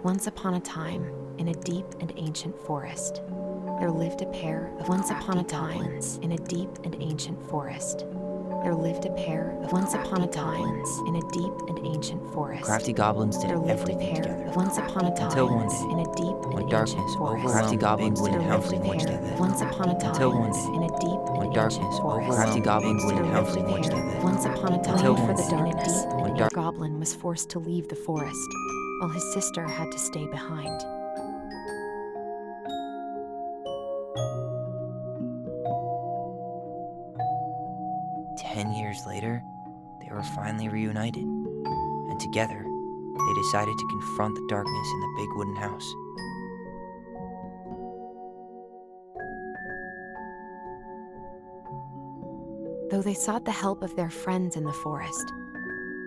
Once upon a time, in a deep and ancient forest, there lived a pair of crafty goblins. In a deep and ancient forest, there lived a pair of Once upon a time, in a deep and ancient forest, crafty goblins did there lived a everything pair together. of once upon a time, Until one day, in a deep when and darkness ancient forest, overwhelmed the big wooden there house lived in a which they pair lived. of once upon a time, Until one day, in a deep when and darkness ancient forest, overwhelmed the big there wooden lived house a in which pair they of lived. once upon a time, Until for one the day, darkness, when and dark- goblin was forced to leave the forest, while his sister had to stay behind. 10 years later, they were finally reunited, and together, they decided to confront the darkness in the big wooden house. Though they sought the help of their friends in the forest,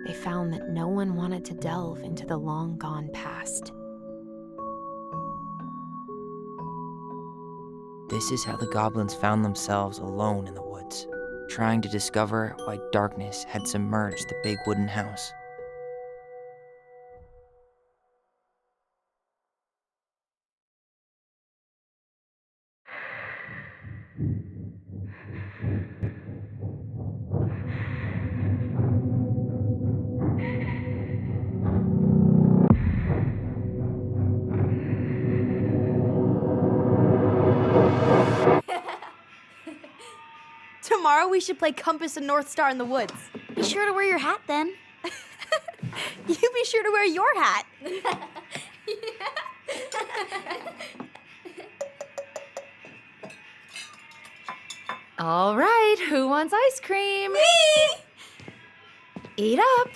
they found that no one wanted to delve into the long-gone past. This is how the goblins found themselves alone in the woods, trying to discover why darkness had submerged the big wooden house. Tomorrow we should play Compass and North Star in the woods. Be sure to wear your hat then. You be sure to wear your hat. All right, who wants ice cream? Me! Eat up.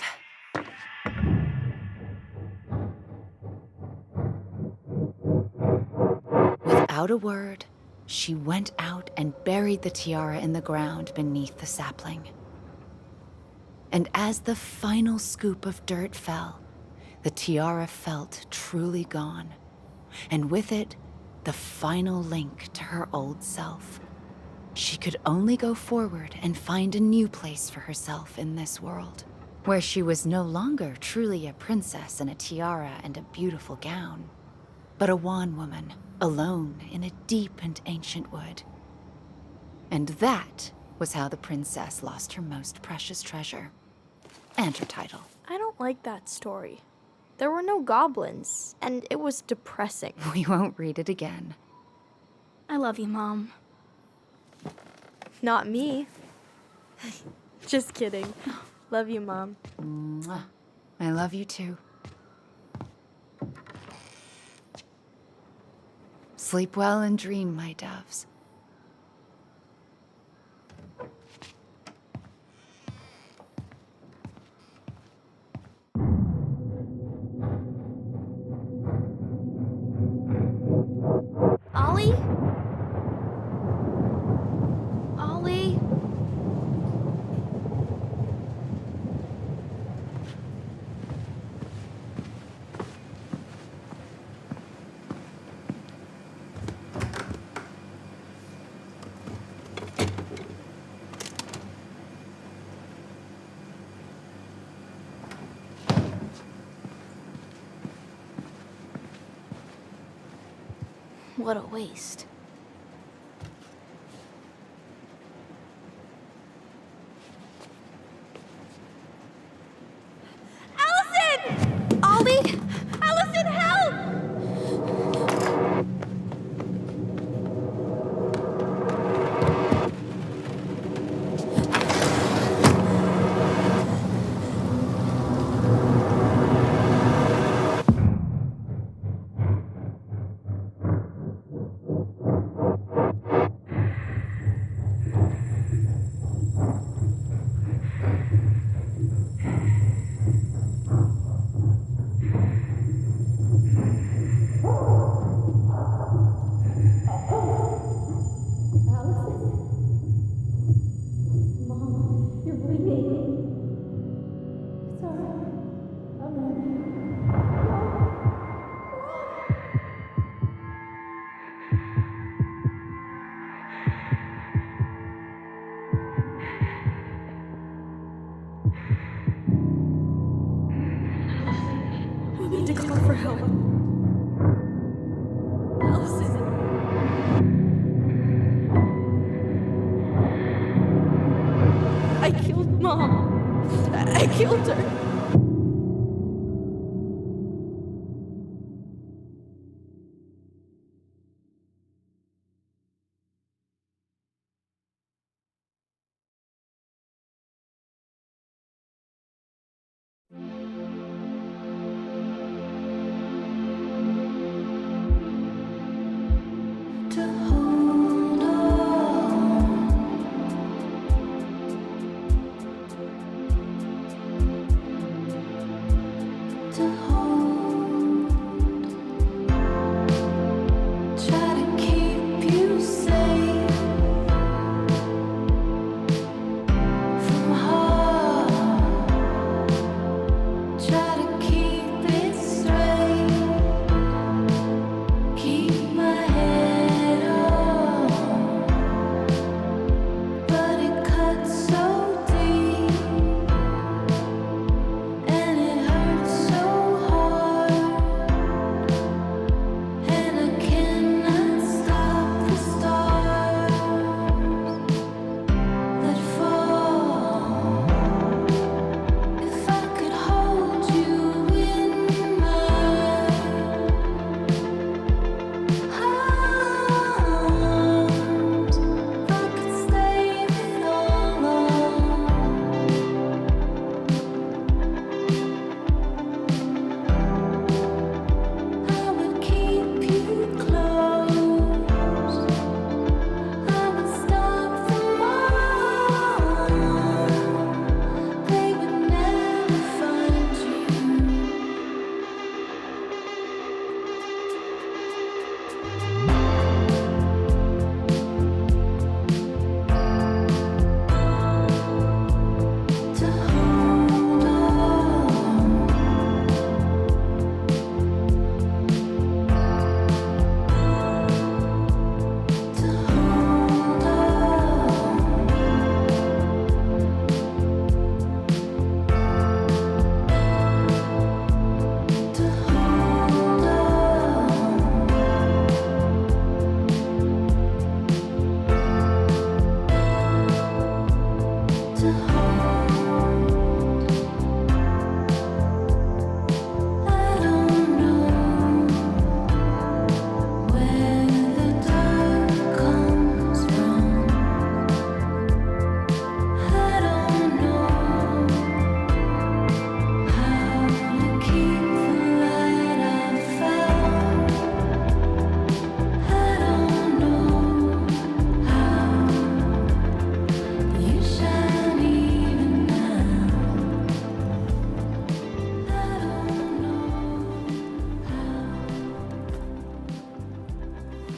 Without a word, she went out and buried the tiara in the ground beneath the sapling. And as the final scoop of dirt fell, the tiara felt truly gone, and with it, the final link to her old self. She could only go forward and find a new place for herself in this world, where she was no longer truly a princess in a tiara and a beautiful gown, but a wan woman, alone in a deep and ancient wood. And that was how the princess lost her most precious treasure, and her title. I don't like that story. There were no goblins, and it was depressing. We won't read it again. I love you, Mom. Not me. Just kidding. Love you, Mom. Mwah. I love you too. Sleep well and dream, my doves. Ollie? Ollie? What a waste. Allison! Ollie! Allison, help! killed her.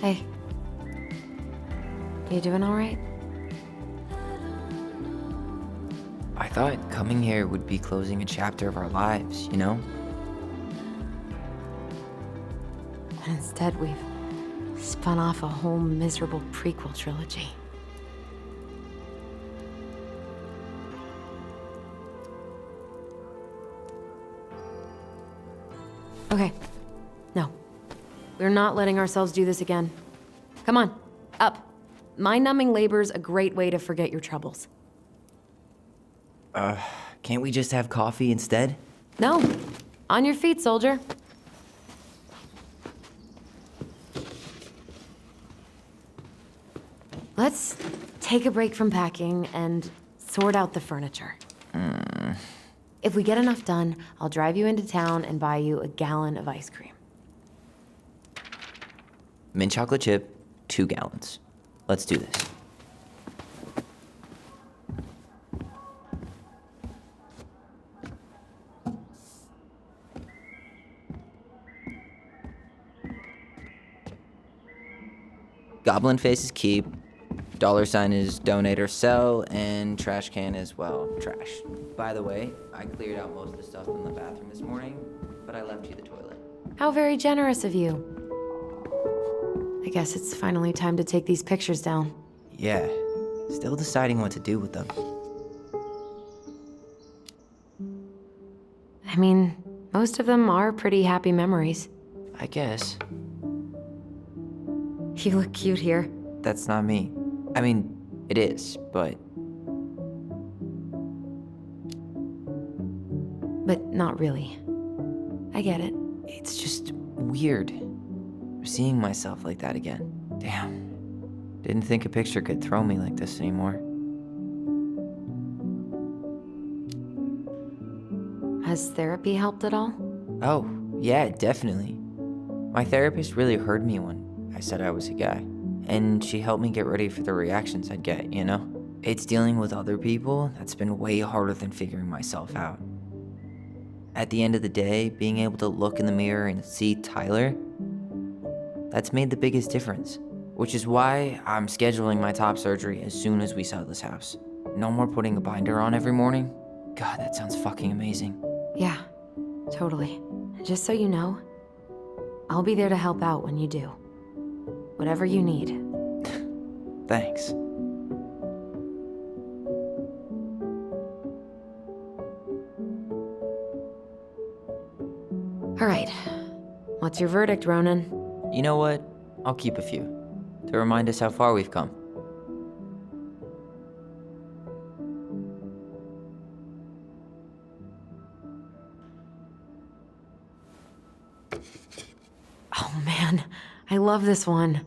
Hey. You doing all right? I thought coming here would be closing a chapter of our lives, you know? And instead, we've spun off a whole miserable prequel trilogy. Okay. No. We're not letting ourselves do this again. Come on, up. Mind-numbing labor's a great way to forget your troubles. Can't we just have coffee instead? No. On your feet, soldier. Let's take a break from packing and sort out the furniture. If we get enough done, I'll drive you into town and buy you a gallon of ice cream. Mint chocolate chip, 2 gallons. Let's do this. Goblin face is keep, $ is donate or sell, and trash can is, well, trash. By the way, I cleared out most of the stuff in the bathroom this morning, but I left you the toilet. How very generous of you. I guess it's finally time to take these pictures down. Yeah, still deciding what to do with them. I mean, most of them are pretty happy memories. I guess. You look cute here. That's not me. I mean, it is, but... but not really. I get it. It's just weird seeing myself like that again. Damn. Didn't think a picture could throw me like this anymore. Has therapy helped at all? Oh, yeah, definitely. My therapist really heard me when I said I was a guy, and she helped me get ready for the reactions I'd get, you know? It's dealing with other people that's been way harder than figuring myself out. At the end of the day, being able to look in the mirror and see Tyler, that's made the biggest difference, which is why I'm scheduling my top surgery as soon as we sell this house. No more putting a binder on every morning. God, that sounds fucking amazing. Yeah, totally. Just so you know, I'll be there to help out when you do. Whatever you need. Thanks. All right. What's your verdict, Ronan? You know what? I'll keep a few, to remind us how far we've come. Oh man, I love this one.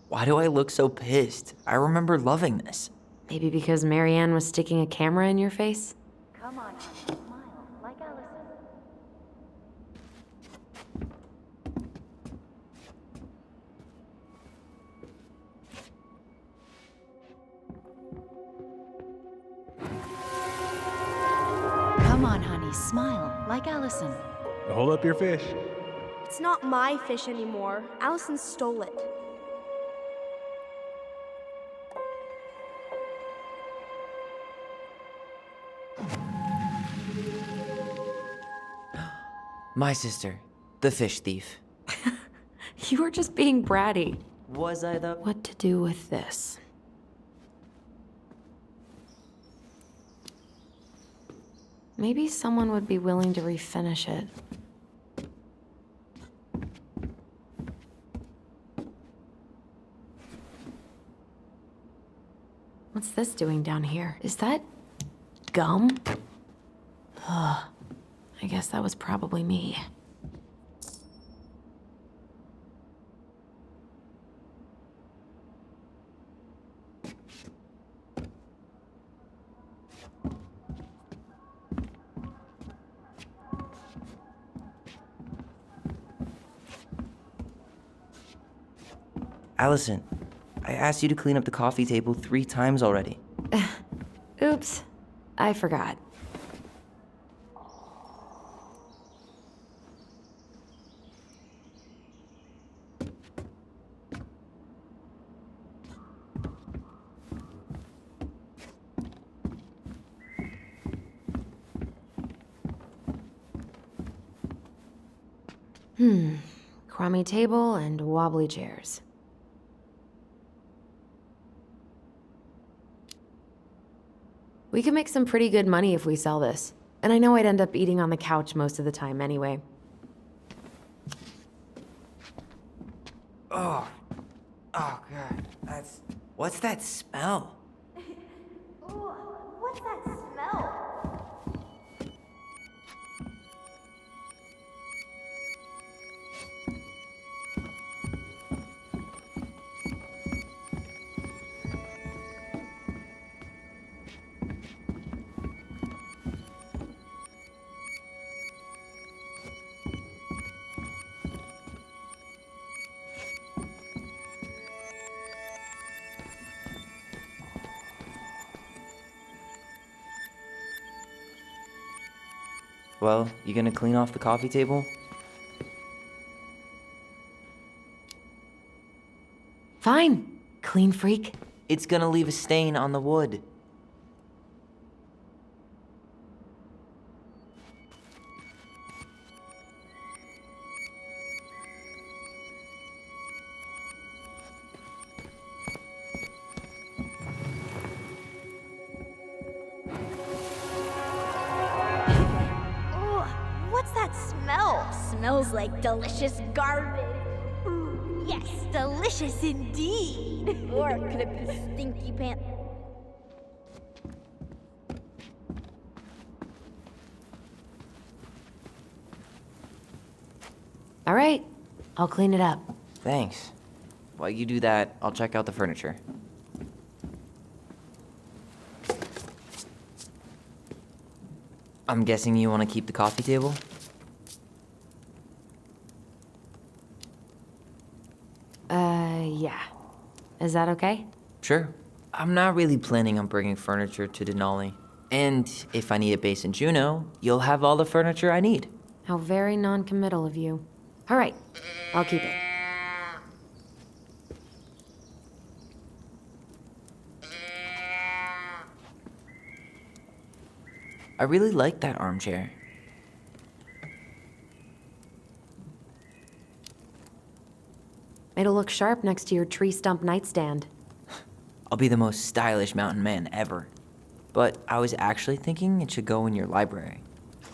Why do I look so pissed? I remember loving this. Maybe because Marianne was sticking a camera in your face? Come on, smile, like Allison. Come on, honey, smile, like Allison. Hold up your fish. It's not my fish anymore. Allison stole it. My sister, the fish thief. You were just being bratty. Was I though? What to do with this? Maybe someone would be willing to refinish it. What's this doing down here? Is that gum? Ugh. I guess that was probably me. Allison, I asked you to clean up the coffee table 3 times already. Oops, I forgot. Crummy table and wobbly chairs. We could make some pretty good money if we sell this. And I know I'd end up eating on the couch most of the time anyway. Oh God, what's that smell? Ooh, what's that smell? Well, you gonna clean off the coffee table? Fine, clean freak. It's gonna leave a stain on the wood. Ooh, what's that smell? Smells like delicious garbage. Ooh, yes, delicious indeed. Or could it be stinky pants? right, I'll clean it up. Thanks. While you do that, I'll check out the furniture. I'm guessing you want to keep the coffee table? Yeah. Is that okay? Sure. I'm not really planning on bringing furniture to Denali. And if I need a base in Juneau, you'll have all the furniture I need. How very non-committal of you. All right, I'll keep it. I really like that armchair. It'll look sharp next to your tree stump nightstand. I'll be the most stylish mountain man ever. But I was actually thinking it should go in your library.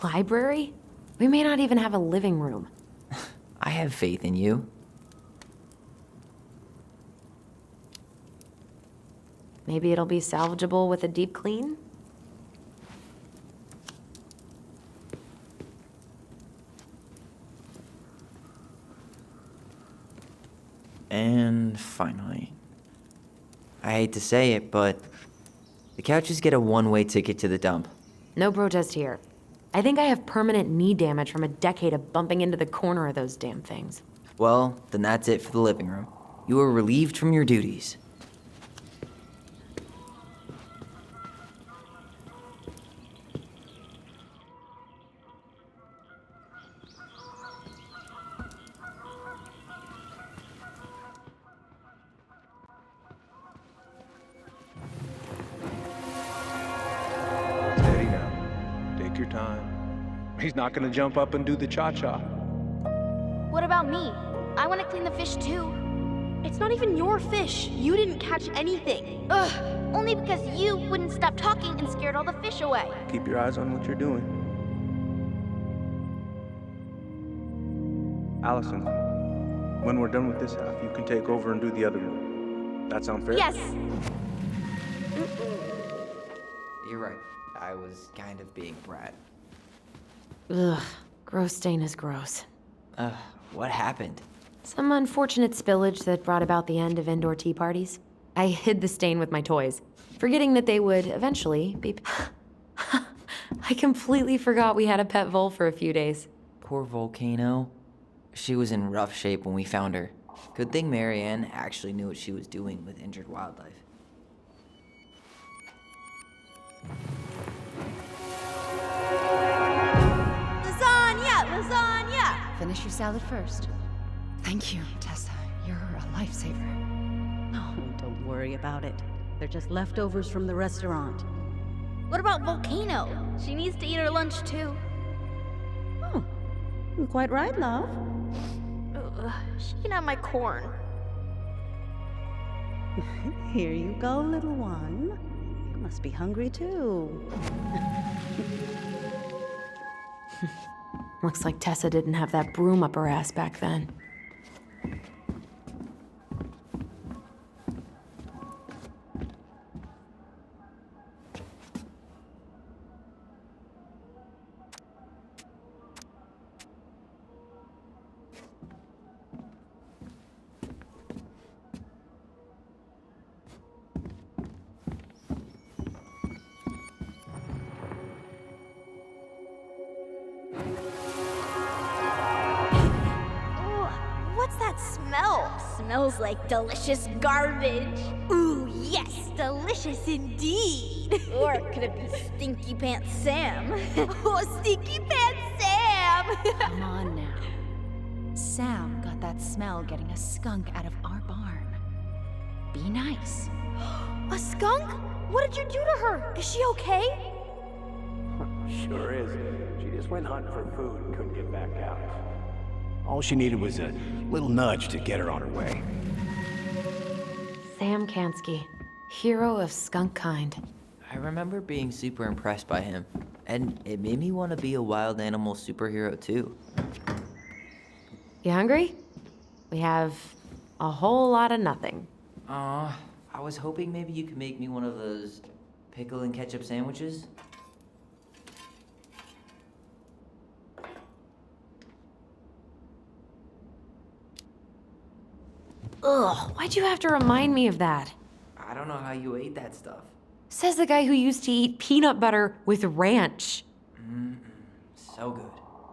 Library? We may not even have a living room. I have faith in you. Maybe it'll be salvageable with a deep clean? And finally, I hate to say it, but the couches get a one-way ticket to the dump. No protest here. I think I have permanent knee damage from a decade of bumping into the corner of those damn things. Well, then that's it for the living room. You are relieved from your duties. Steady now. Take your time. He's not gonna jump up and do the cha-cha. What about me? I want to clean the fish too. It's not even your fish. You didn't catch anything. Ugh, only because you wouldn't stop talking and scared all the fish away. Keep your eyes on what you're doing. Allison, when we're done with this half, you can take over and do the other one. That sound fair? Yes. You're right. I was kind of being brat. Ugh, gross stain is gross. What happened? Some unfortunate spillage that brought about the end of indoor tea parties. I hid the stain with my toys, forgetting that they would eventually be... I completely forgot we had a pet vole for a few days. Poor Volcano. She was in rough shape when we found her. Good thing Marianne actually knew what she was doing with injured wildlife. Lasagna! Finish your salad first. Thank you, Tessa. You're a lifesaver. Oh, don't worry about it. They're just leftovers from the restaurant. What about Volcano? She needs to eat her lunch too. Oh, quite right, love. She can have my corn. Here you go, little one. You must be hungry too. Looks like Tessa didn't have that broom up her ass back then. What's that smell? Smells like delicious garbage. Ooh, yes, delicious indeed. Or could it be Stinky Pants Sam? Oh, Stinky Pants Sam! Come on now. Sam got that smell getting a skunk out of our barn. Be nice. A skunk? What did you do to her? Is she okay? Sure is. She just went hunting for food and couldn't get back out. All she needed was a little nudge to get her on her way. Sam Kansky, hero of skunk kind. I remember being super impressed by him, and it made me want to be a wild animal superhero too. You hungry? We have a whole lot of nothing. Aw, I was hoping maybe you could make me one of those pickle and ketchup sandwiches. Why'd you have to remind me of that? I don't know how you ate that stuff. Says the guy who used to eat peanut butter with ranch. So good.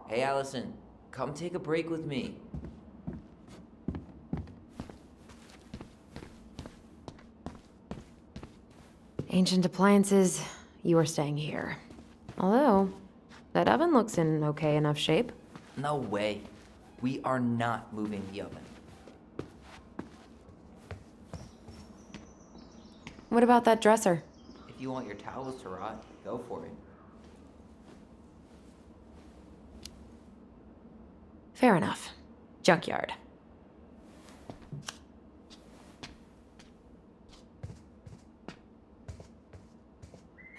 Hey, Allison, come take a break with me. Ancient appliances, you are staying here. Although, that oven looks in okay enough shape. No way. We are not moving the oven. What about that dresser? If you want your towels to rot, go for it. Fair enough. Junkyard.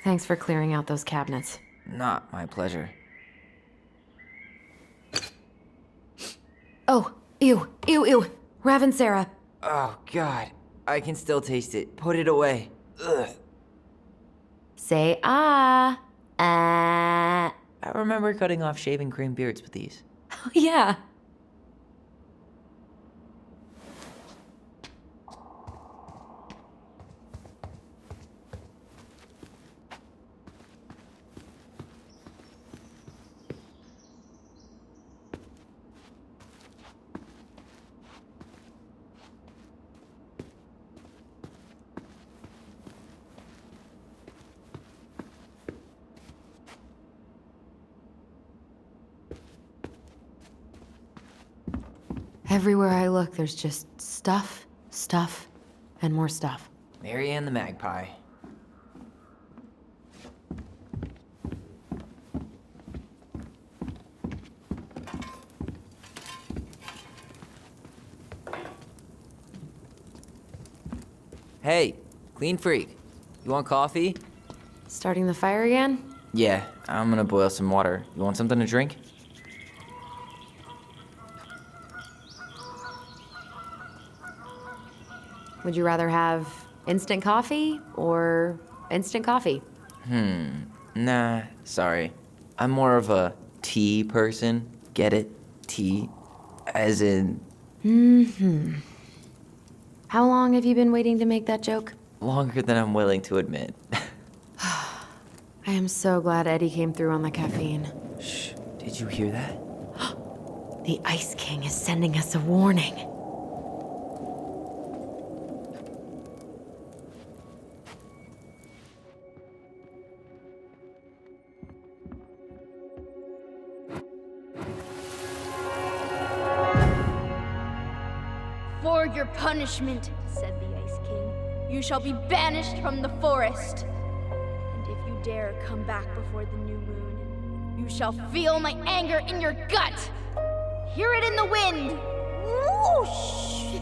Thanks for clearing out those cabinets. Not my pleasure. Oh, ew, ew, ew. Ravensara. Oh, God. I can still taste it. Put it away. Ugh. Say ah. Ah. I remember cutting off shaving cream beards with these. Oh, yeah. Everywhere I look, there's just stuff, stuff, and more stuff. Marianne the Magpie. Hey, clean freak. You want coffee? Starting the fire again? Yeah, I'm gonna boil some water. You want something to drink? Would you rather have instant coffee or instant coffee? Nah, sorry. I'm more of a tea person. Get it? Tea. As in, How long have you been waiting to make that joke? longer than I'm willing to admit. I am so glad Eddie came through on the caffeine. Shh, did you hear that? The Ice King is sending us a warning. For your punishment, said the Ice King, you shall be banished from the forest. And if you dare come back before the new moon, you shall feel my anger in your gut. Hear it in the wind. Whoosh!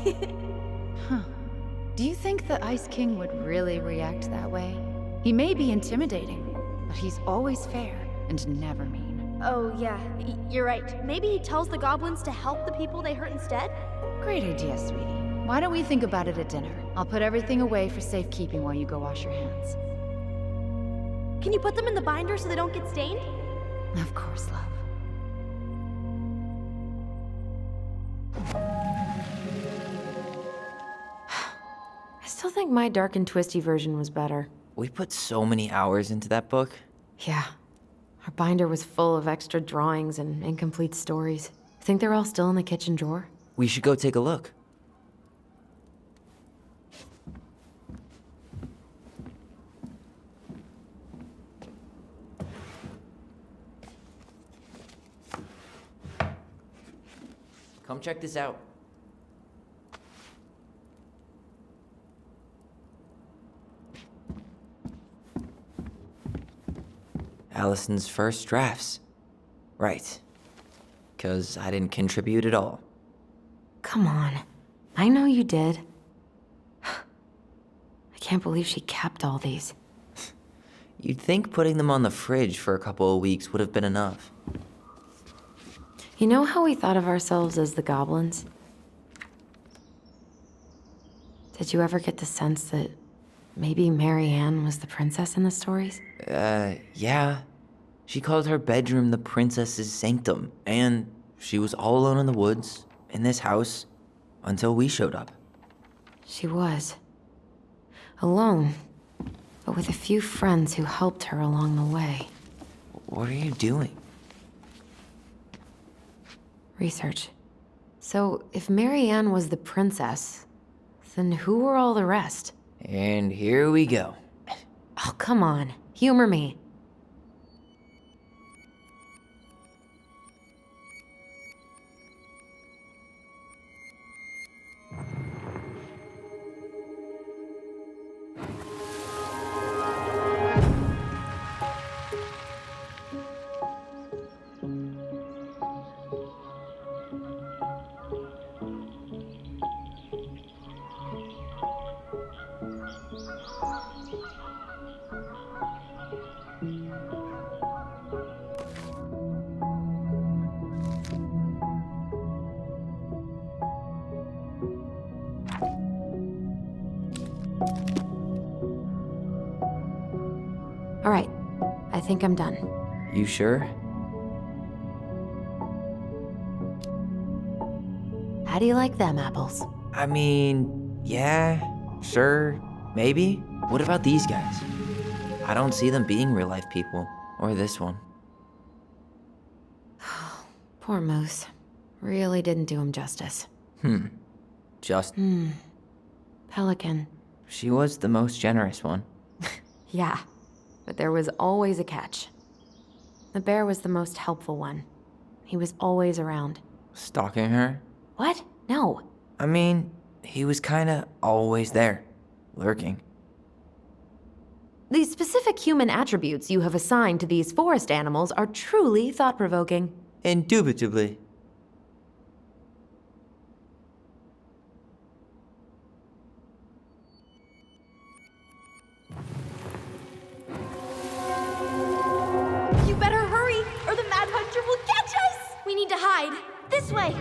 Do you think the Ice King would really react that way? He may be intimidating, but he's always fair and never mean. Oh, yeah, you're right. Maybe he tells the goblins to help the people they hurt instead? Great idea, sweetie. Why don't we think about it at dinner? I'll put everything away for safekeeping while you go wash your hands. Can you put them in the binder so they don't get stained? Of course, love. I still think my dark and twisty version was better. We put so many hours into that book. Yeah. Our binder was full of extra drawings and incomplete stories. Think they're all still in the kitchen drawer? We should go take a look. Come check this out. Allison's first drafts. Right. 'Cause I didn't contribute at all. Come on. I know you did. I can't believe she kept all these. You'd think putting them on the fridge for a couple of weeks would have been enough. You know how we thought of ourselves as the goblins? Did you ever get the sense that maybe Marianne was the princess in the stories? Yeah. She called her bedroom the princess's sanctum, and she was all alone in the woods, in this house, until we showed up. She was. Alone, but with a few friends who helped her along the way. What are you doing? Research. So, if Marianne was the princess, then who were all the rest? And here we go. Oh, come on. Humor me. All right. I think I'm done. You sure? How do you like them apples? I mean, yeah, sure, maybe. What about these guys? I don't see them being real life people, or this one. Poor Moose. Really didn't do him justice. Just, Pelican. she was the most generous one. Yeah, but there was always a catch. The bear was the most helpful one. He was always around. Stalking her? What? No. I mean, he was kinda always there, lurking. The specific human attributes you have assigned to these forest animals are truly thought-provoking. Indubitably. You better hurry, or the Mad Hunter will catch us! We need to hide. This way.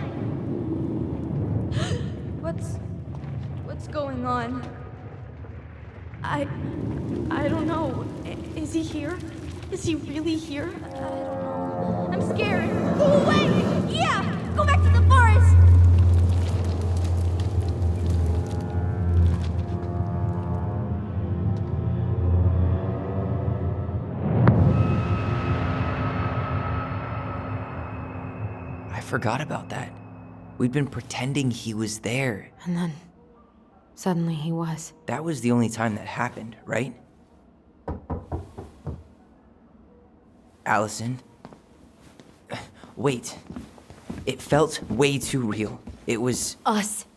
What's going on? I don't know. Is he here? Is he really here? I don't know. I'm scared. Go away! Yeah! Go back to the forest! I forgot about that. We'd been pretending he was there. And then, suddenly he was. That was the only time that happened, right? Allison. Wait. It felt way too real. It was... Us.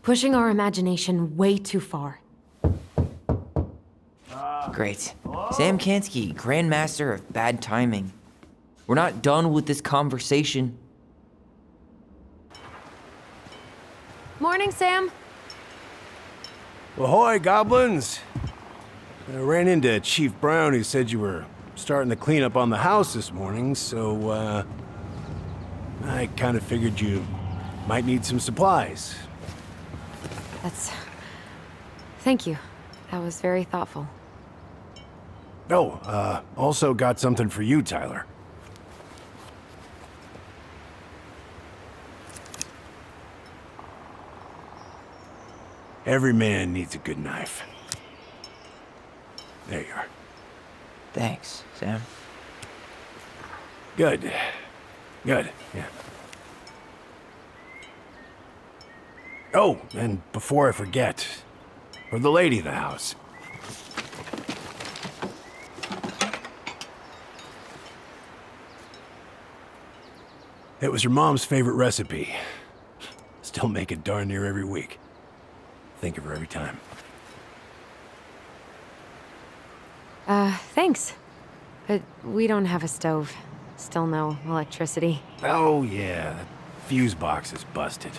Pushing our imagination way too far. Great. Sam Kansky, Grandmaster of Bad Timing. We're not done with this conversation. Morning, Sam. Ahoy, goblins! I ran into Chief Brown, who said you were starting to clean up on the house this morning, so, I kind of figured you might need some supplies. Thank you. That was very thoughtful. Oh, also got something for you, Tyler. Every man needs a good knife. There you are. Thanks, Sam. Good. Good, yeah. Oh, and before I forget, for the lady of the house. It was her mom's favorite recipe. Still make it darn near every week. Think of her every time. Thanks. But we don't have a stove. Still no electricity. Oh, yeah, that fuse box is busted.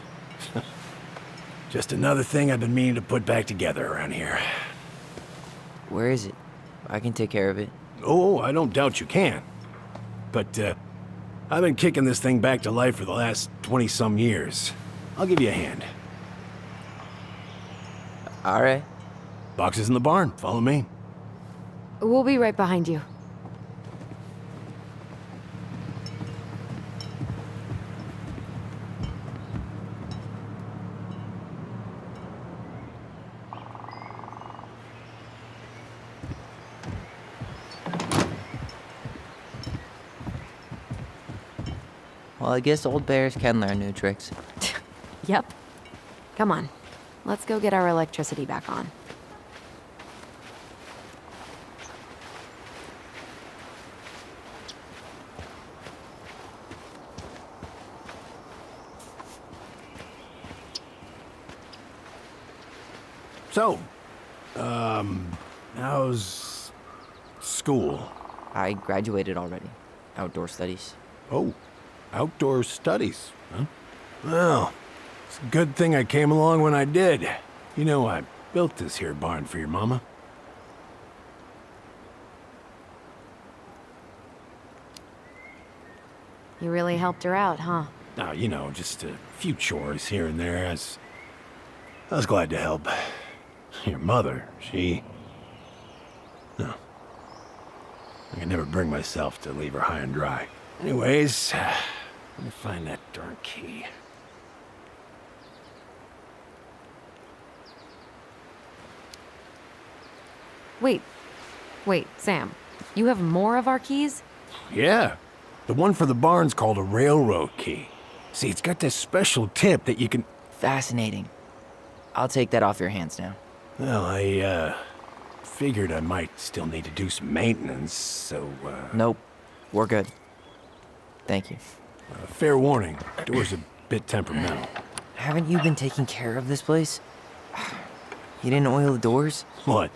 Just another thing I've been meaning to put back together around here. Where is it? I can take care of it. Oh, I don't doubt you can. But, I've been kicking this thing back to life for the last 20-some years. I'll give you a hand. All right. Box is in the barn. Follow me. We'll be right behind you. Well, I guess old bears can learn new tricks. Yep. Come on. Let's go get our electricity back on. So, how's school? I graduated already. Outdoor studies. Oh, outdoor studies, huh? Well, it's a good thing I came along when I did. You know, I built this here barn for your mama. You really helped her out, huh? Now, you know, just a few chores here and there. I was glad to help. Your mother, she... No. I could never bring myself to leave her high and dry. Anyways, let me find that darn key. Wait, Sam. You have more of our keys? Yeah. The one for the barn's called a railroad key. See, it's got this special tip that you can... Fascinating. I'll take that off your hands now. Well, I, figured I might still need to do some maintenance, so, Nope. We're good. Thank you. fair warning, door's a bit temperamental. Haven't you been taking care of this place? You didn't oil the doors? What?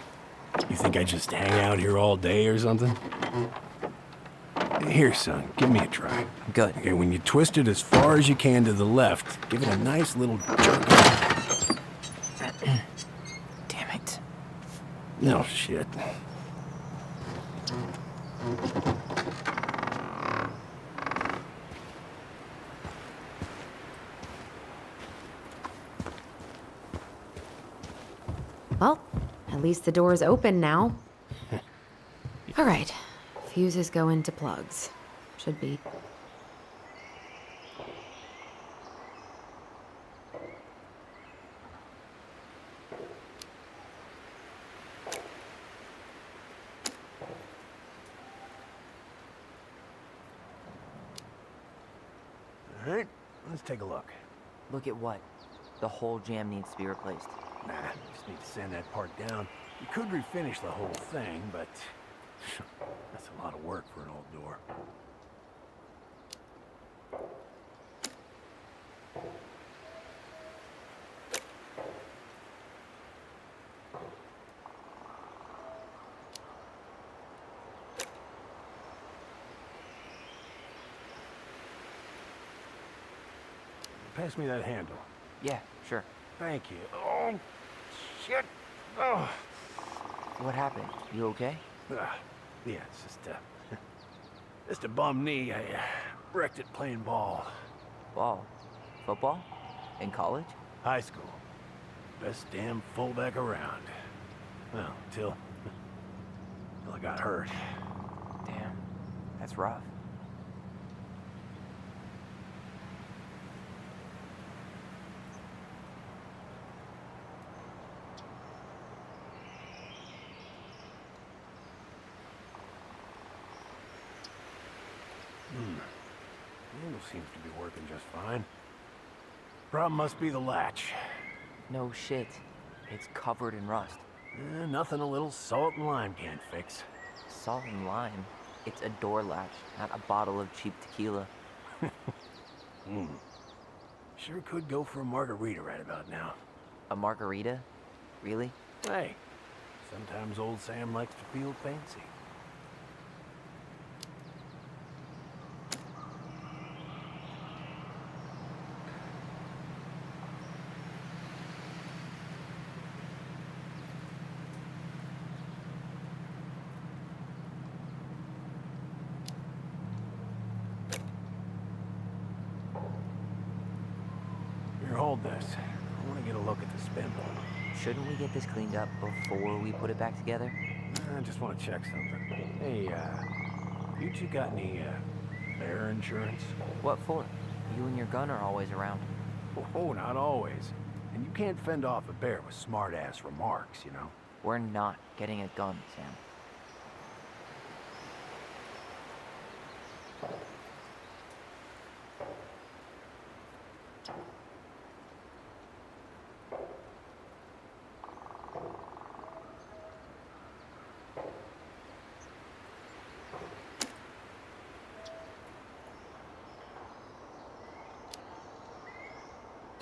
You think I just hang out here all day or something? Here, son, give me a try. Good. Okay, when you twist it as far as you can to the left, give it a nice little jerk. Damn it. No shit. Well, at least the door is open now. All right. Fuses go into plugs. Should be. All right, let's take a look. Look at what? The whole jam needs to be replaced. Nah, just need to sand that part down. You could refinish the whole thing, but that's a lot of work for an old door. Pass me that handle. Yeah, sure. Thank you. Oh, shit. Oh. What happened? You okay? Yeah, it's just a bum knee. I wrecked it playing ball. Ball? Football? In college? High school. Best damn fullback around. Well, until I got hurt. Damn. That's rough. Handle seems to be working just fine. Problem must be the latch. No shit. It's covered in rust. Nothing a little salt and lime can't fix. Salt and lime. It's a door latch, not a bottle of cheap tequila. Sure could go for a margarita right about now. A margarita? Really? Hey, sometimes old Sam likes to feel fancy. Here, hold this. I want to get a look at the spindle. Shouldn't we get this cleaned up before we put it back together? I just want to check something. Hey, you two got any, bear insurance? What for? You and your gun are always around. Oh, not always. And you can't fend off a bear with smart-ass remarks, you know? We're not getting a gun, Sam.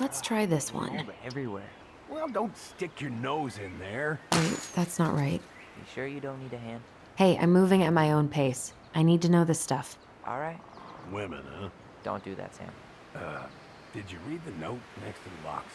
Let's try this one. Mold everywhere. Well, don't stick your nose in there. Wait, that's not right. You sure you don't need a hand? Hey, I'm moving at my own pace. I need to know this stuff. All right. Women, huh? Don't do that, Sam. Did you read the note next to the box?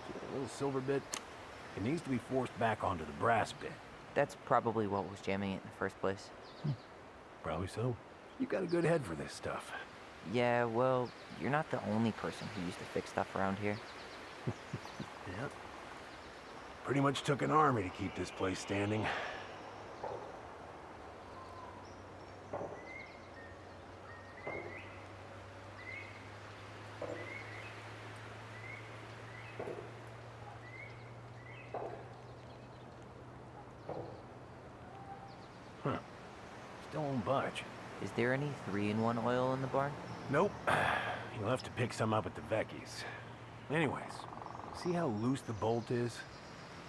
See that little silver bit? It needs to be forced back onto the brass bit. That's probably what was jamming it in the first place. Probably so. You got a good head for this stuff. Yeah, well, you're not the only person who used to fix stuff around here. Yep. Pretty much took an army to keep this place standing. Huh. Still won't budge. Is there any 3-in-1 oil in the barn? Nope. You'll have to pick some up at the Vecchi's. Anyways, see how loose the bolt is?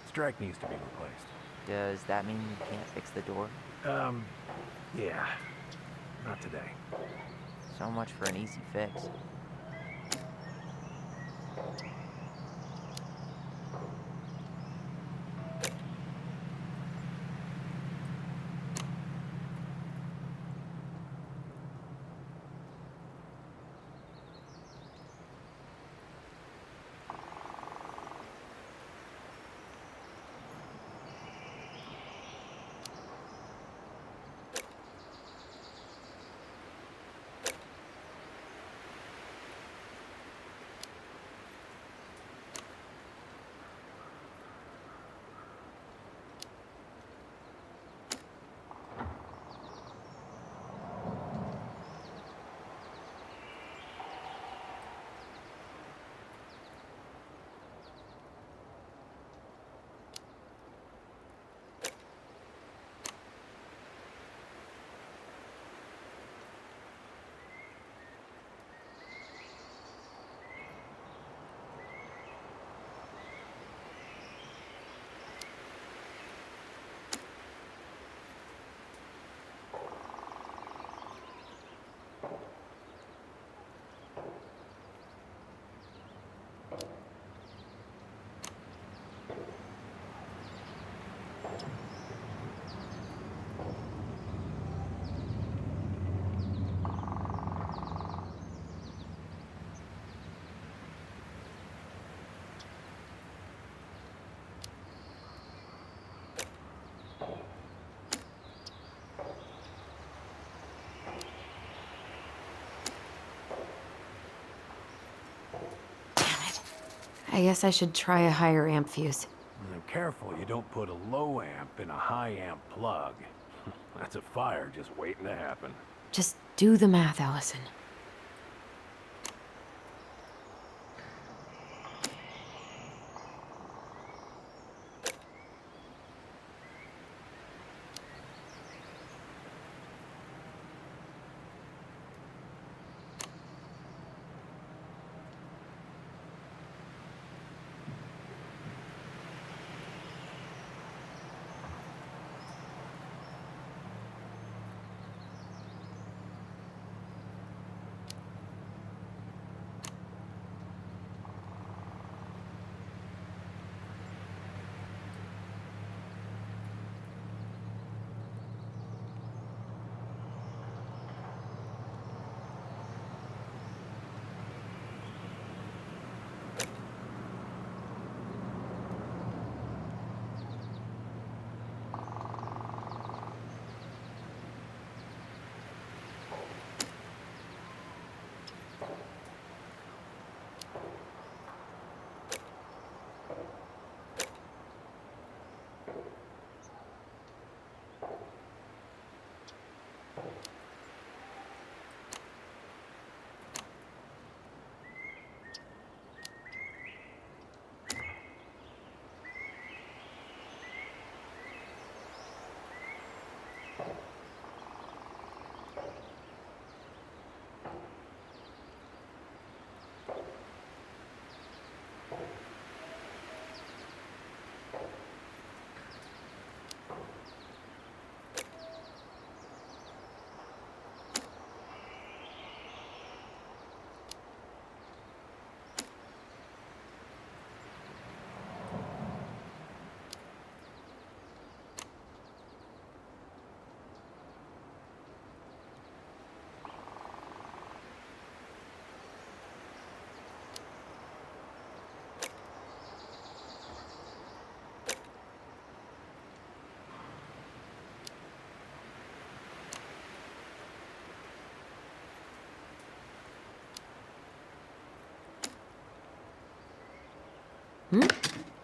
Strike needs to be replaced. Does that mean you can't fix the door? Yeah. Not today. So much for an easy fix. I guess I should try a higher amp fuse. Now, careful you don't put a low amp in a high amp plug. That's a fire just waiting to happen. Just do the math, Allison.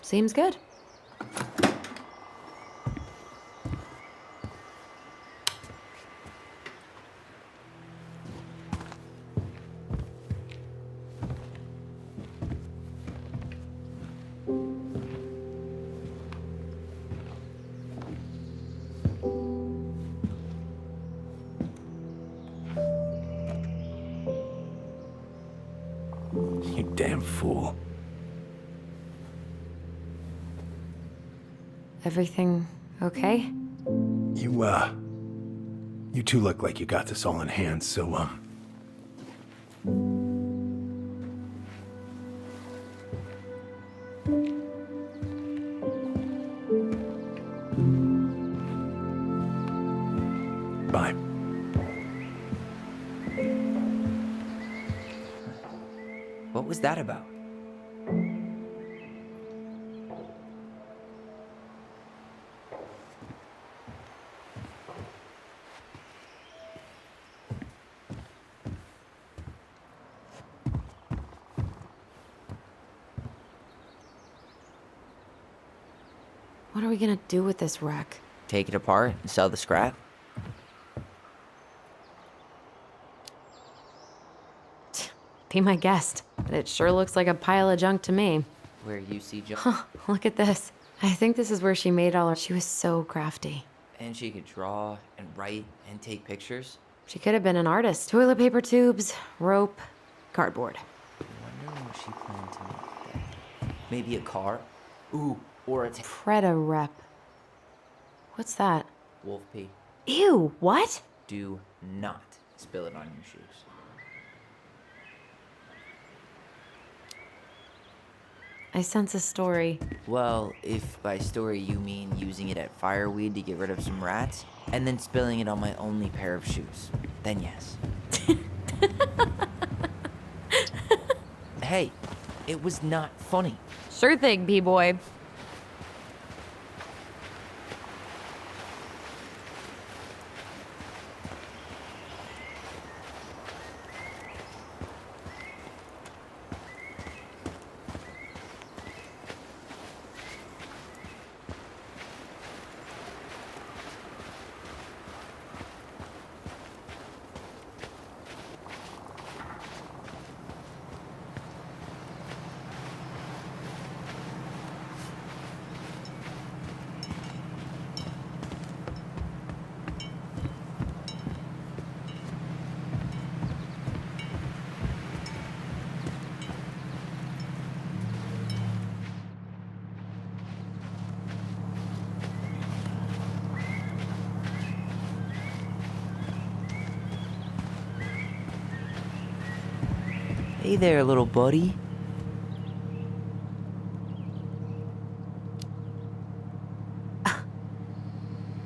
Seems good. You damn fool. Everything okay? You two look like you got this all in hand, so, bye. What was that about? What are we gonna do with this wreck? Take it apart and sell the scrap? Be my guest, but it sure looks like a pile of junk to me. Where you see junk. Huh, look at this. I think this is where she made all her... She was so crafty. And she could draw and write and take pictures. She could have been an artist. Toilet paper tubes, rope, cardboard. I wonder what she planned to make then. Maybe a car? Ooh, or a Preda rep. What's that? wolf pee. Ew, what? Do not spill it on your shoes. I sense a story. Well, if by story you mean using it at fireweed to get rid of some rats, and then spilling it on my only pair of shoes, then yes. Hey, it was not funny. Sure thing, B-boy. Hey there, little buddy.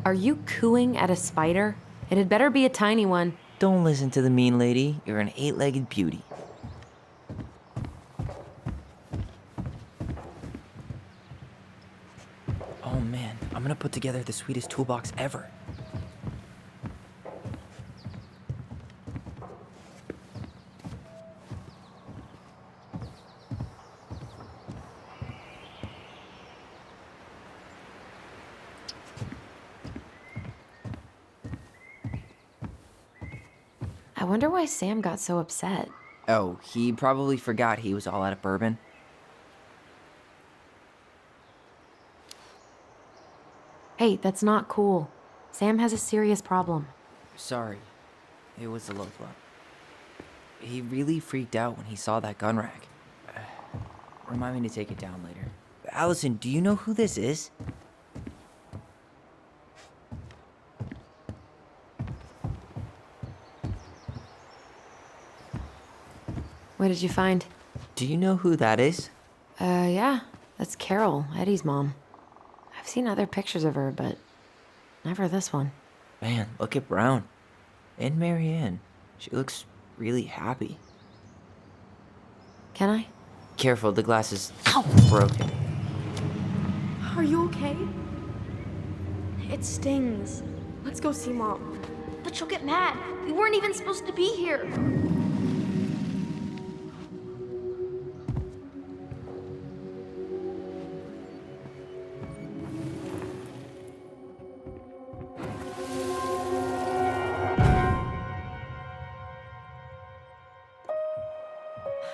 Are you cooing at a spider? It had better be a tiny one. Don't listen to the mean lady. You're an 8-legged beauty. Oh man, I'm gonna put together the sweetest toolbox ever. I wonder why Sam got so upset. Oh, he probably forgot he was all out of bourbon. Hey, that's not cool. Sam has a serious problem. Sorry. It was a low blow. He really freaked out when he saw that gun rack. Remind me to take it down later. Allison, do you know who this is? What did you find? Do you know who that is? Yeah. That's Carol, Eddie's mom. I've seen other pictures of her, but never this one. Man, look at Brown. And Marianne. She looks really happy. Can I? Careful, the glass is broken. Are you okay? It stings. Let's go see Mom. But she'll get mad. We weren't even supposed to be here.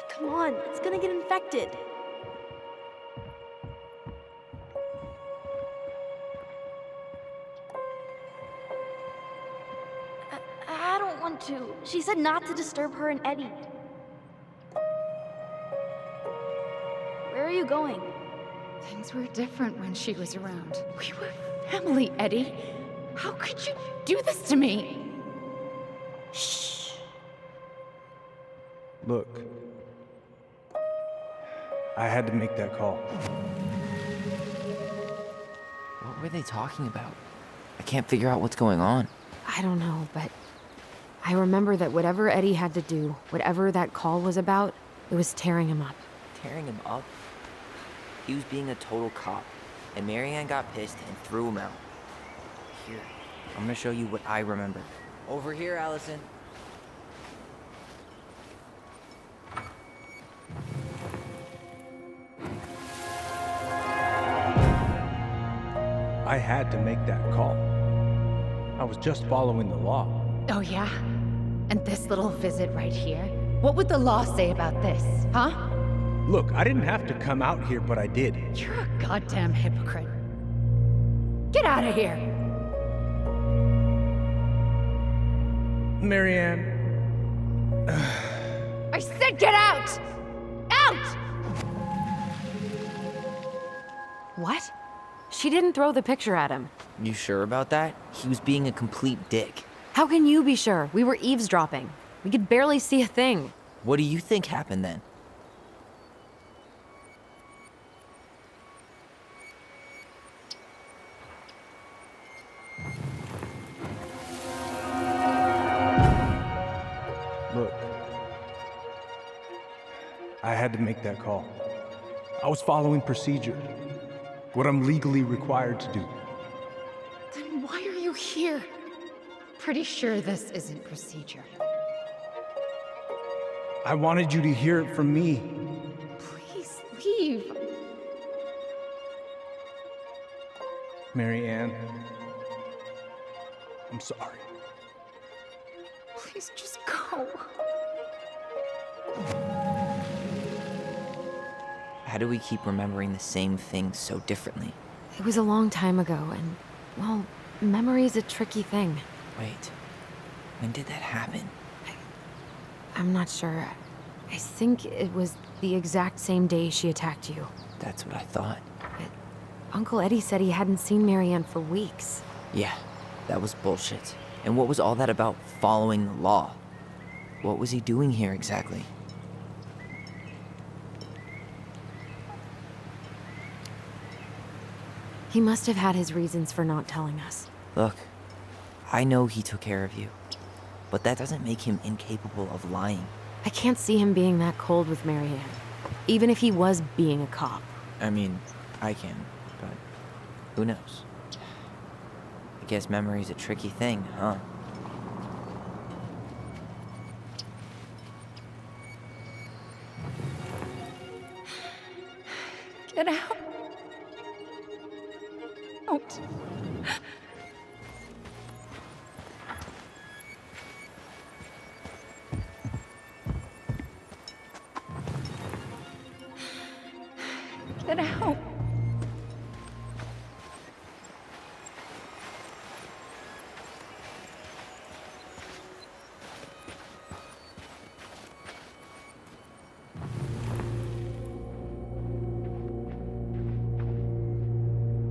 Come on, it's gonna get infected. I don't want to. She said not to disturb her and Eddie. Where are you going? Things were different when she was around. We were family, Eddie. How could you do this to me? Shh. Look, I had to make that call. What were they talking about? I can't figure out what's going on. I don't know, but I remember that whatever Eddie had to do, whatever that call was about, it was tearing him up. Tearing him up? He was being a total cop, and Marianne got pissed and threw him out. Here, I'm gonna show you what I remember. Over here, Allison. I had to make that call. I was just following the law. Oh, yeah? And this little visit right here? What would the law say about this, huh? Look, I didn't have to come out here, but I did. You're a goddamn hypocrite. Get out of here! Marianne. I said get out! Out! What? She didn't throw the picture at him. You sure about that? He was being a complete dick. How can you be sure? We were eavesdropping. We could barely see a thing. What do you think happened then? Look, I had to make that call. I was following procedure, what I'm legally required to do. Then why are you here? Pretty sure this isn't procedure. I wanted you to hear it from me. Please leave. Marianne, I'm sorry. Please just go. How do we keep remembering the same things so differently? It was a long time ago, and, well, memory's a tricky thing. Wait, when did that happen? I'm not sure. I think it was the exact same day she attacked you. That's what I thought. But Uncle Eddie said he hadn't seen Marianne for weeks. Yeah, that was bullshit. And what was all that about following the law? What was he doing here exactly? He must have had his reasons for not telling us. Look, I know he took care of you, but that doesn't make him incapable of lying. I can't see him being that cold with Marianne, even if he was being a cop. I mean, I can, but who knows? I guess memory's a tricky thing, huh? Get out. Out. Get out.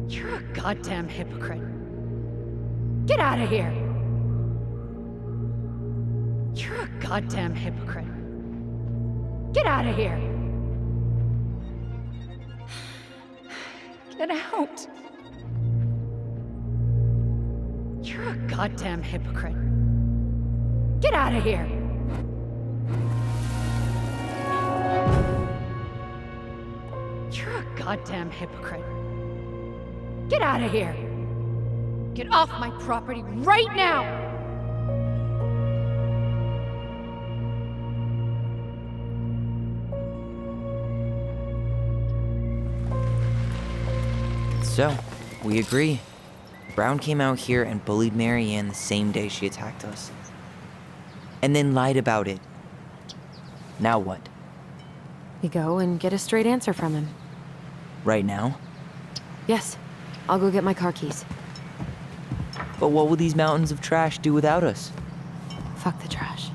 You're a goddamn hypocrite. Get out of here. You're a goddamn hypocrite. Get out of here. Get out. You're a goddamn hypocrite. Get out of here. You're a goddamn hypocrite. Get out of here. Get off my property right now. So, we agree. Brown came out here and bullied Marianne the same day she attacked us. And then lied about it. Now what? We go and get a straight answer from him. Right now? Yes. I'll go get my car keys. But what will these mountains of trash do without us? Fuck the trash.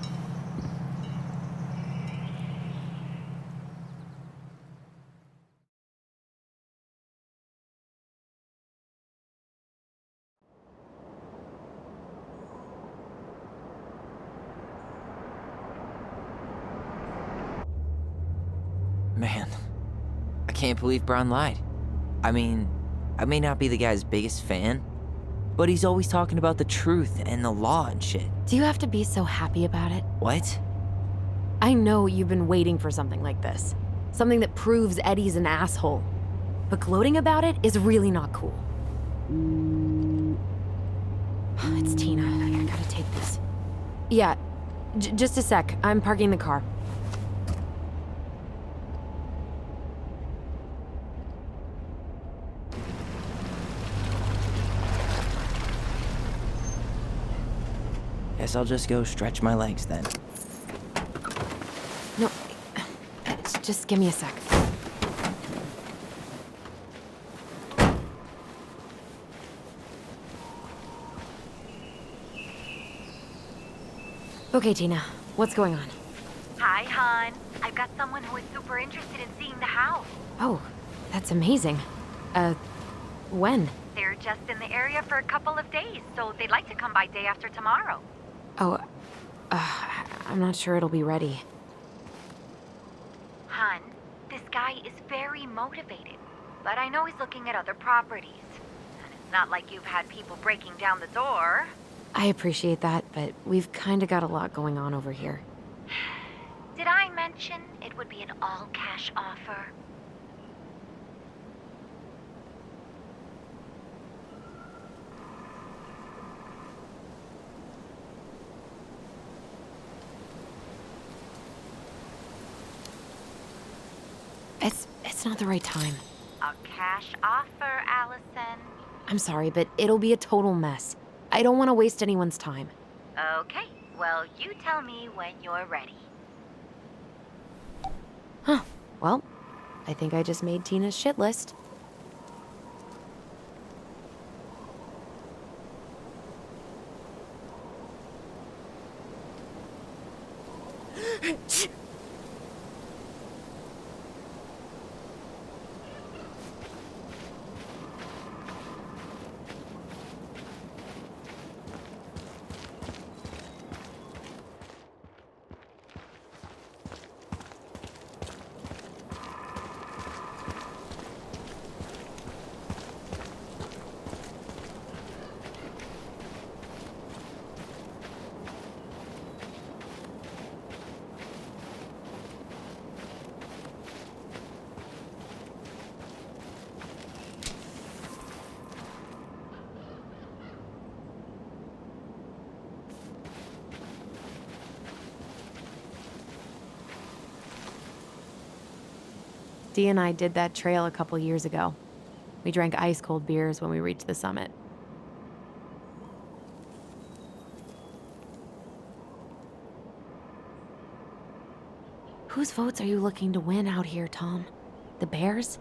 Man, I can't believe Braun lied. I mean, I may not be the guy's biggest fan, but he's always talking about the truth and the law and shit. Do you have to be so happy about it? What? I know you've been waiting for something like this. Something that proves Eddie's an asshole. But gloating about it is really not cool. It's Tina. I gotta take this. Yeah, just a sec. I'm parking the car. Guess I'll just go stretch my legs then. No, just give me a sec. Okay, Tina, what's going on? Hi, hon. I've got someone who is super interested in seeing the house. Oh, that's amazing. When? They're just in the area for a couple of days, so they'd like to come by day after tomorrow. Oh, I'm not sure it'll be ready. Hun, this guy is very motivated, but I know he's looking at other properties. And it's not like you've had people breaking down the door. I appreciate that, but we've kinda got a lot going on over here. Did I mention it would be an all-cash offer? It's not the right time. A cash offer, Allison. I'm sorry, but it'll be a total mess. I don't want to waste anyone's time. Okay, well, you tell me when you're ready. Huh. Well, I think I just made Tina's shit list. Dee and I did that trail a couple years ago. We drank ice-cold beers when we reached the summit. Whose votes are you looking to win out here, Tom? The Bears?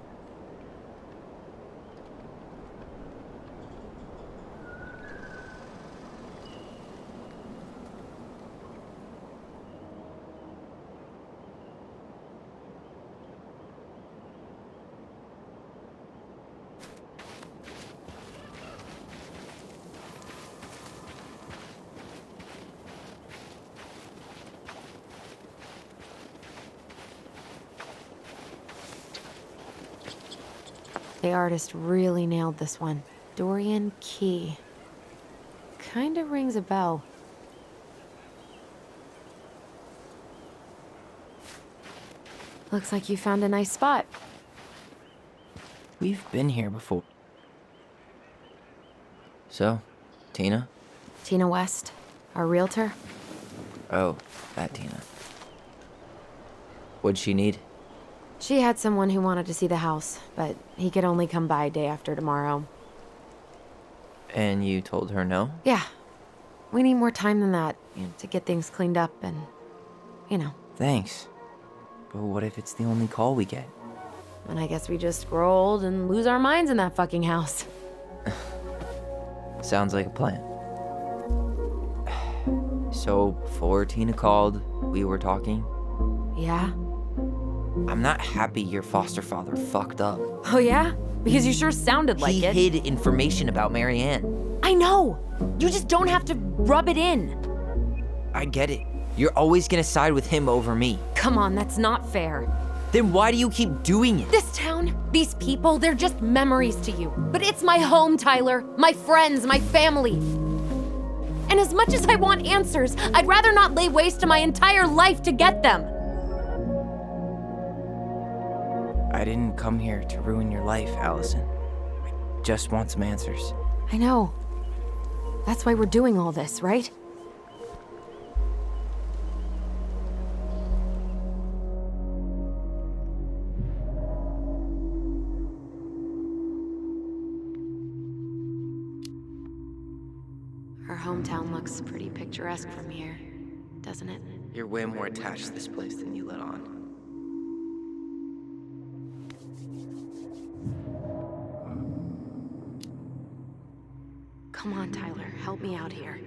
The artist really nailed this one. Dorian Key. Kinda rings a bell. Looks like you found a nice spot. We've been here before. So, Tina? Tina West, our realtor. Oh, that Tina. What'd she need? She had someone who wanted to see the house, but he could only come by day after tomorrow. And you told her no? Yeah. We need more time than that, to get things cleaned up and, Thanks. But what if it's the only call we get? And I guess we just grow old and lose our minds in that fucking house. Sounds like a plan. So, before Tina called, we were talking. Yeah? I'm not happy your foster father fucked up. Oh yeah? Because you sure sounded like He it. hid information about Marianne. I know! You just don't have to rub it in. I get it. You're always gonna side with him over me. Come on, that's not fair. Then why do you keep doing it? This town, these people, they're just memories to you. But it's my home, Tyler. My friends, my family. And as much as I want answers, I'd rather not lay waste to my entire life to get them. I didn't come here to ruin your life, Allison. I just want some answers. I know. That's why we're doing all this, right? Our hometown looks pretty picturesque from here, doesn't it? You're way more attached to this place than you let on. Come on, Tyler, help me out here.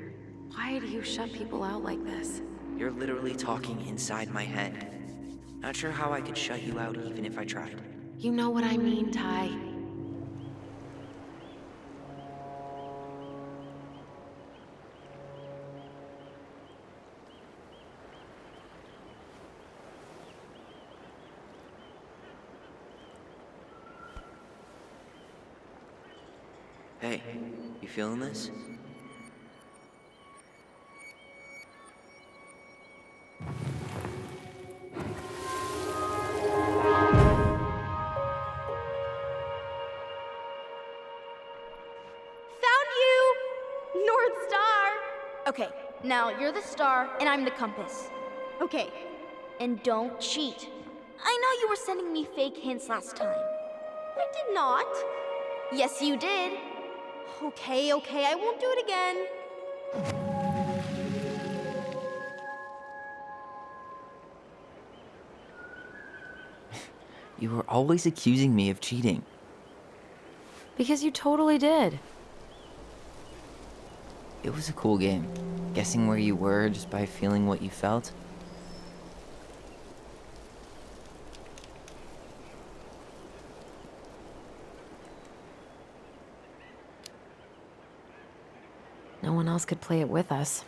Why do you shut people out like this? You're literally talking inside my head. Not sure how I could shut you out even if I tried. You know what I mean, Ty. Hey, you feeling this? Found you! North Star! Okay, now you're the star and I'm the compass. Okay, and don't cheat. I know you were sending me fake hints last time. I did not. Yes, you did. Okay, I won't do it again. You were always accusing me of cheating. Because you totally did. It was a cool game. Guessing where you were just by feeling what you felt. No one else could play it with us.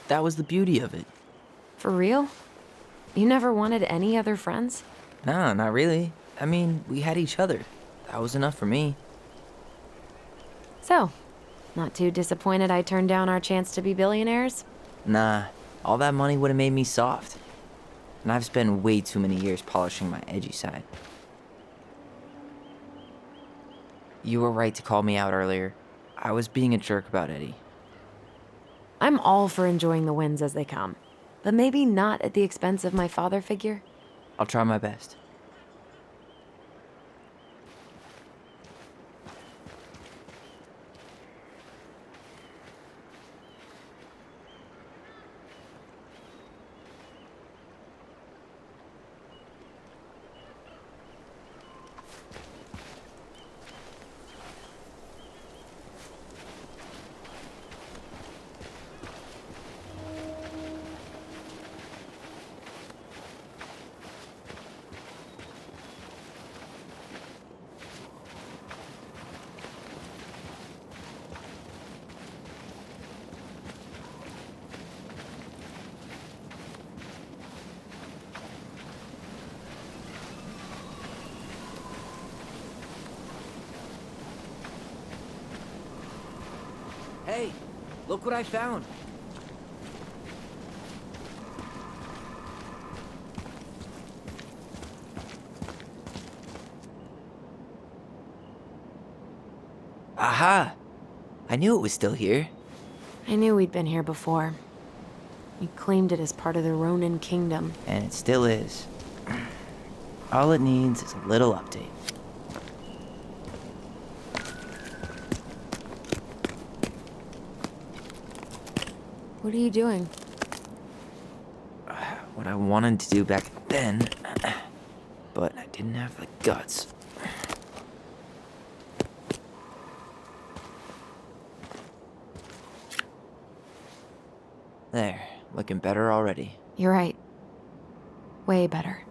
That was the beauty of it. For real? You never wanted any other friends? Nah, not really. I mean, we had each other. That was enough for me. So, not too disappointed I turned down our chance to be billionaires? Nah, all that money would have made me soft. And I've spent way too many years polishing my edgy side. You were right to call me out earlier. I was being a jerk about Eddie. I'm all for enjoying the wins as they come, but maybe not at the expense of my father figure. I'll try my best. Hey, look what I found. Aha! I knew it was still here. I knew we'd been here before. We claimed it as part of the Ronin kingdom. And it still is. All it needs is a little update. What are you doing? what I wanted to do back then, but I didn't have the guts. There, looking better already. You're right. Way better.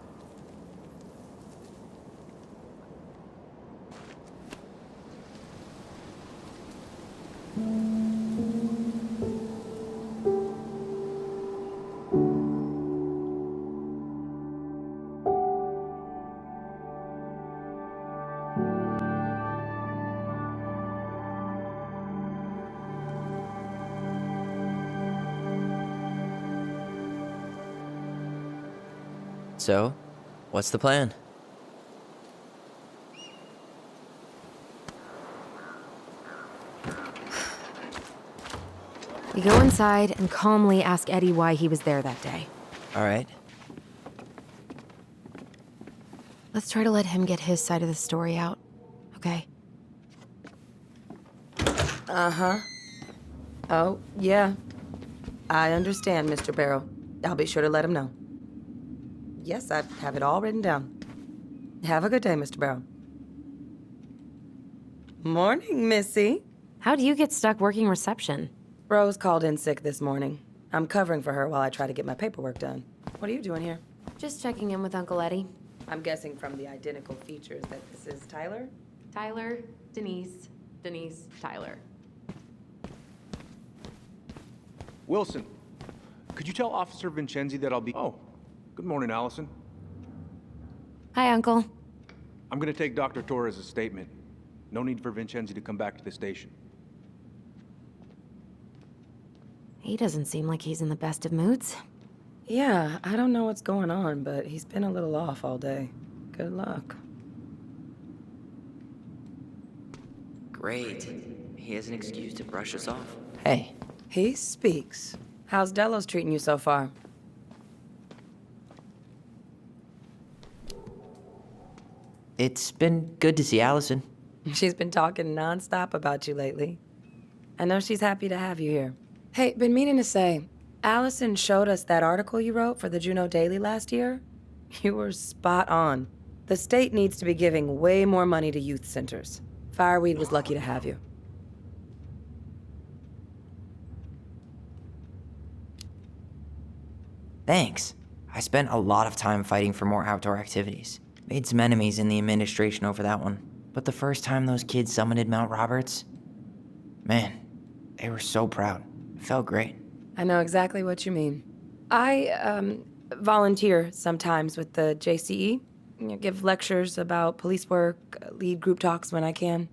So, what's the plan? We go inside and calmly ask Eddie why he was there that day. All right. Let's try to let him get his side of the story out, okay? Uh-huh. Oh, yeah. I understand, Mr. Barrow. I'll be sure to let him know. Yes, I have it all written down. Have a good day, Mr. Barrow. Morning, Missy. How'd you get stuck working reception? Rose called in sick this morning. I'm covering for her while I try to get my paperwork done. What are you doing here? Just checking in with Uncle Eddie. I'm guessing from the identical features that this is Tyler? Tyler, Denise, Tyler. Wilson, could you tell Officer Vincenzi that I'll be... Oh, good morning, Allison. Hi, Uncle. I'm gonna take Dr. Torres' statement. No need for Vincenzi to come back to the station. He doesn't seem like he's in the best of moods. Yeah, I don't know what's going on, but he's been a little off all day. Good luck. Great. He has an excuse to brush us off. Hey. He speaks. How's Delos treating you so far? It's been good to see Allison. She's been talking nonstop about you lately. I know she's happy to have you here. Hey, been meaning to say, Allison showed us that article you wrote for the Juneau Daily last year. You were spot on. The state needs to be giving way more money to youth centers. Fireweed was lucky to have you. Thanks. I spent a lot of time fighting for more outdoor activities. Made some enemies in the administration over that one. But the first time those kids summited Mount Roberts, man, they were so proud. It felt great. I know exactly what you mean. I, volunteer sometimes with the JCE. You know, give lectures about police work, lead group talks when I can.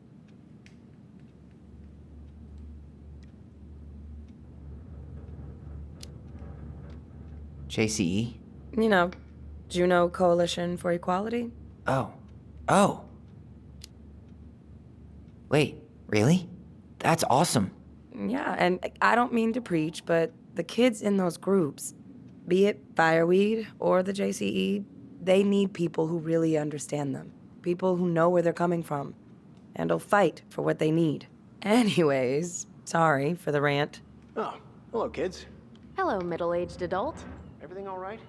JCE? You know, Juneau Coalition for Equality. Oh. Wait, really? That's awesome. Yeah, and I don't mean to preach, but the kids in those groups, be it Fireweed or the JCE, they need people who really understand them. People who know where they're coming from and will fight for what they need. Anyways, sorry for the rant. Oh, hello, kids. Hello, middle-aged adult. Everything all right?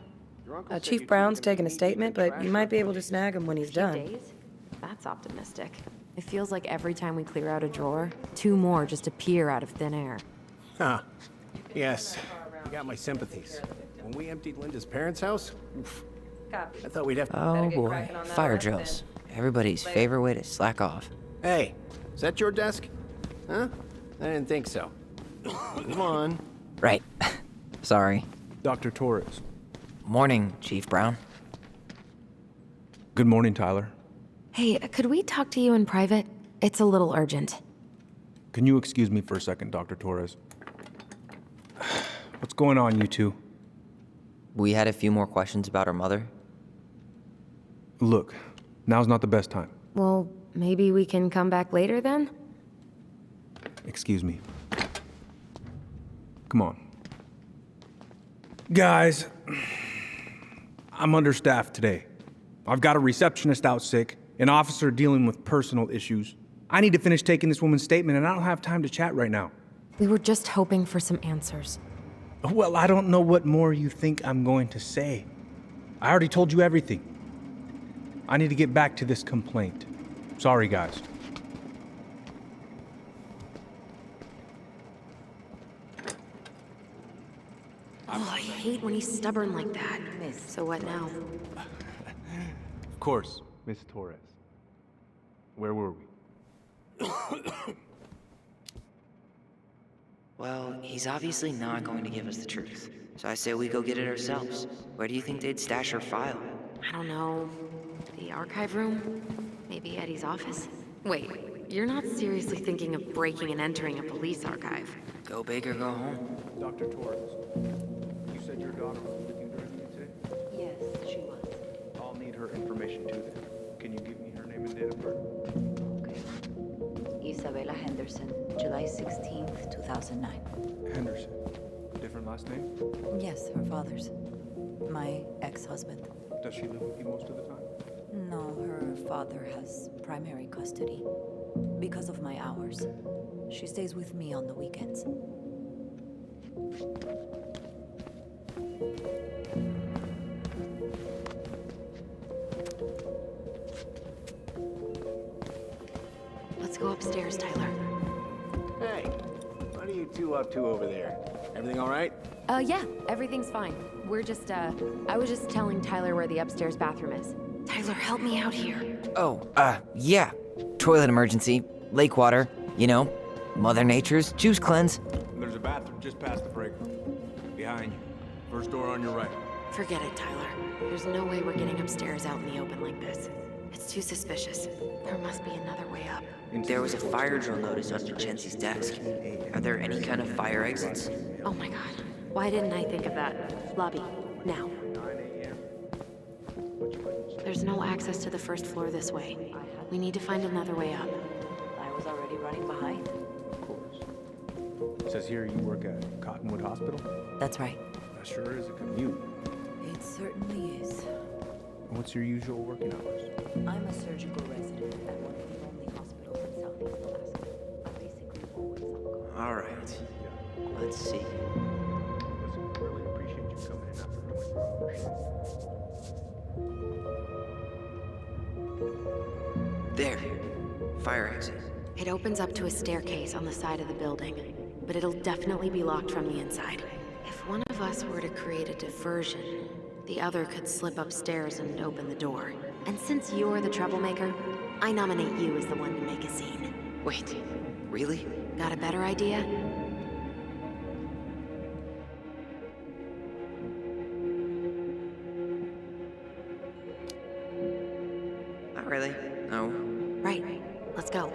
Your uncle said Chief you two Brown's can taking a meet in statement, the but trash you might be able to snag him when he's done. Days? That's optimistic. It feels like every time we clear out a drawer, 2 more just appear out of thin air. Huh. Yes. You got my sympathies. When we emptied Linda's parents' house, oof, I thought we'd have to... Oh get boy, cracking on that fire last drills. Everybody's favorite way to slack off. Hey, is that your desk? Huh? I didn't think so. Come on. Right. Sorry. Dr. Torres. Morning, Chief Brown. Good morning, Tyler. Hey, could we talk to you in private? It's a little urgent. Can you excuse me for a second, Dr. Torres? What's going on, you two? We had a few more questions about our mother. Look, now's not the best time. Well, maybe we can come back later then? Excuse me. Come on. Guys, I'm understaffed today. I've got a receptionist out sick, an officer dealing with personal issues. I need to finish taking this woman's statement, and I don't have time to chat right now. We were just hoping for some answers. Well, I don't know what more you think I'm going to say. I already told you everything. I need to get back to this complaint. Sorry, guys. Oh, I hate when he's stubborn like that. So what now? Of course, Miss Torres. Where were we? Well, he's obviously not going to give us the truth. So I say we go get it ourselves. Where do you think they'd stash our file? I don't know. The archive room? Maybe Eddie's office? Wait, you're not seriously thinking of breaking and entering a police archive? Go big or go home. Dr. Torres, you said your daughter was with you during the today? Yes, she was. I'll need her information too then. Can you give me her name and date of birth? Okay. Isabella Henderson, July 16th, 2009. Henderson. Different last name? Yes, her father's. My ex-husband. Does she live with you most of the time? No, her father has primary custody. Because of my hours. She stays with me on the weekends. Let's go upstairs, Tyler. Hey, what are you two up to over there? Everything all right? Yeah, everything's fine. We're just, I was just telling Tyler where the upstairs bathroom is. Tyler, help me out here. Oh, yeah. Toilet emergency. Lake water. You know, Mother Nature's juice cleanse. There's a bathroom just past the break room. Behind you. First door on your right. Forget it, Tyler. There's no way we're getting upstairs out in the open like this. It's too suspicious. There must be another way up. There was a fire drill notice under Chensi's desk. Are there any kind of fire exits? Oh my god. Why didn't I think of that? Lobby. Now. 9 a.m. There's no access to the first floor this way. We need to find another way up. I was already running behind. Of course. It says here you work at Cottonwood Hospital? That's right. That sure is a commute. It certainly is. What's your usual working hours? I'm a surgical resident at one of the only hospitals in Southeast Alaska. I'm basically always on call. All right. Let's see. Listen, really appreciate you coming in after 24 hours. There. Fire exit. It opens up to a staircase on the side of the building, but it'll definitely be locked from the inside. If one of us were to create a diversion, the other could slip upstairs and open the door. And since you're the troublemaker, I nominate you as the one to make a scene. Wait, really? Got a better idea? Not really. No. Right. Let's go.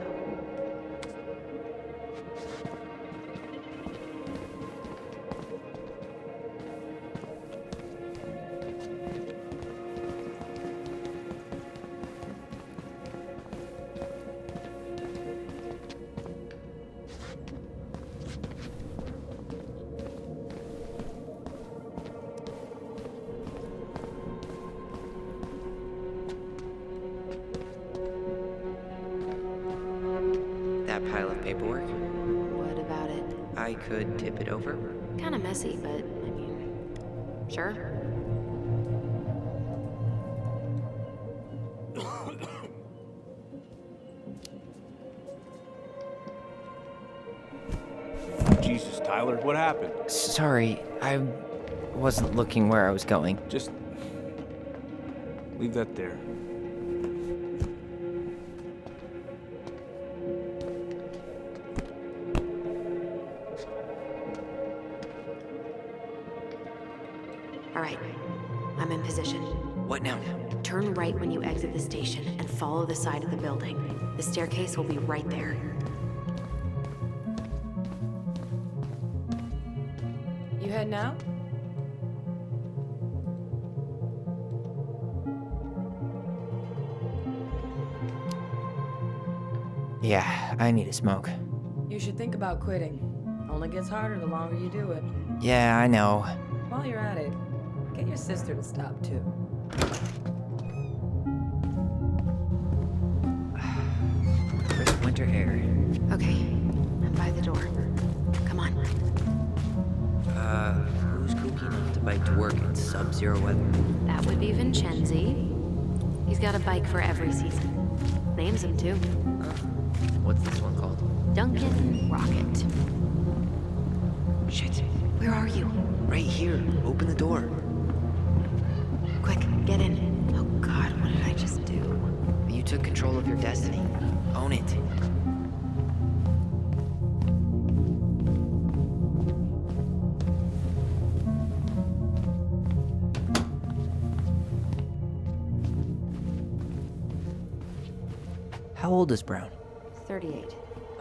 That pile of paperwork? What about it? I could tip it over. Kinda messy, but, I mean, sure. Jesus, Tyler, what happened? Sorry, I wasn't looking where I was going. Just leave that there. All right. I'm in position. What now? Turn right when you exit the station and follow the side of the building. The staircase will be right there. You heading out? Yeah, I need a smoke. You should think about quitting. Only gets harder the longer you do it. Yeah, I know. While you're at it, get your sister to stop too. Crisp winter air. Okay. I'm by the door. Come on. bike to work in sub-zero weather. That would be Vincenzi. He's got a bike for every season. Names him too. What's this one called? Duncan Rocket. Shit. Where are you? Right here. Open the door. Quick, get in. Oh God, what did I just do? You took control of your destiny. Own it. How old is Brown? 38.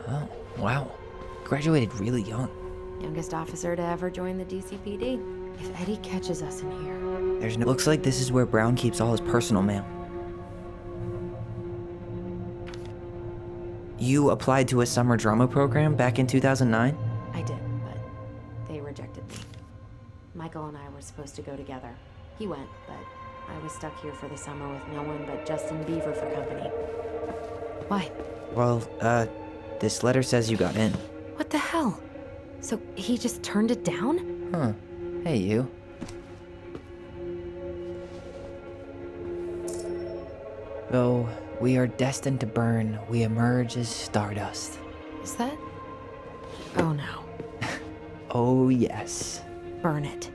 Oh, wow. Graduated really young. Youngest officer to ever join the DCPD. If Eddie catches us in here... Looks like this is where Brown keeps all his personal mail. You applied to a summer drama program back in 2009? I did, but they rejected me. Michael and I were supposed to go together. He went, but I was stuck here for the summer with no one but Justin Beaver for company. Why? Well, this letter says you got in. What the hell? So he just turned it down? Huh. Hey, you. Though we are destined to burn, we emerge as stardust. Is that? Oh no. Oh, yes. Burn it.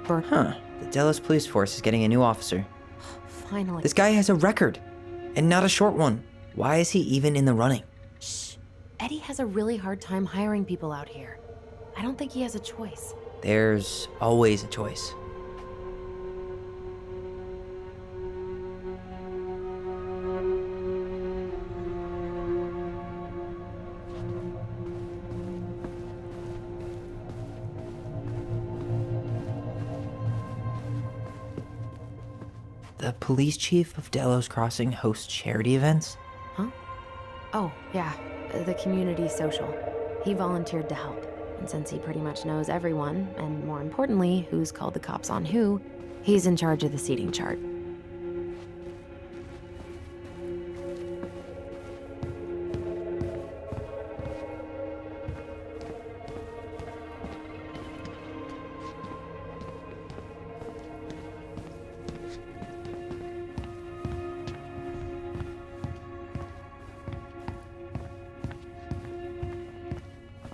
Burn. Huh. The Delos police force is getting a new officer. Finally. This guy has a record, and not a short one. Why is he even in the running? Shh. Eddie has a really hard time hiring people out here. I don't think he has a choice. There's always a choice. The police chief of Delos Crossing hosts charity events? Huh? Oh, yeah. The community social. He volunteered to help. And since he pretty much knows everyone, and more importantly, who's called the cops on who, he's in charge of the seating chart.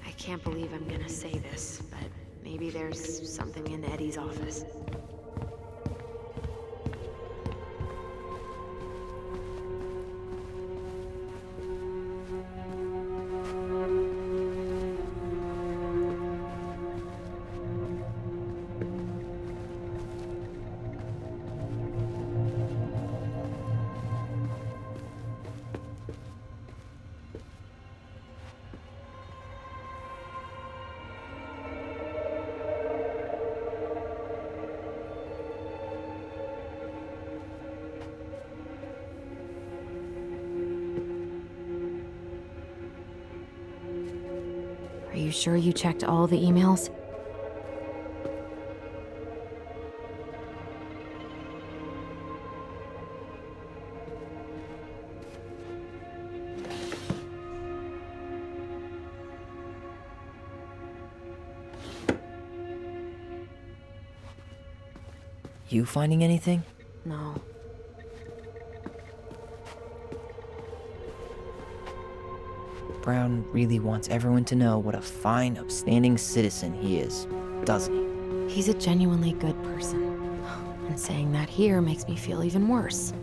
I can't believe I'm gonna say this, but maybe there's something in Eddie's office. Are you sure you checked all the emails? You finding anything? No. Brown really wants everyone to know what a fine, upstanding citizen he is, doesn't he? He's a genuinely good person. And saying that here makes me feel even worse.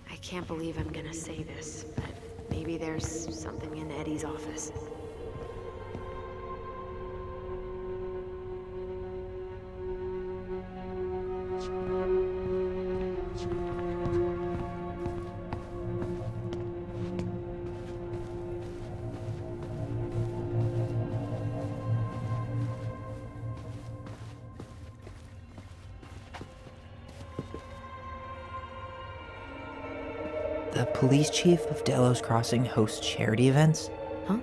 I can't believe I'm gonna say this, but maybe there's something in Eddie's office. The police chief of Delos Crossing hosts charity events? Huh?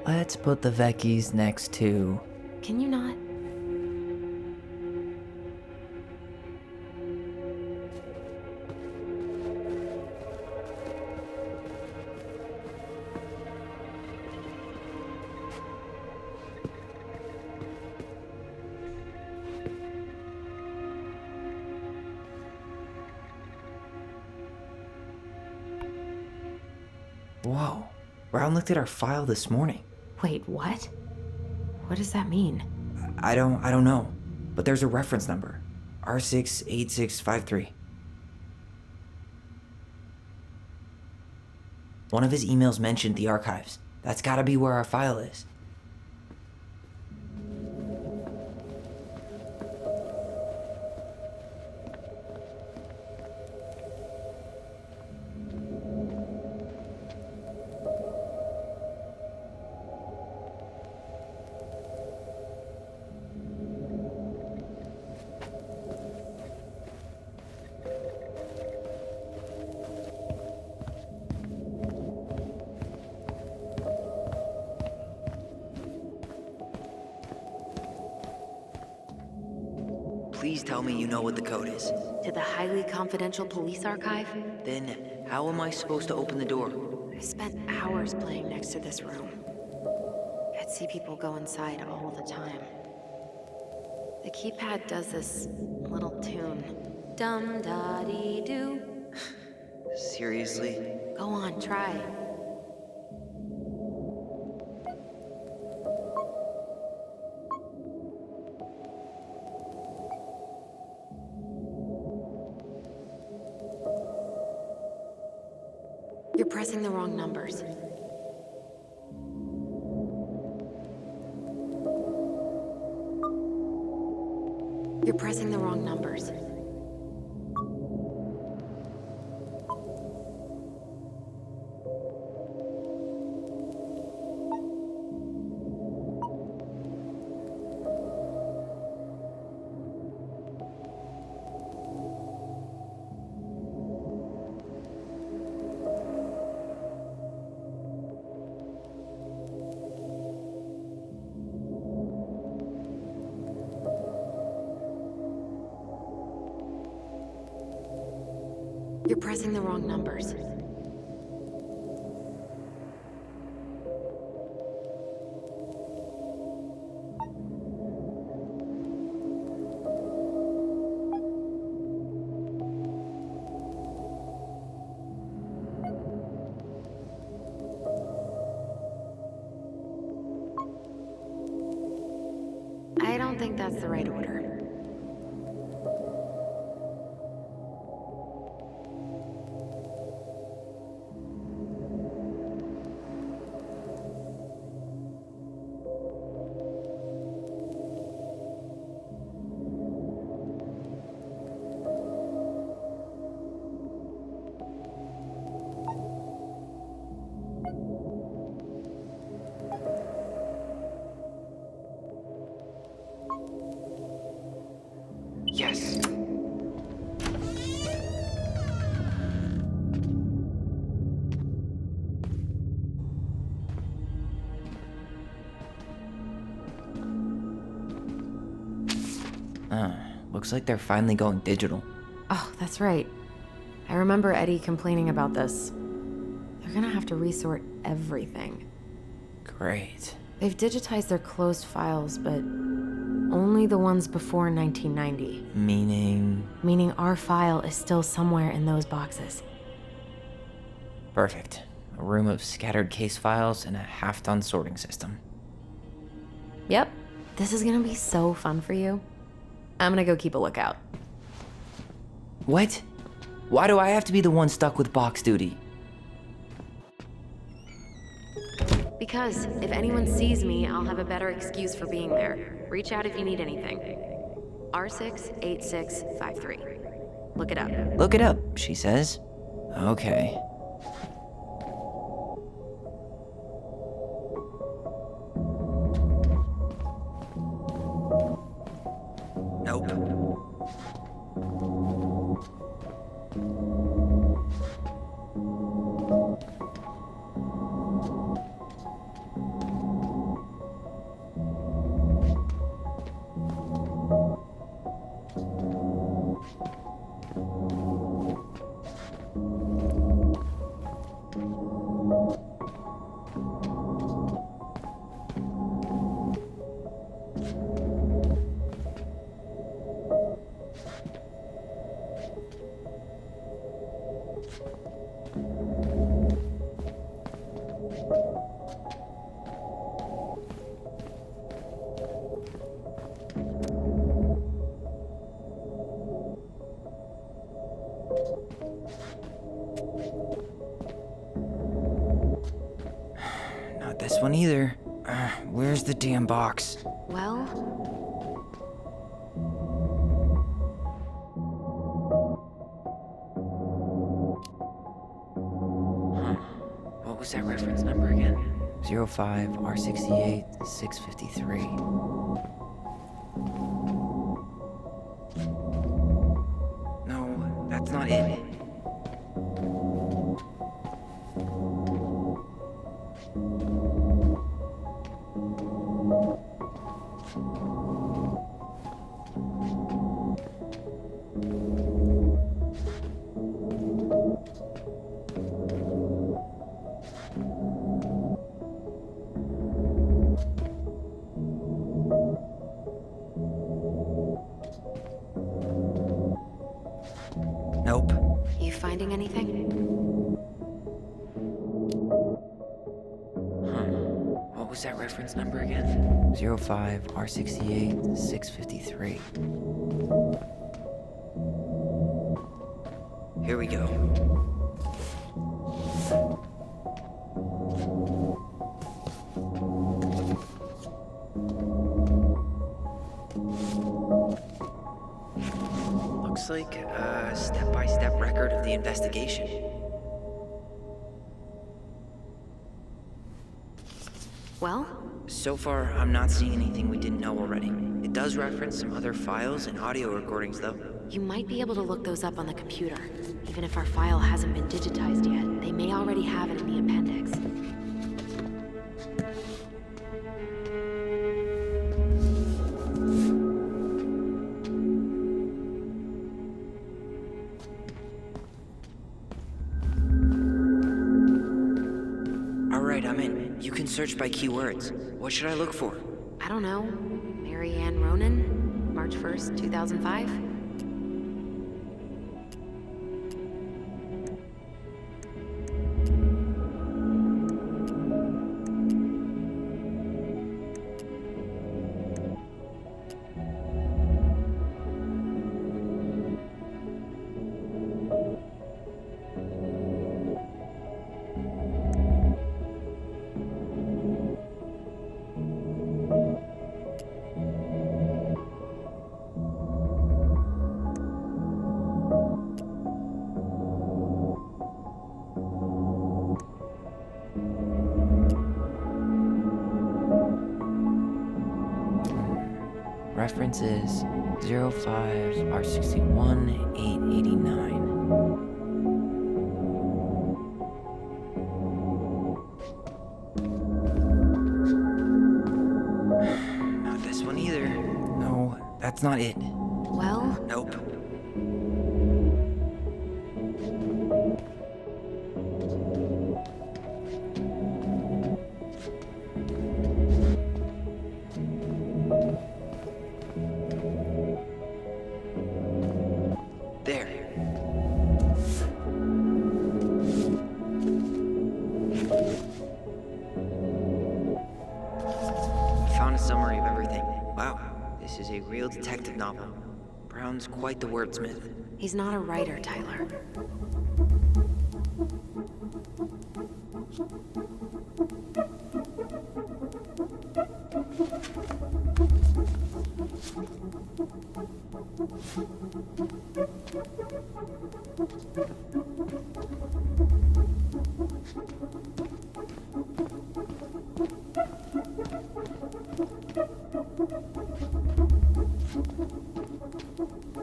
Let's put the Vecchies next to... Can you not? Whoa. Brown looked at our file this morning. Wait, what? What does that mean? I don't know. But there's a reference number. R68653. One of his emails mentioned the archives. That's gotta be where our file is. Please tell me you know what the code is. To the highly confidential police archive? Then how am I supposed to open the door? I spent hours playing next to this room. I'd see people go inside all the time. The keypad does this little tune. Dum-da-dee-doo. Seriously? Go on, try. You're pressing the wrong numbers. You're pressing the wrong numbers. You're pressing the wrong numbers. I don't think that's the right order. Yes. Looks like they're finally going digital. Oh, that's right. I remember Eddie complaining about this. They're gonna have to resort everything. Great. They've digitized their closed files, but only the ones before 1990. Meaning our file is still somewhere in those boxes. Perfect. A room of scattered case files and a half-done sorting system. Yep. This is gonna be so fun for you. I'm gonna go keep a lookout. What? Why do I have to be the one stuck with box duty? Because if anyone sees me, I'll have a better excuse for being there. Reach out if you need anything. R68653. Look it up. Look it up, she says. Okay. Nope. Not this one either. Where's the damn box? Well, What was that reference number again? 05 R68 653. No, that's not it. Nope. you finding anything? What was that reference number again? 05 R68 653. Here we go. Looks like a step-by-step record of the investigation. Well, So far, I'm not seeing anything we didn't know already. It does reference some other files and audio recordings, though. you might be able to look those up on the computer. Even if our file hasn't been digitized yet, they may already have it in the appendix. Alright, I'm in. You can search by keywords. What should I look for? I don't know. Mary Ann Ronan? March 1st, 2005? Reference is 05 R61 889. Not this one either. No, that's not it. Well, Nope. There. Found a summary of everything. Wow, this is a real detective novel. Brown's quite the wordsmith. he's not a writer, Tyler.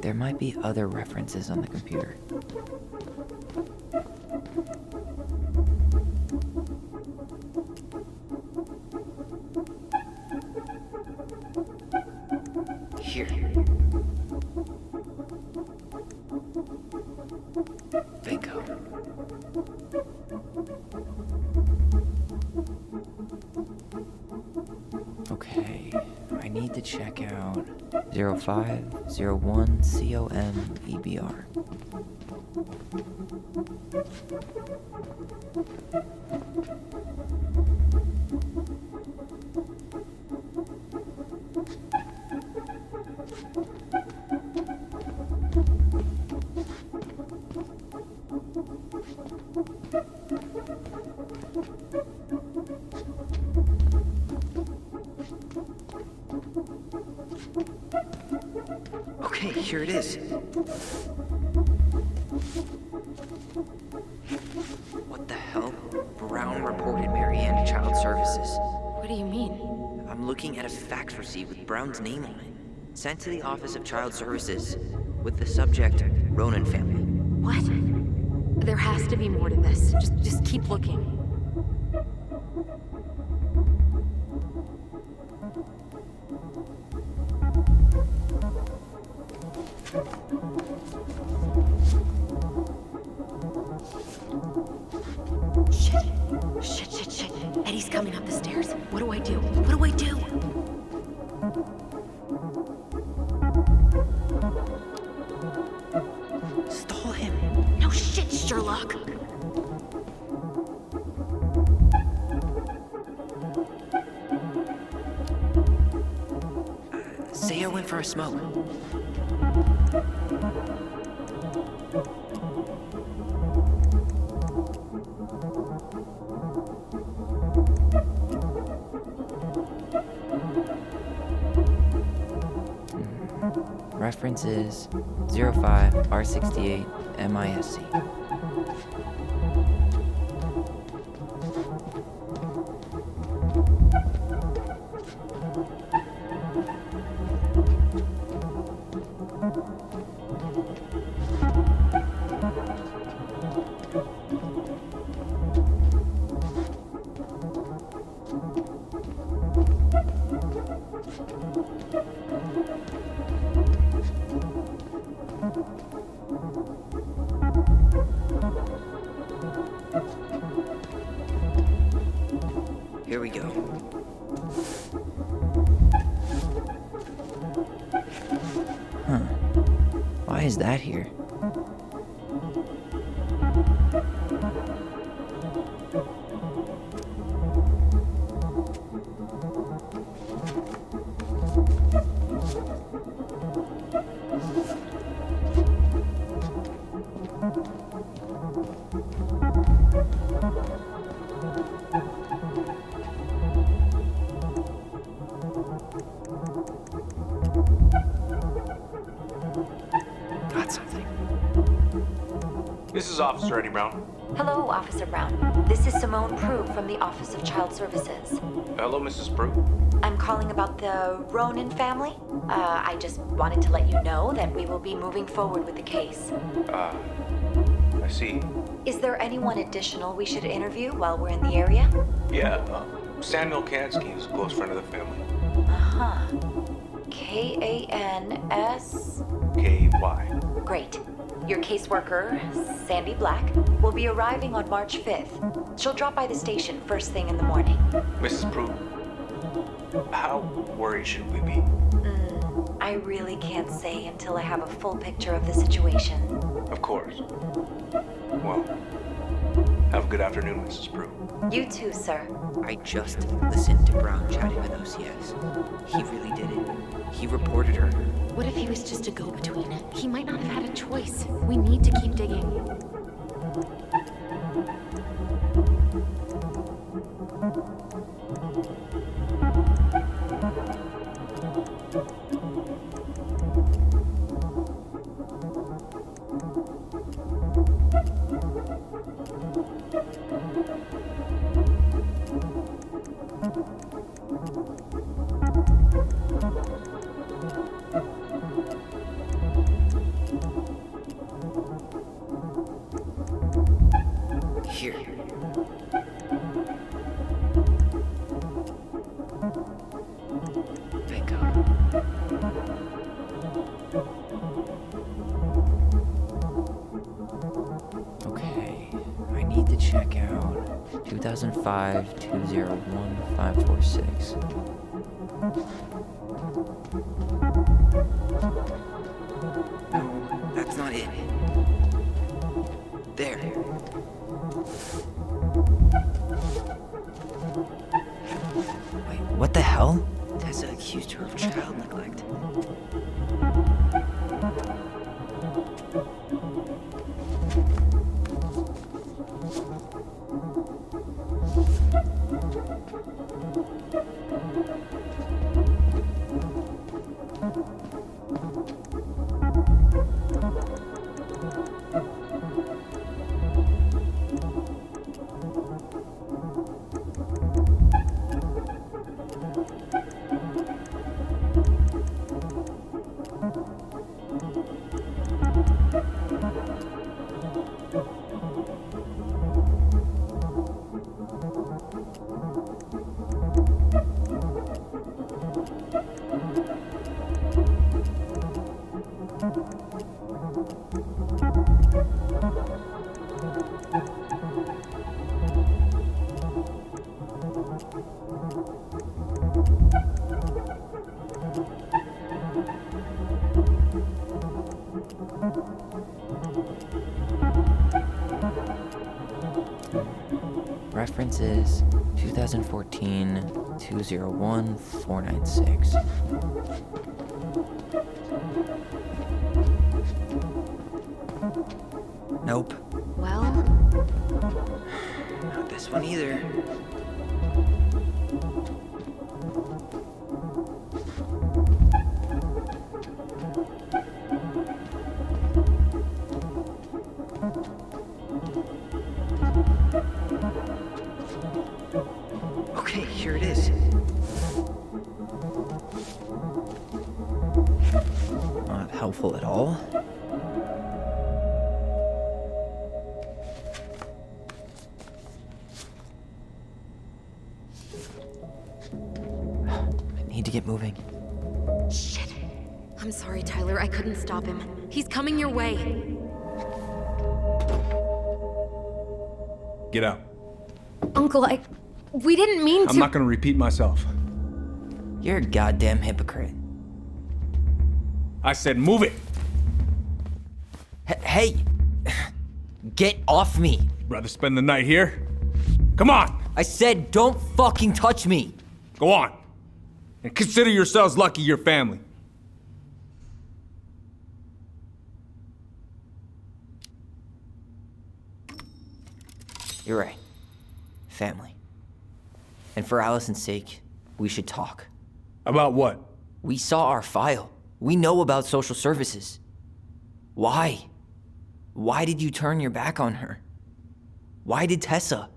There might be other references on the computer. Here. Bingo. Okay, I need to check out 0501 COM EBR. here it is. What the hell? Brown reported Marianne to Child Services. What do you mean? I'm looking at a fax receipt with Brown's name on it. Sent to the Office of Child Services with the subject, Ronan family. What? There has to be more to this. Just keep looking. Shit. Eddie's coming up the stairs. What do I do? What do I do? Stall him. No shit, Sherlock. Say I went for a smoke. Reference is 05 R68 MISC. Here we go. Huh. Why is that here? Got something. This is Officer Eddie Brown. Hello, Officer Brown. This is Simone Prue from the Office of Child Services. Hello, Mrs. Prue. I'm calling about the Ronan family. I just wanted to let you know that we will be moving forward with the case. I see. Is there anyone additional we should interview while we're in the area? Yeah, Samuel Kansky is a close friend of the family. Uh-huh. K-A-N-S... K-Y. Great. Your caseworker, Sandy Black, will be arriving on March 5th. She'll drop by the station first thing in the morning. Mrs. Prue, how worried should we be? I really can't say until I have a full picture of the situation. Of course. Well, have a good afternoon, Mrs. Prue. You too, sir. I just listened to Brown chatting with OCS. He really did it. He reported her. What if he was just a go-between? He might not have had a choice. We need to keep digging. Here. Thank God. Okay, I need to check out 2005-201-546. No, that's not it. There. Wait, what the hell? Tessa accused her of child neglect. reference is 2014-201-496. Nope. Well, Not this one either. Okay, here it is. Not helpful at all. I need to get moving. shit. I'm sorry, Tyler. I couldn't stop him. He's coming your way. Get out. Uncle, we didn't mean to. I'm not gonna repeat myself. You're a goddamn hypocrite. I said move it. Hey! Get off me! Rather spend the night here? Come on, I said don't fucking touch me! go on. And consider yourselves lucky you're family. You're right. Family. And for Allison's sake, we should talk. About what? We saw our file. We know about social services. Why? Why did you turn your back on her? Why did Tessa?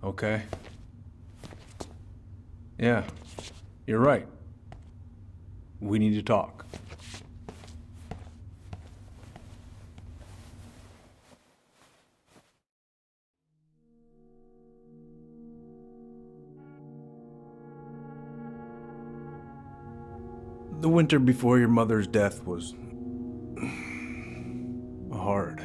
Okay. Yeah, you're right. We need to talk. The winter before your mother's death was hard.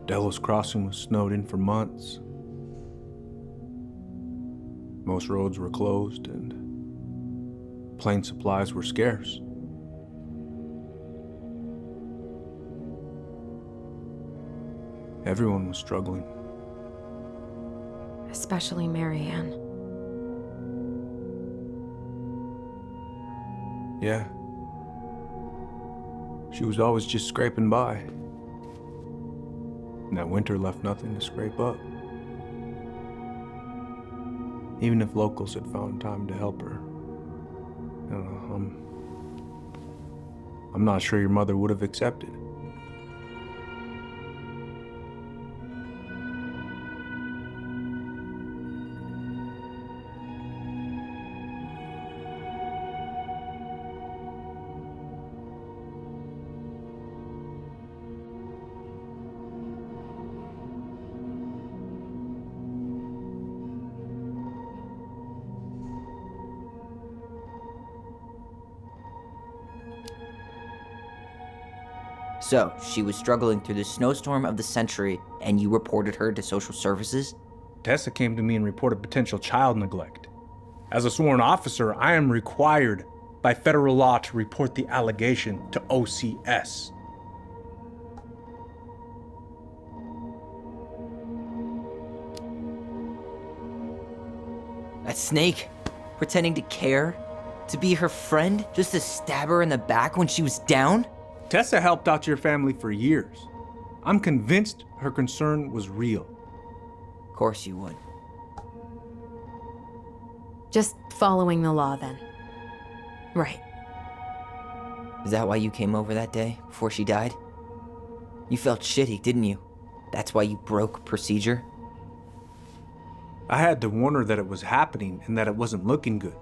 Delos Crossing was snowed in for months. Most roads were closed and plane supplies were scarce. Everyone was struggling. Especially Marianne. Yeah. She was always just scraping by. And that winter left nothing to scrape up. Even if locals had found time to help her. You know, I'm not sure your mother would have accepted. So, she was struggling through the snowstorm of the century, and you reported her to social services? Tessa came to me and reported potential child neglect. As a sworn officer, I am required by federal law to report the allegation to OCS. That snake? Pretending to care? To be her friend? Just to stab her in the back when she was down? Tessa helped out your family for years. I'm convinced her concern was real. Of course you would. Just following the law, then. Right. Is that why you came over that day, before she died? You felt shitty, didn't you? That's why you broke procedure? I had to warn her that it was happening and that it wasn't looking good.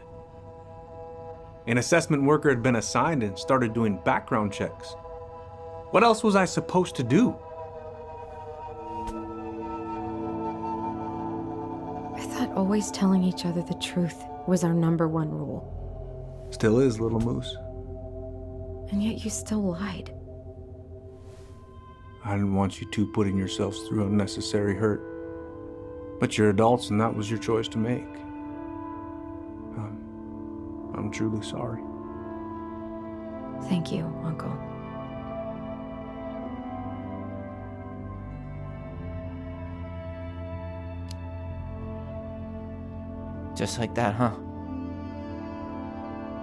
An assessment worker had been assigned and started doing background checks. What else was I supposed to do? I thought always telling each other the truth was our number one rule. Still is, little moose. And yet you still lied. I didn't want you two putting yourselves through unnecessary hurt. But you're adults and that was your choice to make. I'm truly sorry. Thank you, Uncle. Just like that, huh?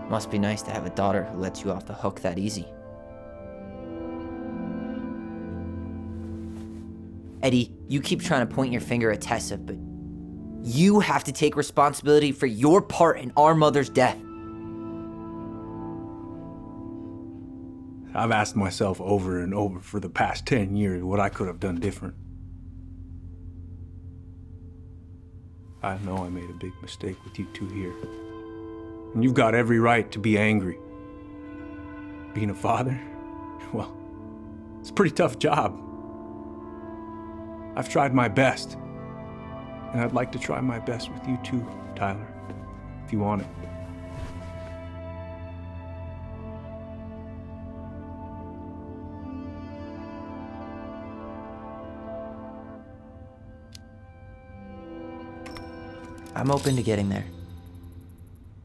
Must be nice to have a daughter who lets you off the hook that easy. Eddie, you keep trying to point your finger at Tessa, but you have to take responsibility for your part in our mother's death. I've asked myself over and over for the past 10 years what I could have done different. I know I made a big mistake with you two here. And you've got every right to be angry. Being a father, well, it's a pretty tough job. I've tried my best. And I'd like to try my best with you too, Tyler, if you want it. I'm open to getting there.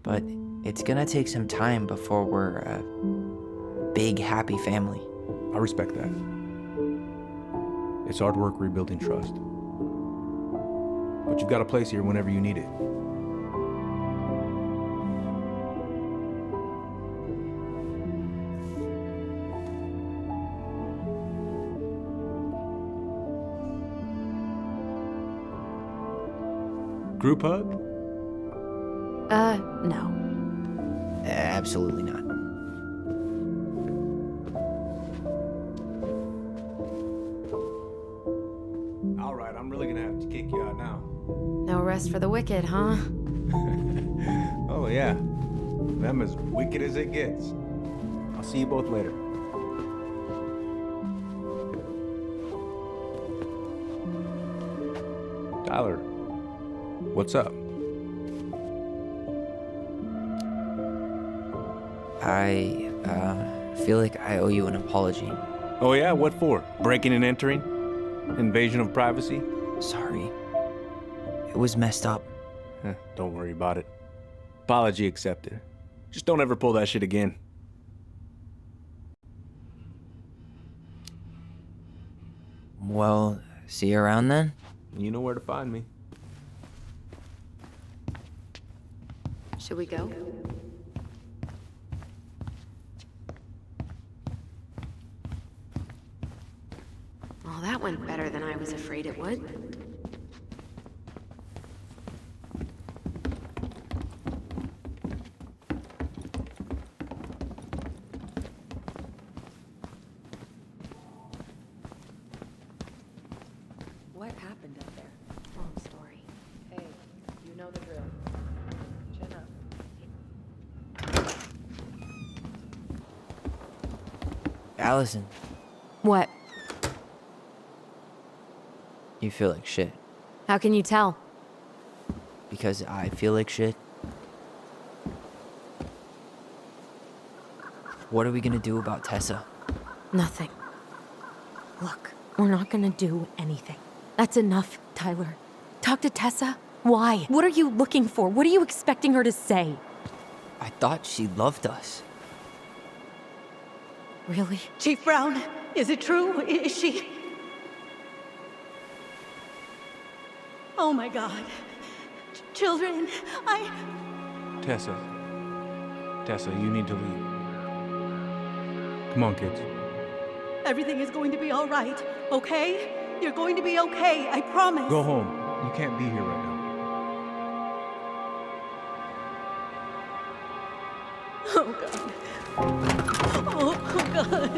But it's gonna take some time before we're a big, happy family. I respect that. It's hard work rebuilding trust. But you've got a place here whenever you need it. Group hug? No. Absolutely not. All right, I'm really gonna have to kick you out now. No rest for the wicked, huh? Oh yeah, them as wicked as it gets. I'll see you both later. Tyler, what's up? I feel like I owe you an apology. Oh yeah, what for? Breaking and entering? Invasion of privacy? Sorry. It was messed up. Don't worry about it. Apology accepted. Just don't ever pull that shit again. Well, see you around then? You know where to find me. Should we go? Well, that went better than I was afraid it would. What happened up there? Long story. Hey, you know the drill. Chin up. Allison, What? you feel like shit. How can you tell? Because I feel like shit. What are we gonna do about Tessa? Nothing. Look, we're not gonna do anything. That's enough, Tyler. Talk to Tessa? Why? What are you looking for? What are you expecting her to say? I thought she loved us. Really? Chief Brown, is it true? Is she... Oh my God. Children, Tessa, you need to leave. Come on, kids. Everything is going to be all right, okay? You're going to be okay, I promise. Go home. You can't be here right now. Oh God. Oh God.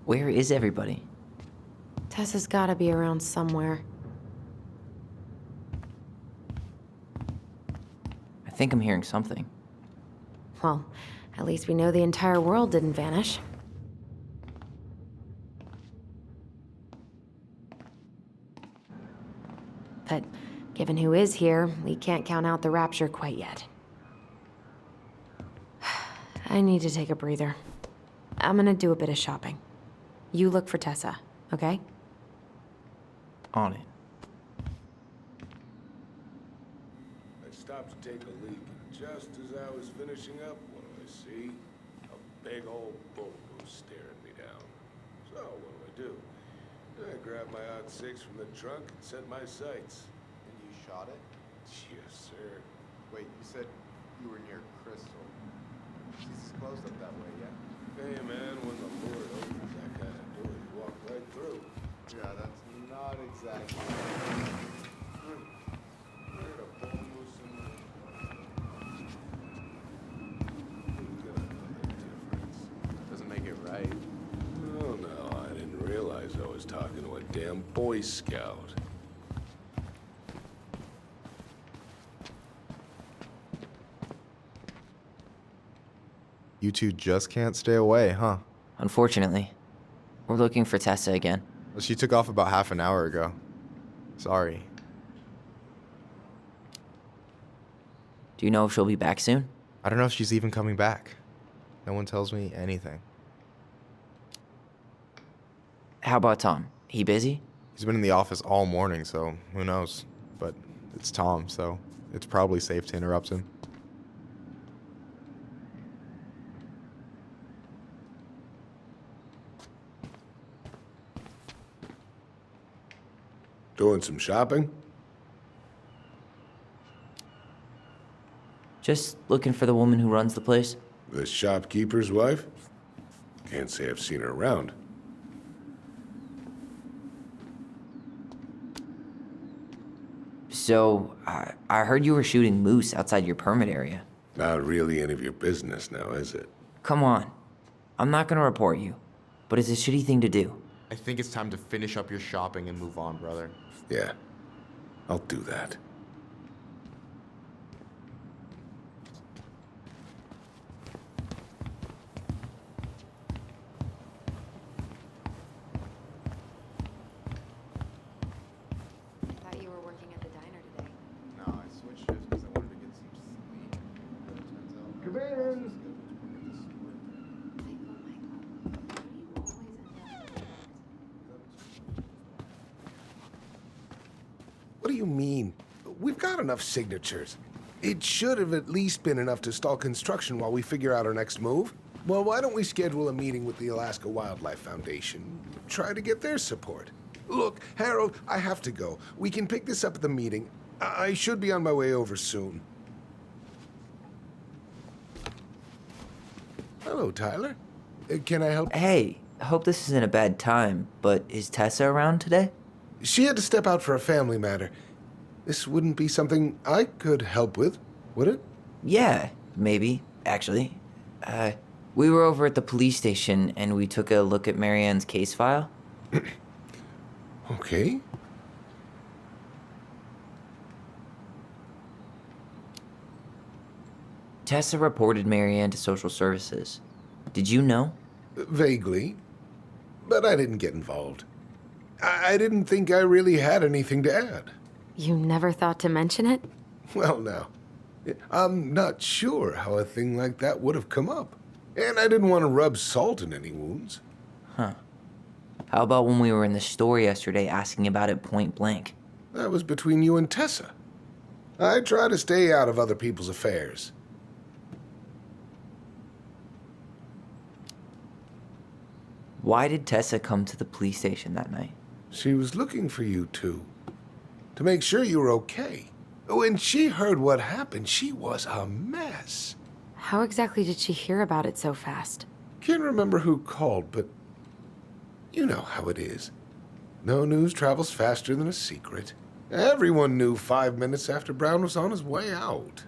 Where is everybody? Tessa's gotta be around somewhere. I think I'm hearing something. Well, at least we know the entire world didn't vanish. But given who is here, we can't count out the rapture quite yet. I need to take a breather. I'm gonna do a bit of shopping. You look for Tessa, okay? On it. I stopped to take a leak, and just as I was finishing up, what do I see? A big old bull goes staring me down. So, what do? I grabbed my odd six from the trunk and set my sights. And you shot it? Yes, sir. Wait, you said you were near Crystal. She's closed up that way, yeah? Hey, man, when the Lord opens that kind of door, you walk right through. Yeah, that's not exactly. Heard a bull moose in the... Doesn't make it right. Oh, no, I didn't realize I was talking to a damn Boy Scout. You two just can't stay away, huh? Unfortunately, we're looking for Tessa again. Well, she took off about half an hour ago. Sorry. Do you know if she'll be back soon? I don't know if she's even coming back. No one tells me anything. How about Tom? He busy? He's been in the office all morning, so who knows? But it's Tom, so it's probably safe to interrupt him. Doing some shopping? Just looking for the woman who runs the place. The shopkeeper's wife? Can't say I've seen her around. So, I heard you were shooting moose outside your permit area. Not really any of your business now, is it? Come on. I'm not gonna report you, but it's a shitty thing to do. I think it's time to finish up your shopping and move on, brother. Yeah, I'll do that. Thought you were working at the diner today. No, I switched shifts because I wanted to get some sleep. But it turns out... Come in. What do you mean? We've got enough signatures. It should have at least been enough to stall construction while we figure out our next move. Well, why don't we schedule a meeting with the Alaska Wildlife Foundation? Try to get their support. Look, Harold, I have to go. We can pick this up at the meeting. I should be on my way over soon. Hello, Tyler. Can I help? Hey, I hope this isn't a bad time, but is Tessa around today? She had to step out for a family matter. This wouldn't be something I could help with, would it? Yeah, maybe, actually. We were over at the police station and we took a look at Marianne's case file. Okay. Tessa reported Marianne to social services. Did you know? Vaguely. But I didn't get involved. I didn't think I really had anything to add. You never thought to mention it? Well, now, I'm not sure how a thing like that would have come up. And I didn't want to rub salt in any wounds. Huh. How about when we were in the store yesterday asking about it point blank? That was between you and Tessa. I try to stay out of other people's affairs. Why did Tessa come to the police station that night? She was looking for you two, to make sure you were okay. When she heard what happened, she was a mess. How exactly did she hear about it so fast? Can't remember who called, but you know how it is. No news travels faster than a secret. Everyone knew 5 minutes after Brown was on his way out.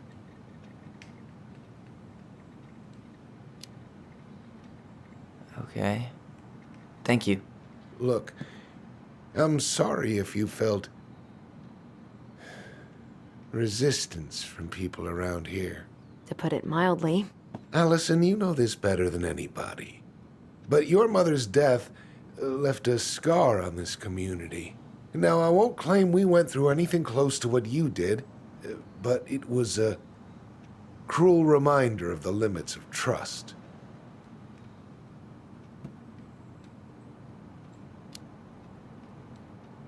Okay. Thank you. Look, I'm sorry if you felt resistance from people around here. To put it mildly. Allison, you know this better than anybody. But your mother's death left a scar on this community. Now, I won't claim we went through anything close to what you did, but it was a cruel reminder of the limits of trust.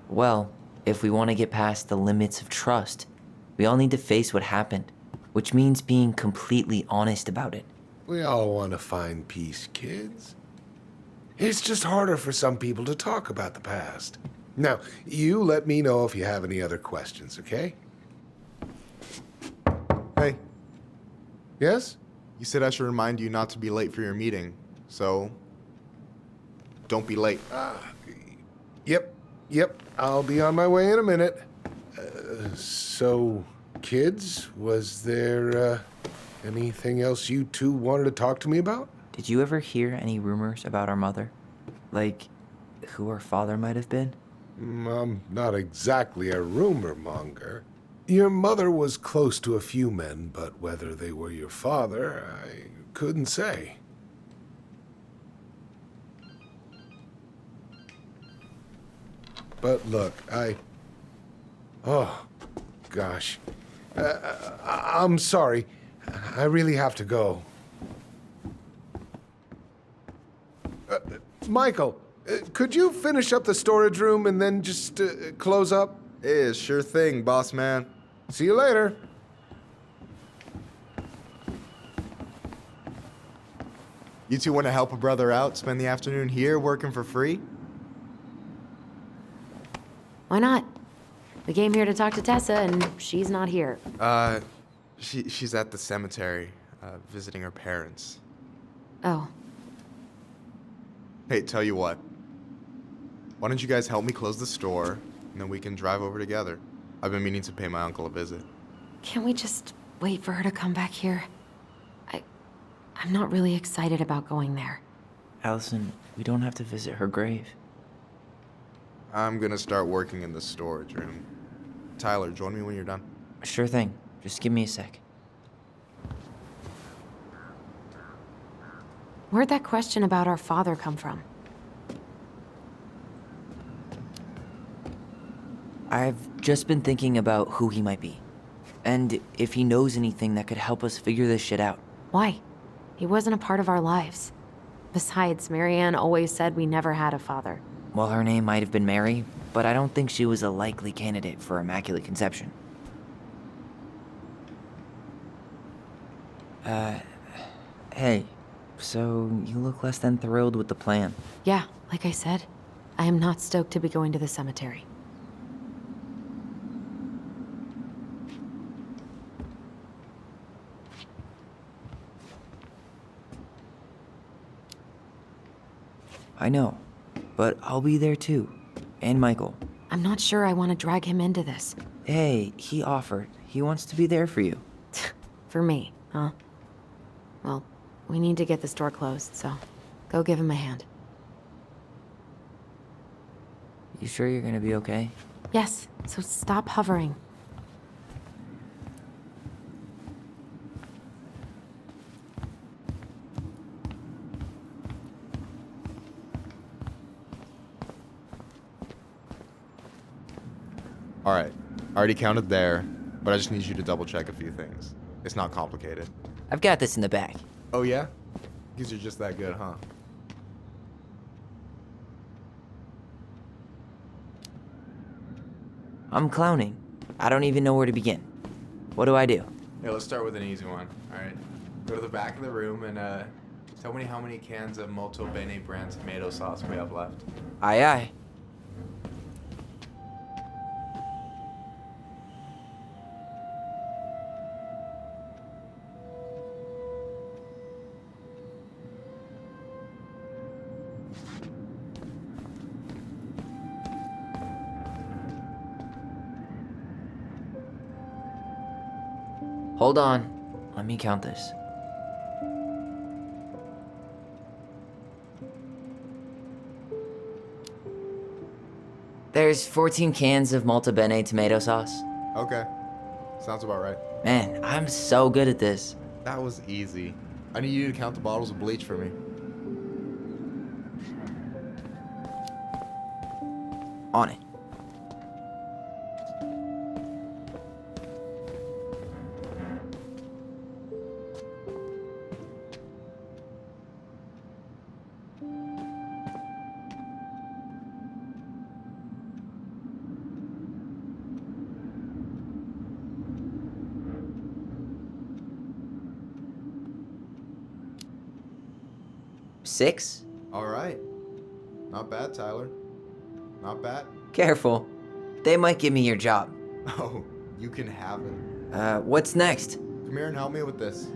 Well, if we want to get past the limits of trust, we all need to face what happened, which means being completely honest about it. We all want to find peace, kids. It's just harder for some people to talk about the past. Now, you let me know if you have any other questions, okay? Hey, Yes? you said I should remind you not to be late for your meeting, so don't be late. Yep, I'll be on my way in a minute. So, kids, was there anything else you two wanted to talk to me about? Did you ever hear any rumors about our mother? Like, who our father might have been? I'm not exactly a rumor monger. Your mother was close to a few men, but whether they were your father, I couldn't say. But look, oh, gosh. I'm sorry. I really have to go. Michael, could you finish up the storage room and then just close up? Yeah, sure thing, boss man. See you later. You two want to help a brother out, spend the afternoon here working for free? Why not? We came here to talk to Tessa, and she's not here. She's at the cemetery, visiting her parents. Oh, Hey, tell you what. Why don't you guys help me close the store, and then we can drive over together? I've been meaning to pay my uncle a visit. can't we just wait for her to come back here? I'm not really excited about going there. Allison, we don't have to visit her grave. I'm gonna start working in the storage room. Tyler, join me when you're done. Sure thing. Just give me a sec. Where'd that question about our father come from? I've just been thinking about who he might be. And if he knows anything that could help us figure this shit out. Why? He wasn't a part of our lives. Besides, Marianne always said we never had a father. Well, her name might have been Mary, but I don't think she was a likely candidate for Immaculate Conception. Hey, so you look less than thrilled with the plan. Yeah, like I said, I am not stoked to be going to the cemetery. I know, but I'll be there too. And Michael. I'm not sure I want to drag him into this. Hey, he offered. He wants to be there for you. For me, huh? Well, we need to get the store closed, so go give him a hand. You sure you're gonna be okay? Yes, so stop hovering. All right, I already counted there, but I just need you to double check a few things. It's not complicated. I've got this in the bag. Oh yeah? Because you're just that good, huh? I'm clowning. I don't even know where to begin. What do I do? Yeah, let's start with an easy one. All right, go to the back of the room and tell me how many cans of Molto Bene brand tomato sauce we have left. Aye, aye. Hold on. Let me count this. There's 14 cans of Molto Bene tomato sauce. Okay, sounds about right. Man, I'm so good at this. That was easy. I need you to count the bottles of bleach for me. On it. Six? All right. Not bad, Tyler. Not bad. Careful. They might give me your job. Oh, you can have it. What's next? Come here and help me with this.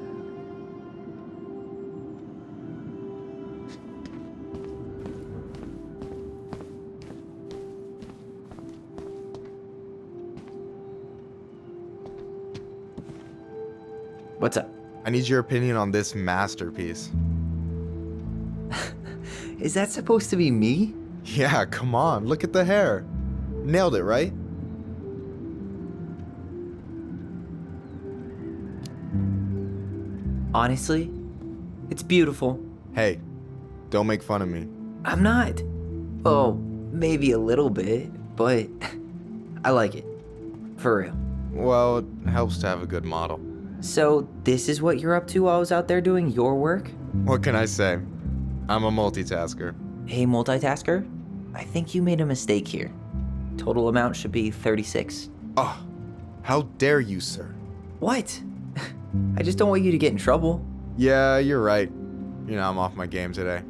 What's up? I need your opinion on this masterpiece. Is that supposed to be me? Yeah, come on. Look at the hair. Nailed it, right? Honestly, it's beautiful. Hey, don't make fun of me. I'm not. Oh, maybe a little bit, but I like it. For real. Well, it helps to have a good model. So, this is what you're up to while I was out there doing your work? What can I say? I'm a multitasker. Hey, multitasker, I think you made a mistake here. Total amount should be 36. Oh, how dare you, sir? What? I just don't want you to get in trouble. Yeah, you're right. You know, I'm off my game today.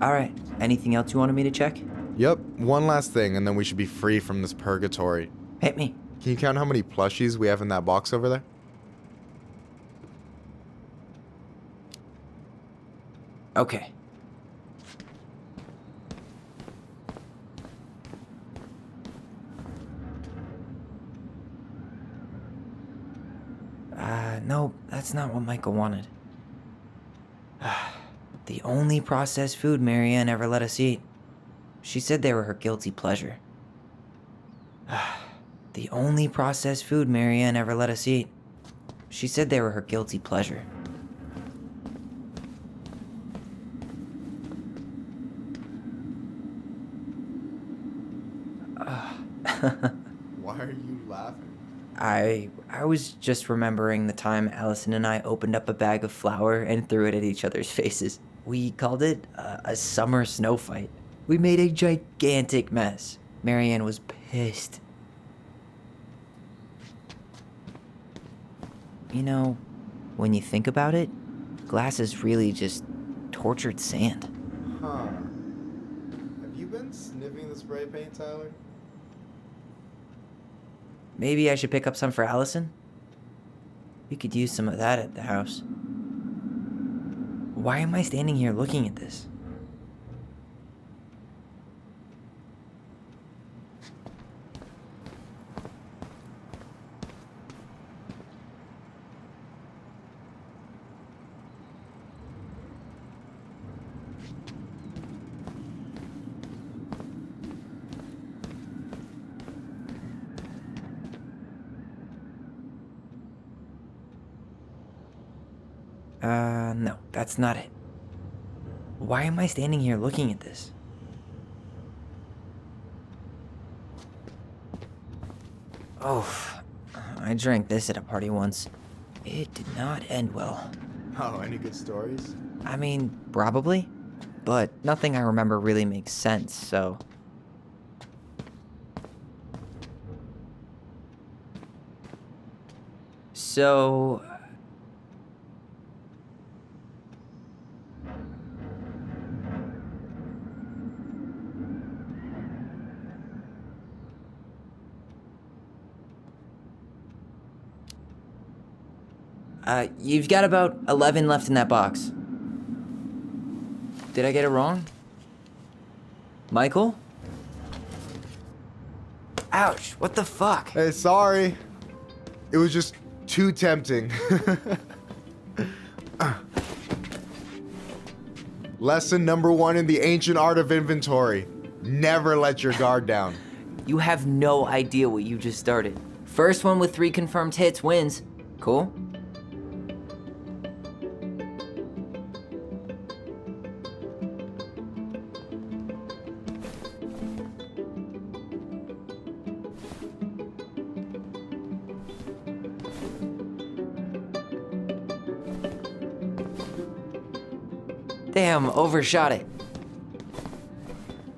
Alright, anything else you wanted me to check? Yep, one last thing, and then we should be free from this purgatory. Hit me. Can you count how many plushies we have in that box over there? Okay. No, that's not what Michael wanted. The only processed food Marianne ever let us eat. She said they were her guilty pleasure. The only processed food Marianne ever let us eat. She said they were her guilty pleasure. Why are you laughing? I was just remembering the time Allison and I opened up a bag of flour and threw it at each other's faces. We called it a summer snow fight. We made a gigantic mess. Marianne was pissed. You know, when you think about it, glass is really just tortured sand. Huh. Have you been sniffing the spray paint, Tyler? Maybe I should pick up some for Allison? We could use some of that at the house. Why am I standing here looking at this? No, that's not it. Why am I standing here looking at this? Oh, I drank this at a party once. It did not end well. Oh, any good stories? I mean, probably, but nothing I remember really makes sense, so... So... you've got about 11 left in that box. Did I get it wrong? Michael? Ouch, what the fuck? Hey, sorry. It was just too tempting. Lesson number 1 in the ancient art of inventory. Never let your guard down. You have no idea what you just started. First one with 3 confirmed hits wins. Cool? Damn, overshot it.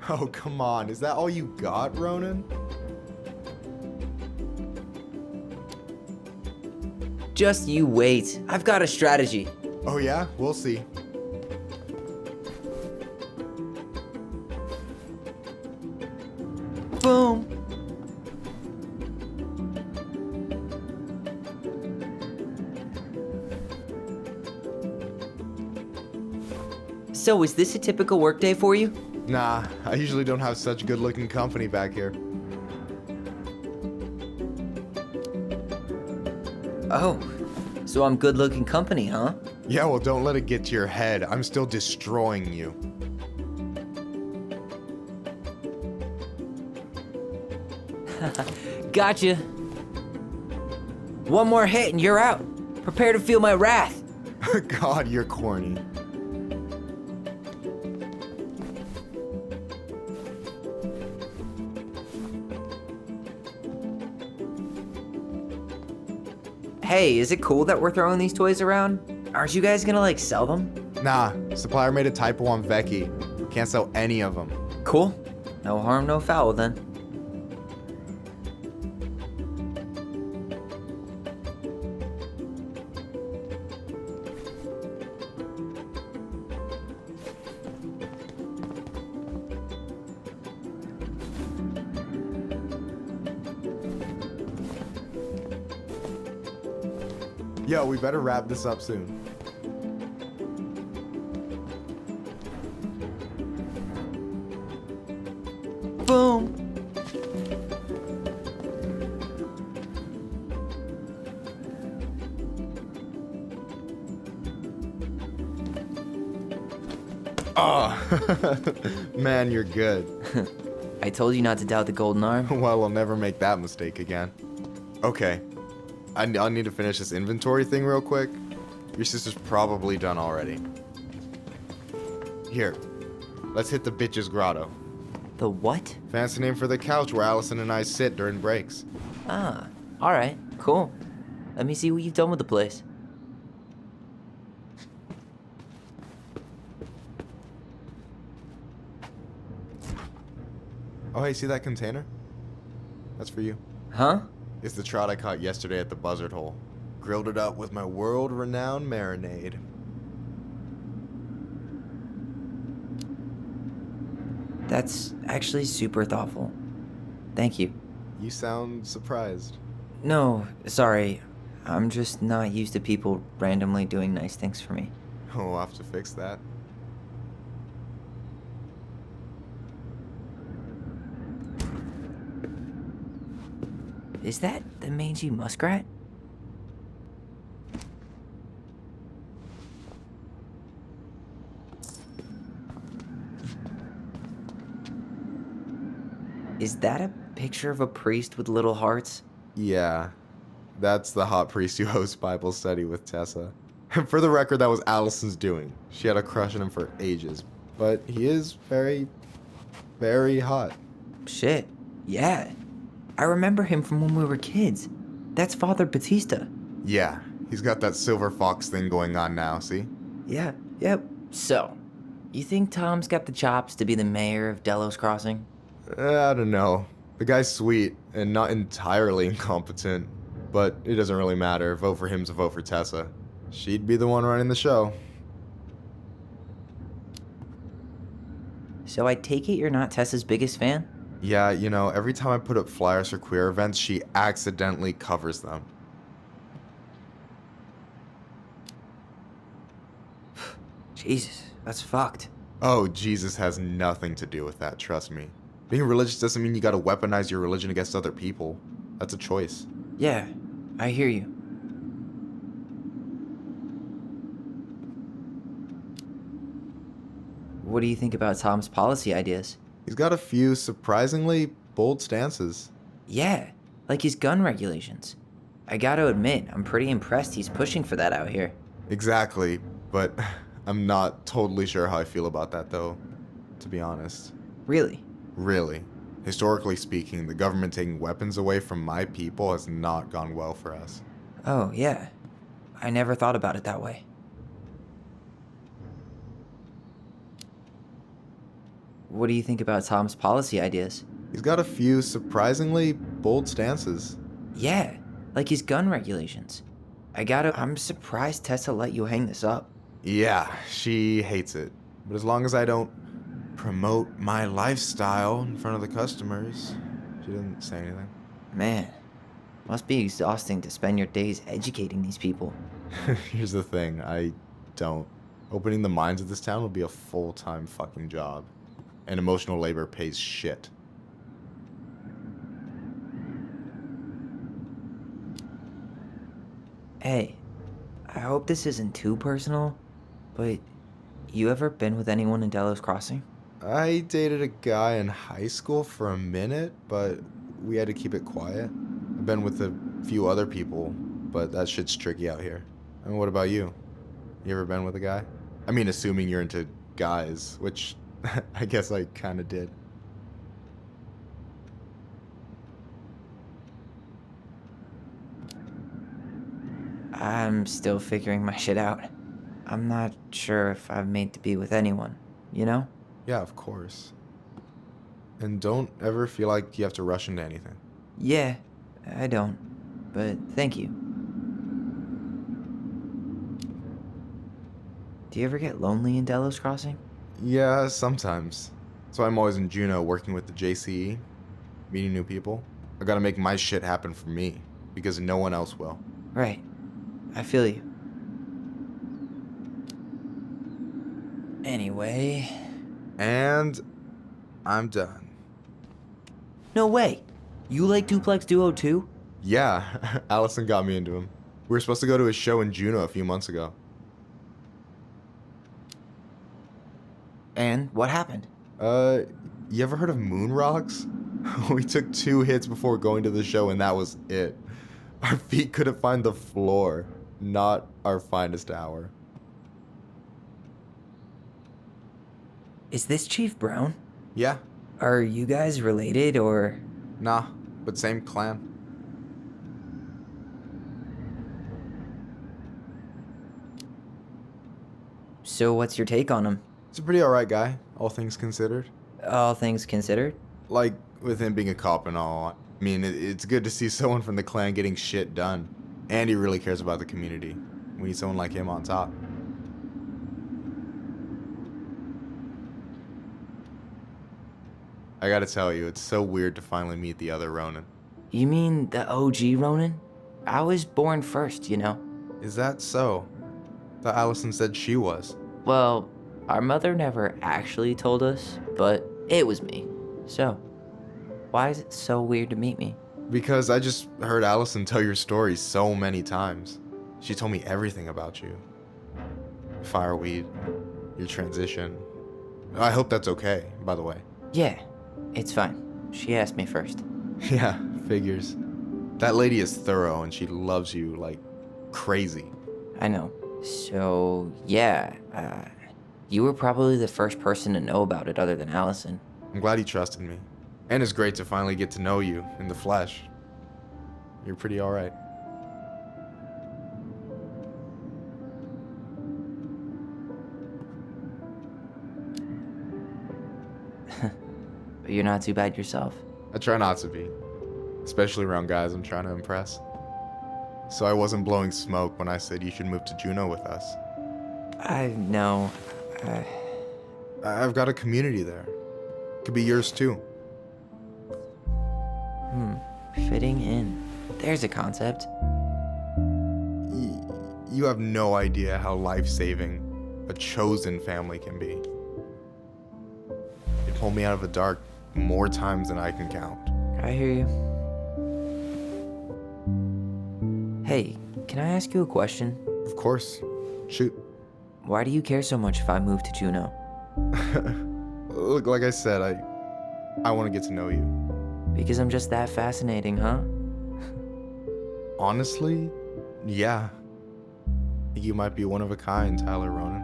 Oh, come on. Is that all you got, Ronan? Just you wait. I've got a strategy. Oh, yeah? We'll see. Boom. So, is this a typical workday for you? Nah, I usually don't have such good-looking company back here. Oh, so I'm good-looking company, huh? Yeah, well, don't let it get to your head. I'm still destroying you. Gotcha. One more hit and you're out. Prepare to feel my wrath. God, you're corny. Hey, is it cool that we're throwing these toys around? Aren't you guys gonna, like, sell them? Nah, supplier made a typo on Vecchi. Can't sell any of them. Cool. No harm, no foul then. Yo, we better wrap this up soon. Boom. Oh, man, you're good. I told you not to doubt the golden arm. Well, we'll never make that mistake again. Okay, I'll need to finish this inventory thing real quick. Your sister's probably done already. Here, let's hit the bitch's grotto. The what? Fancy name for the couch where Allison and I sit during breaks. Ah, alright, cool. Let me see what you've done with the place. Oh, hey, see that container? That's for you. Huh? It's the trout I caught yesterday at the buzzard hole. Grilled it up with my world-renowned marinade. That's actually super thoughtful. Thank you. You sound surprised. No, sorry. I'm just not used to people randomly doing nice things for me. Oh, we'll have to fix that. Is that the mangy muskrat? Is that a picture of a priest with little hearts? Yeah, that's the hot priest who hosts Bible study with Tessa. And for the record, that was Allison's doing. She had a crush on him for ages. But he is very, very hot. Shit, yeah. I remember him from when we were kids. That's Father Batista. Yeah, he's got that silver fox thing going on now, see? Yeah, yep. So, you think Tom's got the chops to be the mayor of Delos Crossing? I don't know. The guy's sweet and not entirely incompetent. But it doesn't really matter. Vote for him to vote for Tessa. She'd be the one running the show. So I take it you're not Tessa's biggest fan? Yeah, you know, every time I put up flyers for queer events, she accidentally covers them. Jesus, that's fucked. Oh, Jesus has nothing to do with that, trust me. Being religious doesn't mean you gotta weaponize your religion against other people. That's a choice. Yeah, I hear you. What do you think about Tom's policy ideas? He's got a few surprisingly bold stances. Yeah, like his gun regulations. I gotta admit, I'm pretty impressed he's pushing for that out here. Exactly, but I'm not totally sure how I feel about that though, to be honest. Really? Really. Historically speaking, the government taking weapons away from my people has not gone well for us. Oh, yeah. I never thought about it that way. What do you think about Tom's policy ideas? He's got a few surprisingly bold stances. Yeah, like his gun regulations. I'm surprised Tessa let you hang this up. Yeah, she hates it. But as long as I don't promote my lifestyle in front of the customers, she doesn't say anything. Man, must be exhausting to spend your days educating these people. Here's the thing, I don't. Opening the mines of this town will be a full-time fucking job. And emotional labor pays shit. Hey, I hope this isn't too personal, but you ever been with anyone in Delos Crossing? I dated a guy in high school for a minute, but we had to keep it quiet. I've been with a few other people, but that shit's tricky out here. And what about you? You ever been with a guy? I mean, assuming you're into guys, which I guess I kind of did. I'm still figuring my shit out. I'm not sure if I'm made to be with anyone, you know? Yeah, of course. And don't ever feel like you have to rush into anything. Yeah, I don't. But thank you. Do you ever get lonely in Delos Crossing? Yeah, sometimes. So I'm always in Juneau working with the JCE, meeting new people. I gotta make my shit happen for me, because no one else will. Right. I feel you. Anyway... And I'm done. No way! You like Duplex Duo too? Yeah, Allison got me into him. We were supposed to go to a show in Juneau a few months ago. And what happened? You ever heard of Moon Rocks? We took 2 hits before going to the show and that was it. Our feet couldn't find the floor. Not our finest hour. Is this Chief Brown? Yeah. Are you guys related, or...? Nah, but same clan. So what's your take on him? He's a pretty alright guy, all things considered. All things considered? Like, with him being a cop and all. I mean, it's good to see someone from the clan getting shit done. And he really cares about the community. We need someone like him on top. I gotta tell you, it's so weird to finally meet the other Ronin. You mean the OG Ronin? I was born first, you know? Is that so? Thought Allison said she was. Well, our mother never actually told us, but it was me. So, why is it so weird to meet me? Because I just heard Allison tell your story so many times. She told me everything about you. Fireweed, your transition. I hope that's okay, by the way. Yeah, it's fine. She asked me first. Yeah, figures. That lady is thorough and she loves you like crazy. I know. So, yeah, you were probably the first person to know about it other than Allison. I'm glad he trusted me. And it's great to finally get to know you in the flesh. You're pretty alright. But you're not too bad yourself. I try not to be. Especially around guys I'm trying to impress. So I wasn't blowing smoke when I said you should move to Juneau with us. I know. I've got a community there. Could be yours too. Fitting in. There's a concept. You have no idea how life-saving a chosen family can be. It pulled me out of the dark more times than I can count. I hear you. Hey, can I ask you a question? Of course. Shoot. Why do you care so much if I move to Juneau? Look, like I said, I want to get to know you. Because I'm just that fascinating, huh? Honestly, yeah. I think you might be one of a kind, Tyler Ronan.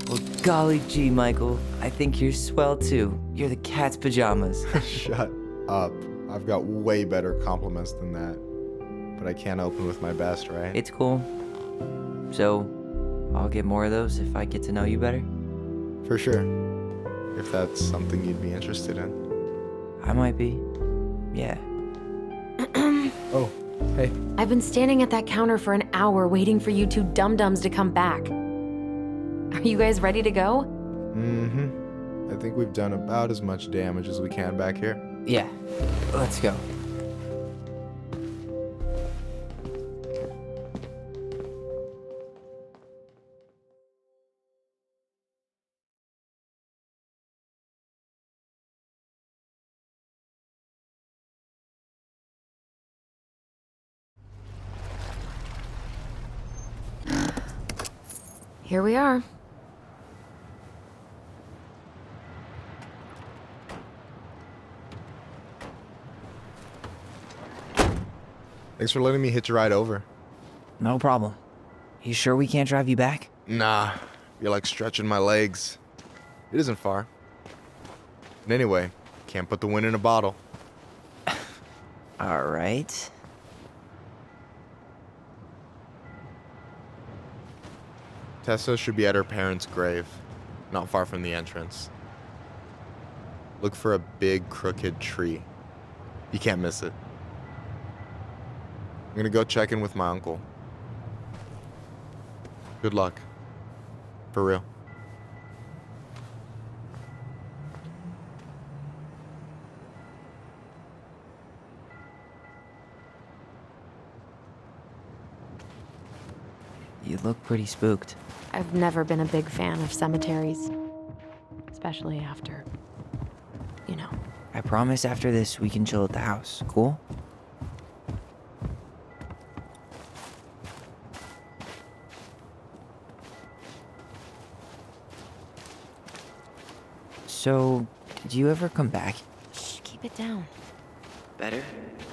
Well, golly gee, Michael. I think you're swell too. You're the cat's pajamas. Shut up. I've got way better compliments than that. but I can't open with my best, right? It's cool. So, I'll get more of those if I get to know you better. For sure. If that's something you'd be interested in. I might be. Yeah. Oh, hey. I've been standing at that counter for an hour waiting for you two dum-dums to come back. Are you guys ready to go? Mm-hmm. I think we've done about as much damage as we can back here. Yeah. Let's go. Here we are. Thanks for letting me hitch a ride over. No problem. You sure we can't drive you back? Nah, you're like stretching my legs. It isn't far. And anyway, can't put the wind in a bottle. All right. Tessa should be at her parents' grave, not far from the entrance. Look for a big crooked tree. You can't miss it. I'm gonna go check in with my uncle. Good luck. For real. You look pretty spooked. I've never been a big fan of cemeteries. Especially after, you know. I promise after this we can chill at the house. Cool? So, did you ever come back? Shh, keep it down. Better?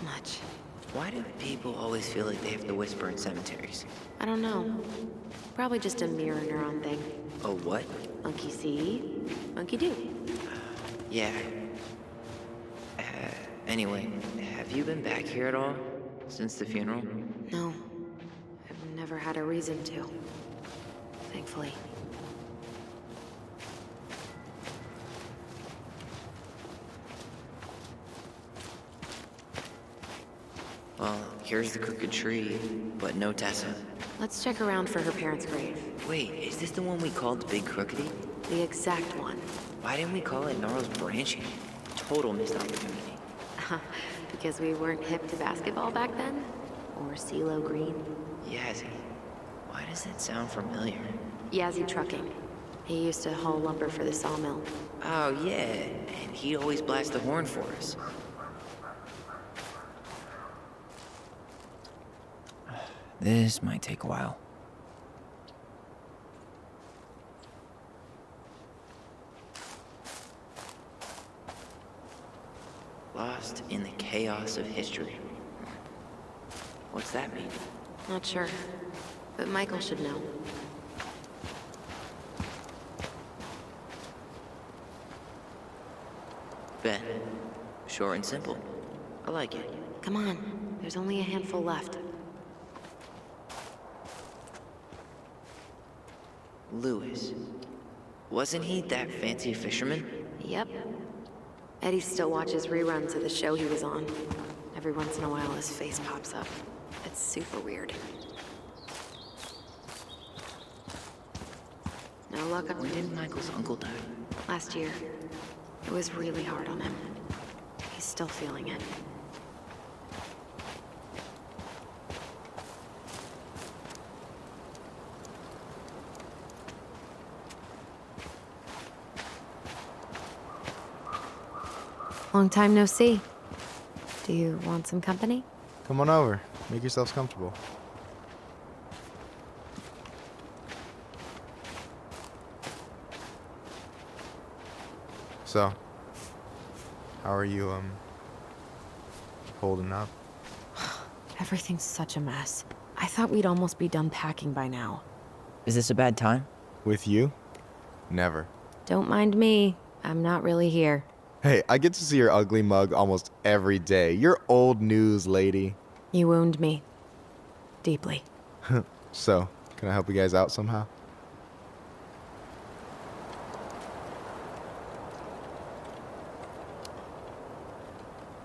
Much. Why do people always feel like they have to whisper in cemeteries? I don't know. Probably just a mirror neuron thing. Oh, what? Monkey see, monkey do. Yeah. Anyway, have you been back here at all? Since the funeral? No. I've never had a reason to. Thankfully. Well, here's the crooked tree, but no Tessa. Let's check around for her parents' grave. Wait, is this the one we called the Big Crookedy? The exact one. Why didn't we call it Gnarl's Branching? Total missed opportunity. Because we weren't hip to basketball back then? Or CeeLo Green? Yazzie. Why does that sound familiar? Yazzie Trucking. He used to haul lumber for the sawmill. Oh, yeah. And he'd always blast the horn for us. This might take a while. Lost in the chaos of history. What's that mean? Not sure. But Michael should know. Ben. Short and simple. I like it. Come on. There's only a handful left. Lewis. Wasn't he that fancy fisherman? Yep. Eddie still watches reruns of the show he was on. Every once in a while his face pops up. It's super weird. No luck. When did Michael's uncle die? Last year. It was really hard on him. He's still feeling it. Long time no see. Do you want some company? Come on over. Make yourselves comfortable. So, how are you, holding up? Everything's such a mess. I thought we'd almost be done packing by now. Is this a bad time? With you? Never. Don't mind me. I'm not really here. Hey, I get to see your ugly mug almost every day. You're old news, lady. You wound me. Deeply. So, can I help you guys out somehow?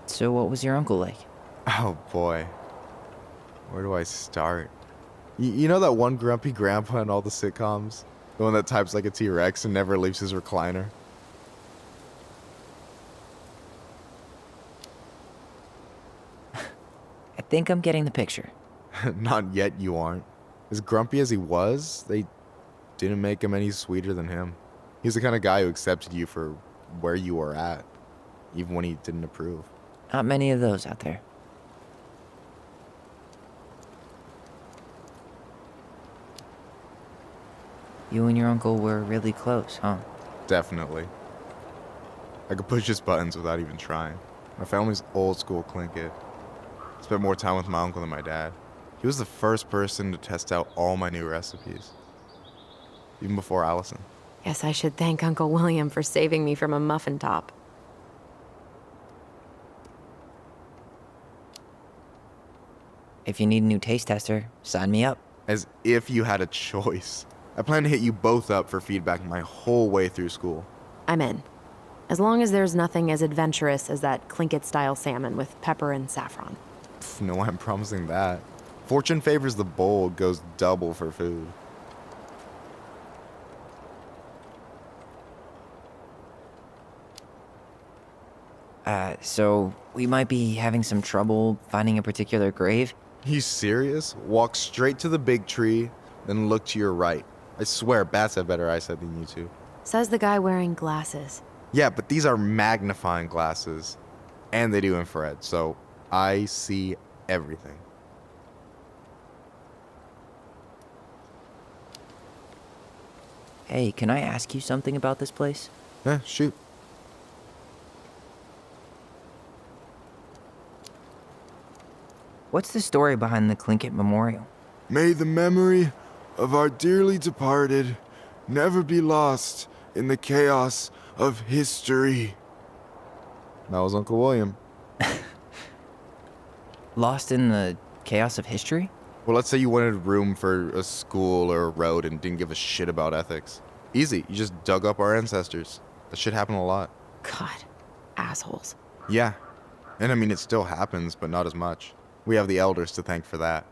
So what was your uncle like? Oh boy. Where do I start? You know that one grumpy grandpa in all the sitcoms? The one that types like a T-Rex and never leaves his recliner? I think I'm getting the picture. Not yet, you aren't. As grumpy as he was, they didn't make him any sweeter than him. He's the kind of guy who accepted you for where you were at, even when he didn't approve. Not many of those out there. You and your uncle were really close, huh? Definitely. I could push his buttons without even trying. My family's old school Tlingit. Spent more time with my uncle than my dad. He was the first person to test out all my new recipes. Even before Allison. Guess I should thank Uncle William for saving me from a muffin top. If you need a new taste tester, sign me up. As if you had a choice. I plan to hit you both up for feedback my whole way through school. I'm in. As long as there's nothing as adventurous as that Tlingit-style salmon with pepper and saffron. No way I'm promising that. Fortune favors the bold, goes double for food. So we might be having some trouble finding a particular grave? You serious? Walk straight to the big tree, then look to your right. I swear, bats have better eyesight than you two. Says the guy wearing glasses. Yeah, but these are magnifying glasses. And they do infrared, so I see everything. Hey, can I ask you something about this place? Yeah, shoot. What's the story behind the Tlingit Memorial? May the memory of our dearly departed never be lost in the chaos of history. That was Uncle William. Lost in the chaos of history? Well, let's say you wanted room for a school or a road and didn't give a shit about ethics. Easy, you just dug up our ancestors. That shit happened a lot. God, assholes. Yeah, and I mean it still happens, but not as much. We have the elders to thank for that.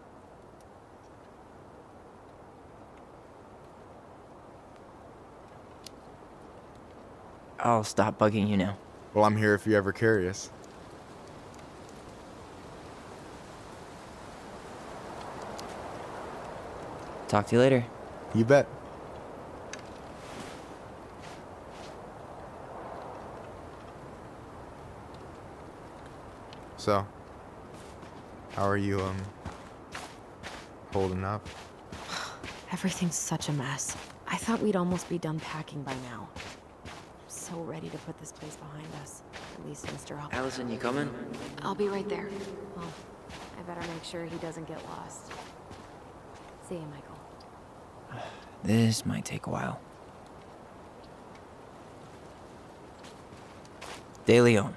I'll stop bugging you now. Well, I'm here if you're ever curious. Talk to you later. You bet. So, how are you, holding up? Everything's such a mess. I thought we'd almost be done packing by now. I'm so ready to put this place behind us. At least Mr. Hall. Allison, you coming? I'll be right there. Well, I better make sure he doesn't get lost. See you, Michael. This might take a while. De Leon.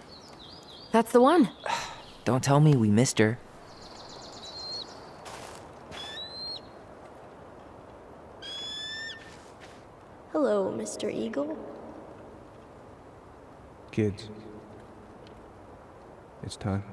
That's the one. Don't tell me we missed her. Hello, Mr. Eagle. Kids, it's time.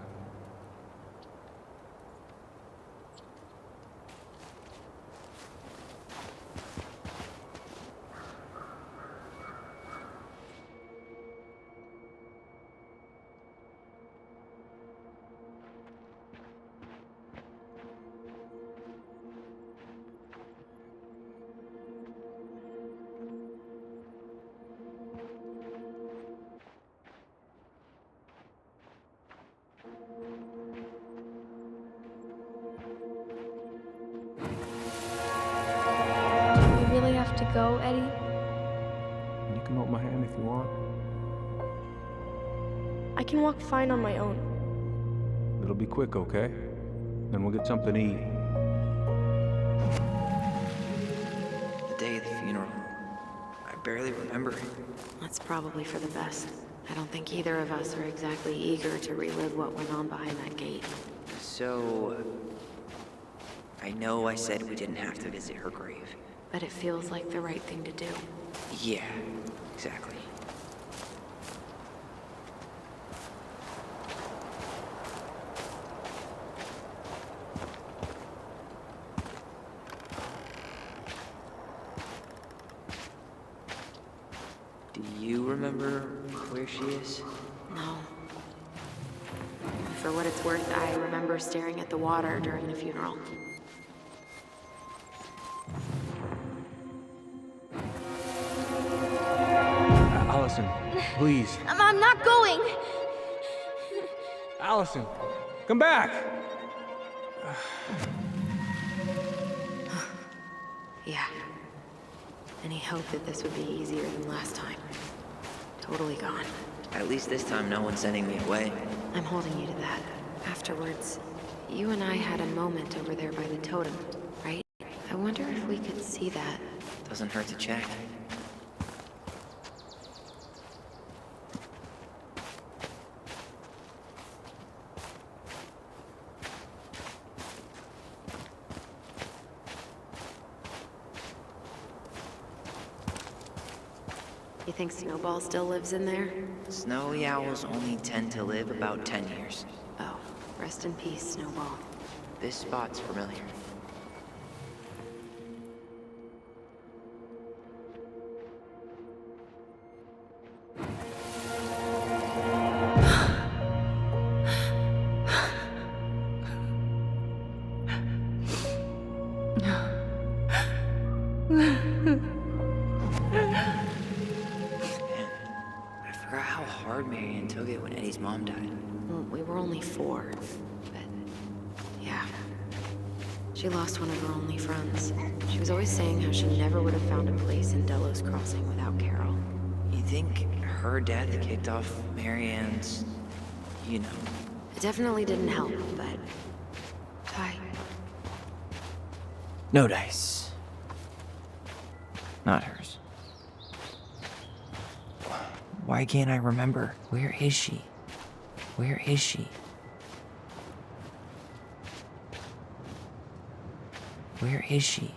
We really have to go, Eddie? You can hold my hand if you want. I can walk fine on my own. It'll be quick, okay? Then we'll get something to eat. The day of the funeral. I barely remember it. That's probably for the best. I don't think either of us are exactly eager to relive what went on behind that gate. So, I know I said we didn't have to visit her grave. But it feels like the right thing to do. Yeah, exactly. Do you remember where she is? No. For what it's worth, I remember staring at the water during the funeral. Allison, please. I'm not going! Allison, come back! Yeah. Any hope that this would be easier than last time? Totally gone. At least this time no one's sending me away. I'm holding you to that. Afterwards, you and I had a moment over there by the totem, right? I wonder if we could see that. Doesn't hurt to check. You think Snowball still lives in there? Snowy owls only tend to live about 10 years. Oh, rest in peace, Snowball. This spot's familiar. I forgot how hard Marianne took it when Eddie's mom died. Well, we were only 4, but yeah. She lost one of her only friends. She was always saying how she never would have found a place in Delos Crossing without Carol. You think her death kicked off Marianne's, you know? It definitely didn't help, but... Ty. No dice. Not hers. Why can't I remember? Where is she? Where is she? Where is she?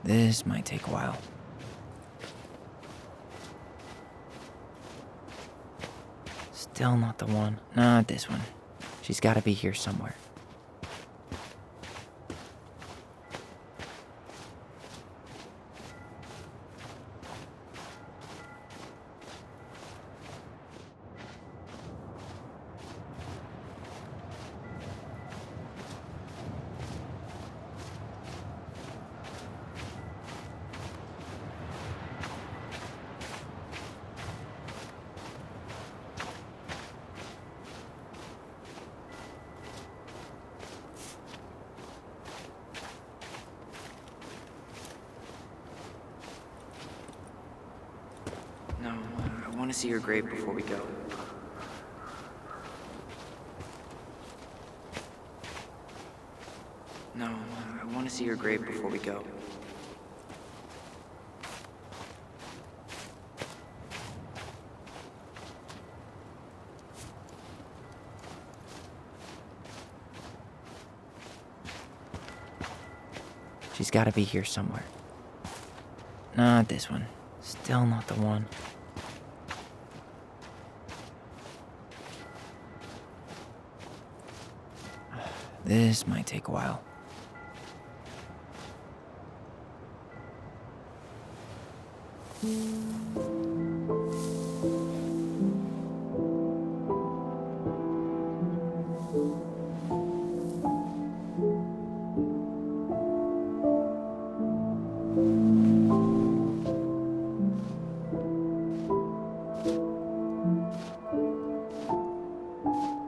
This might take a while. Still not the one. Not this one. She's gotta be here somewhere. No, I want to see her grave before we go. No, I want to see her grave before we go. She's got to be here somewhere. Not this one. Still not the one. This might take a while.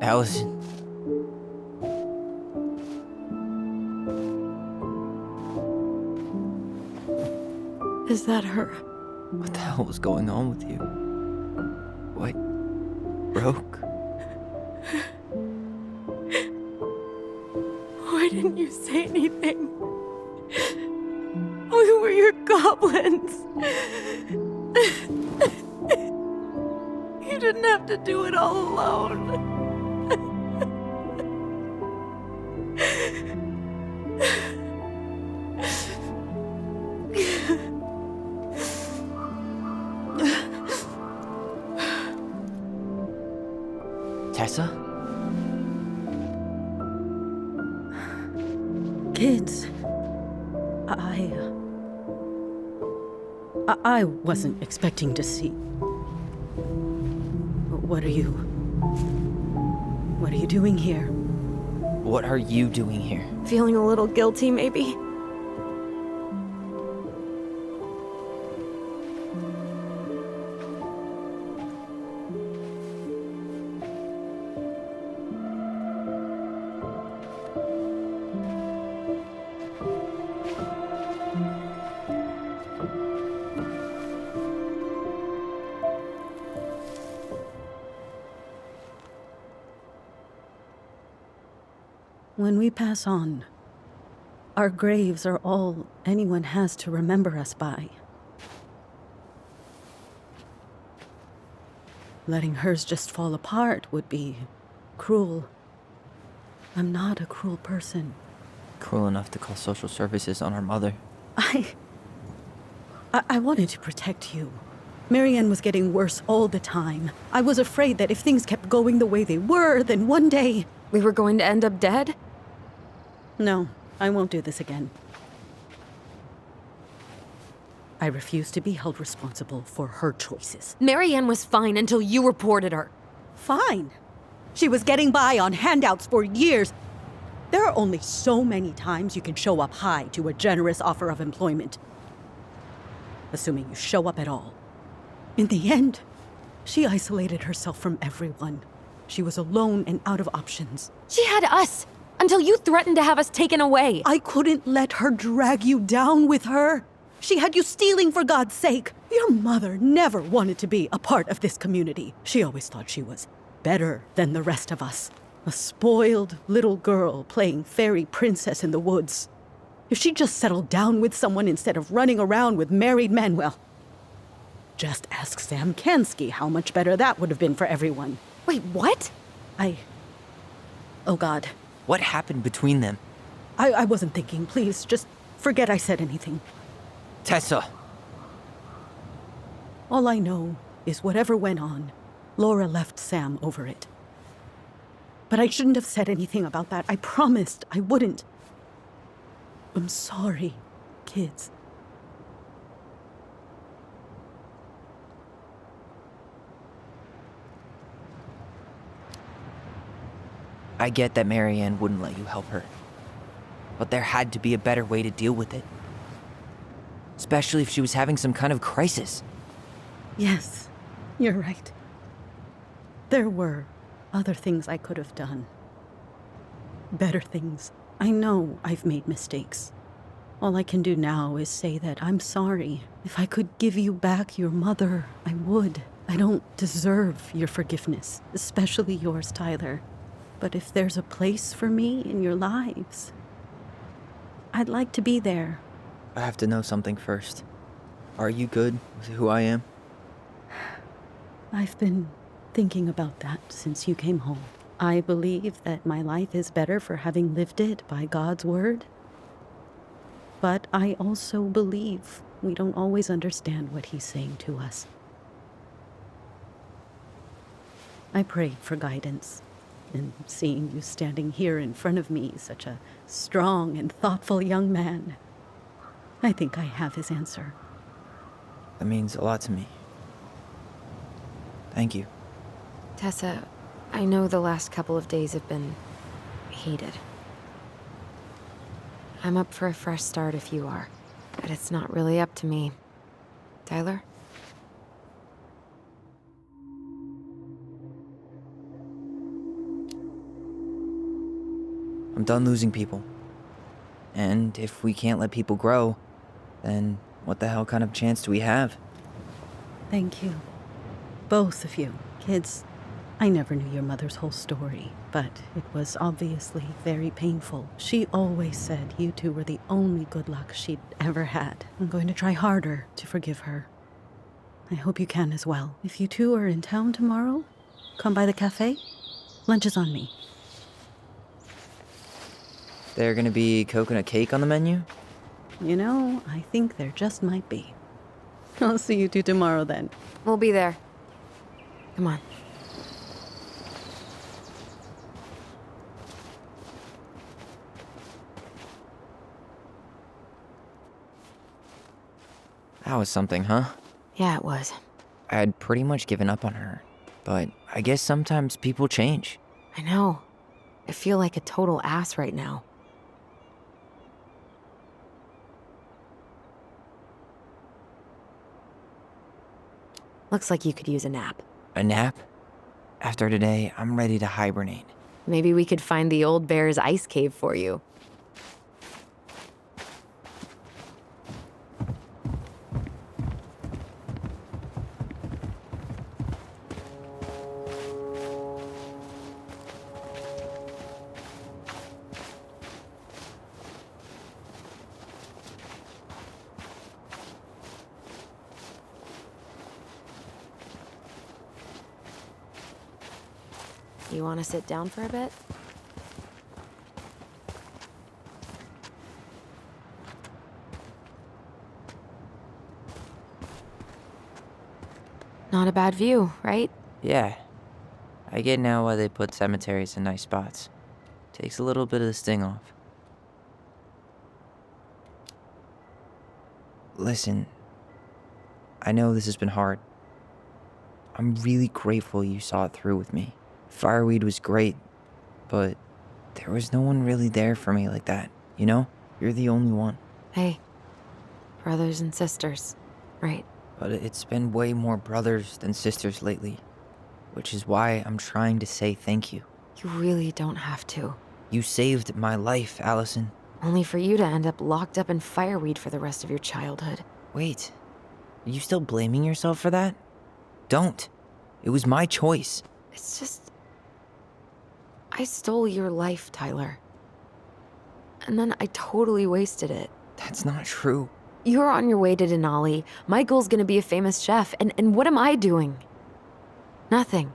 Allison. Is that her? What the hell was going on with you? What broke? Why didn't you say anything? We were your goblins. You didn't have to do it all alone. Tessa? Kids, I wasn't expecting to see. What are you doing here? What are you doing here? Feeling a little guilty, maybe? When we pass on, our graves are all anyone has to remember us by. Letting hers just fall apart would be cruel. I'm not a cruel person. Cruel enough to call social services on our mother. I wanted to protect you. Marianne was getting worse all the time. I was afraid that if things kept going the way they were, then one day... We were going to end up dead? No, I won't do this again. I refuse to be held responsible for her choices. Marianne was fine until you reported her. Fine. She was getting by on handouts for years. There are only so many times you can show up high to a generous offer of employment. Assuming you show up at all. In the end, she isolated herself from everyone. She was alone and out of options. She had us, until you threatened to have us taken away. I couldn't let her drag you down with her. She had you stealing for God's sake. Your mother never wanted to be a part of this community. She always thought she was better than the rest of us. A spoiled little girl playing fairy princess in the woods. If she just settled down with someone instead of running around with married men, well, just ask Sam Kansky how much better that would have been for everyone. Wait, what? Oh God. What happened between them? I wasn't thinking. Please, just forget I said anything. Tessa! All I know is whatever went on, Laura left Sam over it. But I shouldn't have said anything about that. I promised I wouldn't. I'm sorry, kids. I get that Marianne wouldn't let you help her. But there had to be a better way to deal with it. Especially if she was having some kind of crisis. Yes, you're right. There were other things I could have done. Better things. I know I've made mistakes. All I can do now is say that I'm sorry. If I could give you back your mother, I would. I don't deserve your forgiveness, especially yours, Tyler. But if there's a place for me in your lives, I'd like to be there. I have to know something first. Are you good with who I am? I've been thinking about that since you came home. I believe that my life is better for having lived it by God's word. But I also believe we don't always understand what he's saying to us. I pray for guidance. And seeing you standing here in front of me, such a strong and thoughtful young man, I think I have his answer. That means a lot to me. Thank you. Tessa, I know the last couple of days have been heated. I'm up for a fresh start if you are, but it's not really up to me. Tyler? I'm done losing people. And if we can't let people grow, then what the hell kind of chance do we have? Thank you. Both of you. Kids, I never knew your mother's whole story, but it was obviously very painful. She always said you two were the only good luck she'd ever had. I'm going to try harder to forgive her. I hope you can as well. If you two are in town tomorrow, come by the cafe. Lunch is on me. There gonna be coconut cake on the menu? You know, I think there just might be. I'll see you two tomorrow then. We'll be there. Come on. That was something, huh? Yeah, it was. I had pretty much given up on her, but I guess sometimes people change. I know. I feel like a total ass right now. Looks like you could use a nap. A nap? After today, I'm ready to hibernate. Maybe we could find the old bear's ice cave for you. You want to sit down for a bit? Not a bad view, right? Yeah. I get now why they put cemeteries in nice spots. Takes a little bit of the sting off. Listen, I know this has been hard. I'm really grateful you saw it through with me. Fireweed was great, but there was no one really there for me like that, you know? You're the only one. Hey, brothers and sisters, right? But it's been way more brothers than sisters lately, which is why I'm trying to say thank you. You really don't have to. You saved my life, Allison. Only for you to end up locked up in fireweed for the rest of your childhood. Wait, are you still blaming yourself for that? Don't. It was my choice. It's just... I stole your life, Tyler. And then I totally wasted it. That's not true. You're on your way to Denali. Michael's gonna be a famous chef, and what am I doing? Nothing.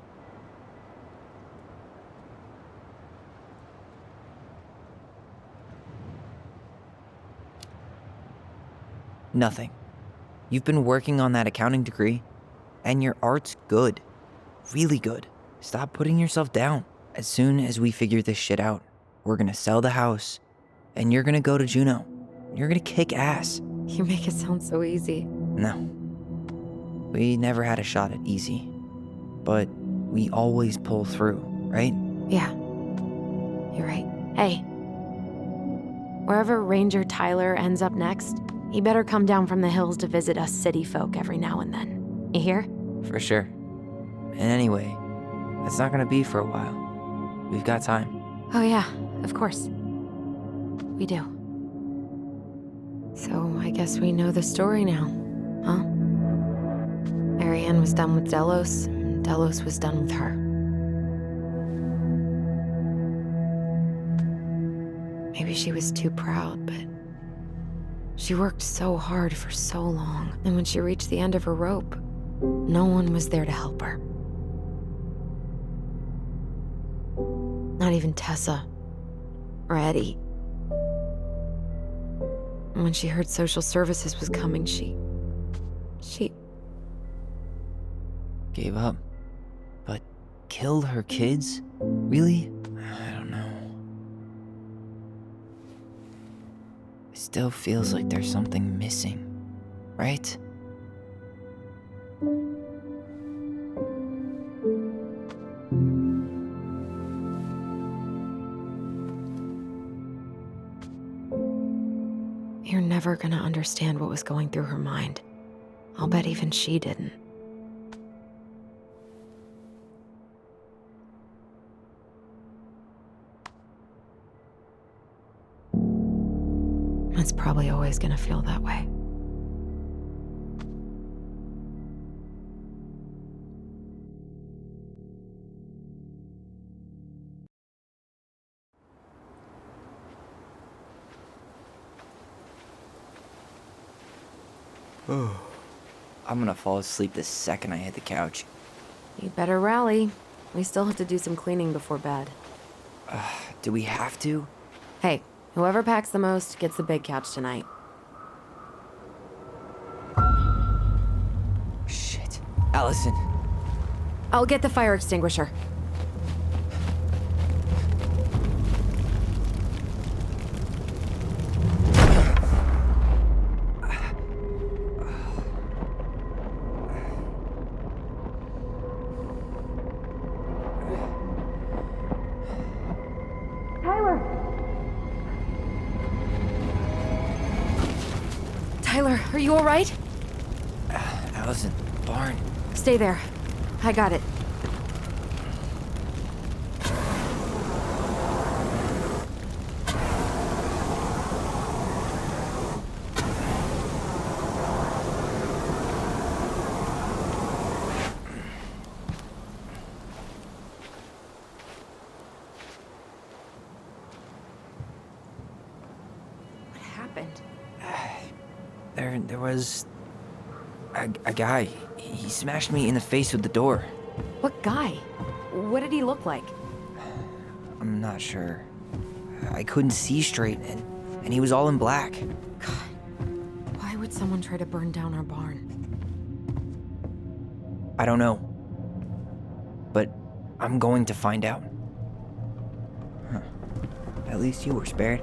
Nothing. You've been working on that accounting degree, and your art's good. Really good. Stop putting yourself down. As soon as we figure this shit out, we're gonna sell the house, and you're gonna go to Juneau. You're gonna kick ass. You make it sound so easy. No. We never had a shot at easy. But we always pull through, right? Yeah. You're right. Hey. Wherever Ranger Tyler ends up next, he better come down from the hills to visit us city folk every now and then. You hear? For sure. And anyway, that's not gonna be for a while. We've got time. Oh yeah, of course. We do. So I guess we know the story now, huh? Marianne was done with Delos, and Delos was done with her. Maybe she was too proud, but she worked so hard for so long, and when she reached the end of her rope, no one was there to help her. Not even Tessa or Eddie. And when she heard social services was coming, she Gave up. But killed her kids? Really? I don't know. It still feels like there's something missing, right? You're never gonna understand what was going through her mind. I'll bet even she didn't. It's probably always gonna feel that way. I'm gonna fall asleep the second I hit the couch. You'd better rally. We still have to do some cleaning before bed. Do we have to? Hey, whoever packs the most gets the big couch tonight. Shit. Allison. I'll get the fire extinguisher. Tyler, are you all right? Allison, barn. Stay there. I got it. What happened? There was a guy. He smashed me in the face with the door. What guy? What did he look like? I'm not sure. I couldn't see straight, and he was all in black. Why would someone try to burn down our barn? I don't know. But I'm going to find out. Huh. At least you were spared.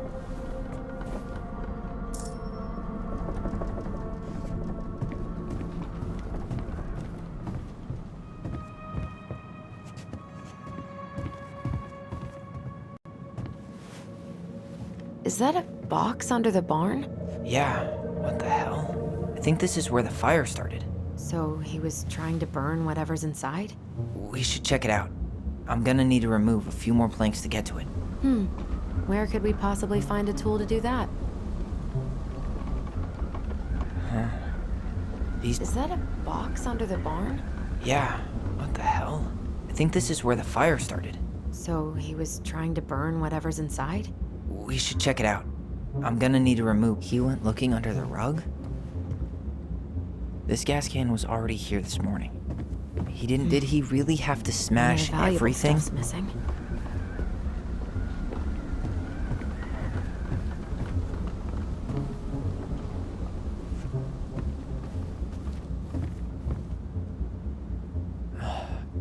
Is that a box under the barn? Yeah, what the hell? I think this is where the fire started. So he was trying to burn whatever's inside? We should check it out. I'm gonna need to remove a few more planks to get to it. Where could we possibly find a tool to do that? Huh? Is that a box under the barn? Yeah, what the hell? I think this is where the fire started. So he was trying to burn whatever's inside? We should check it out. I'm gonna need to remove. He went looking under the rug? This gas can was already here this morning. Did he really have to smash Valuable everything? stuff's missing.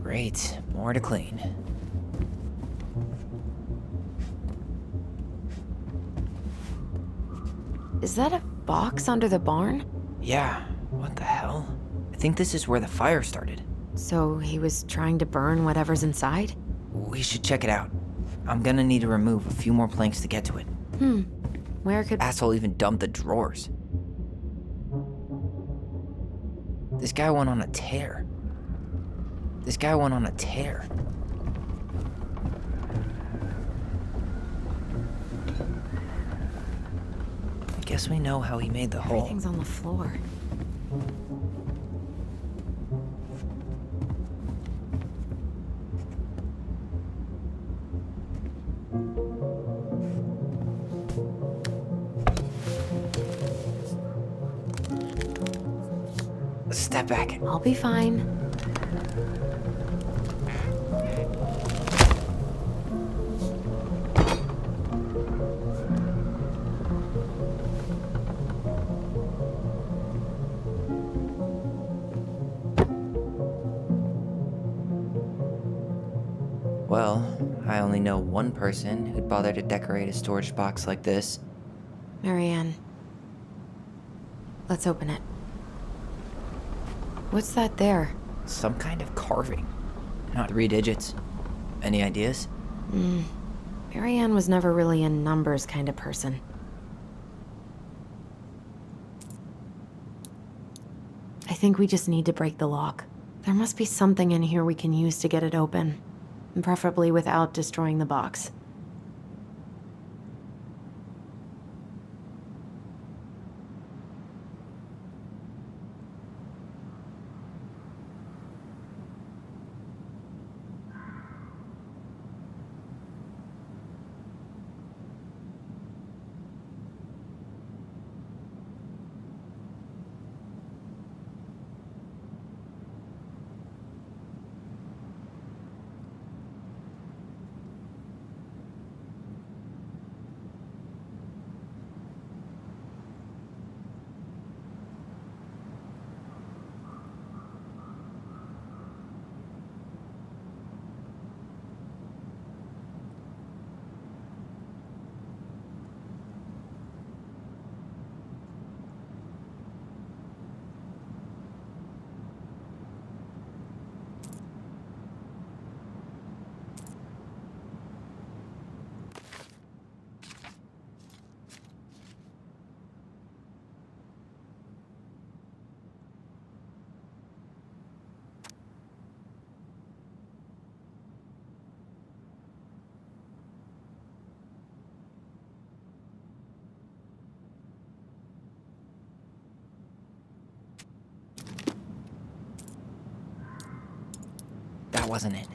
Great, more to clean. Is that a box under the barn? Yeah, what the hell? I think this is where the fire started. So he was trying to burn whatever's inside? We should check it out. I'm gonna need to remove a few more planks to get to it. Where could... Asshole even dumped the drawers. This guy went on a tear. I guess we know how he made the hole. Everything's on the floor. Step back. I'll be fine. Well, I only know one person who'd bother to decorate a storage box like this. Marianne. Let's open it. What's that there? Some kind of carving. Not 3 digits. Any ideas? Marianne was never really a numbers kind of person. I think we just need to break the lock. There must be something in here we can use to get it open. And preferably without destroying the box. That wasn't it.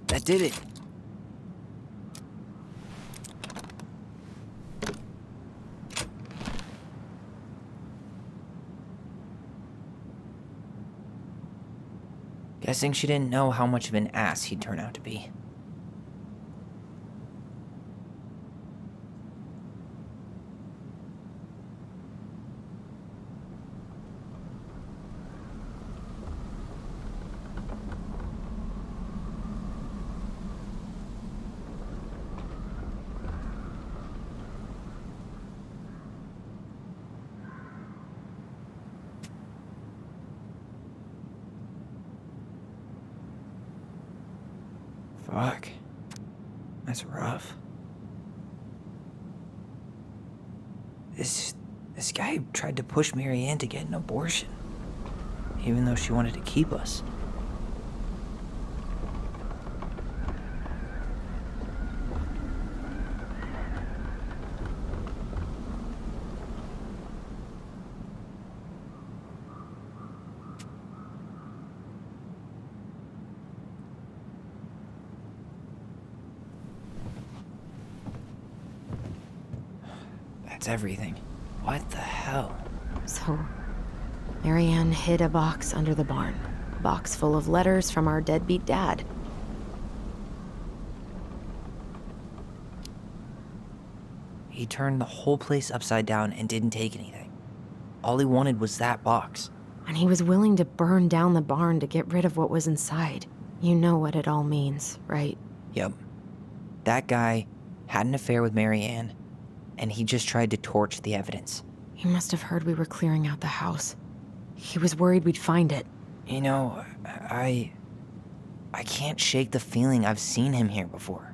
That did it. Guessing she didn't know how much of an ass he'd turn out to be. Fuck. That's rough. This guy tried to push Mary Ann to get an abortion, even though she wanted to keep us. That's everything. What the hell? So, Mary Ann hid a box under the barn. A box full of letters from our deadbeat dad. He turned the whole place upside down and didn't take anything. All he wanted was that box. And he was willing to burn down the barn to get rid of what was inside. You know what it all means, right? Yep. That guy had an affair with Mary Ann, and he just tried to torch the evidence. He must have heard we were clearing out the house. He was worried we'd find it. You know, I can't shake the feeling I've seen him here before.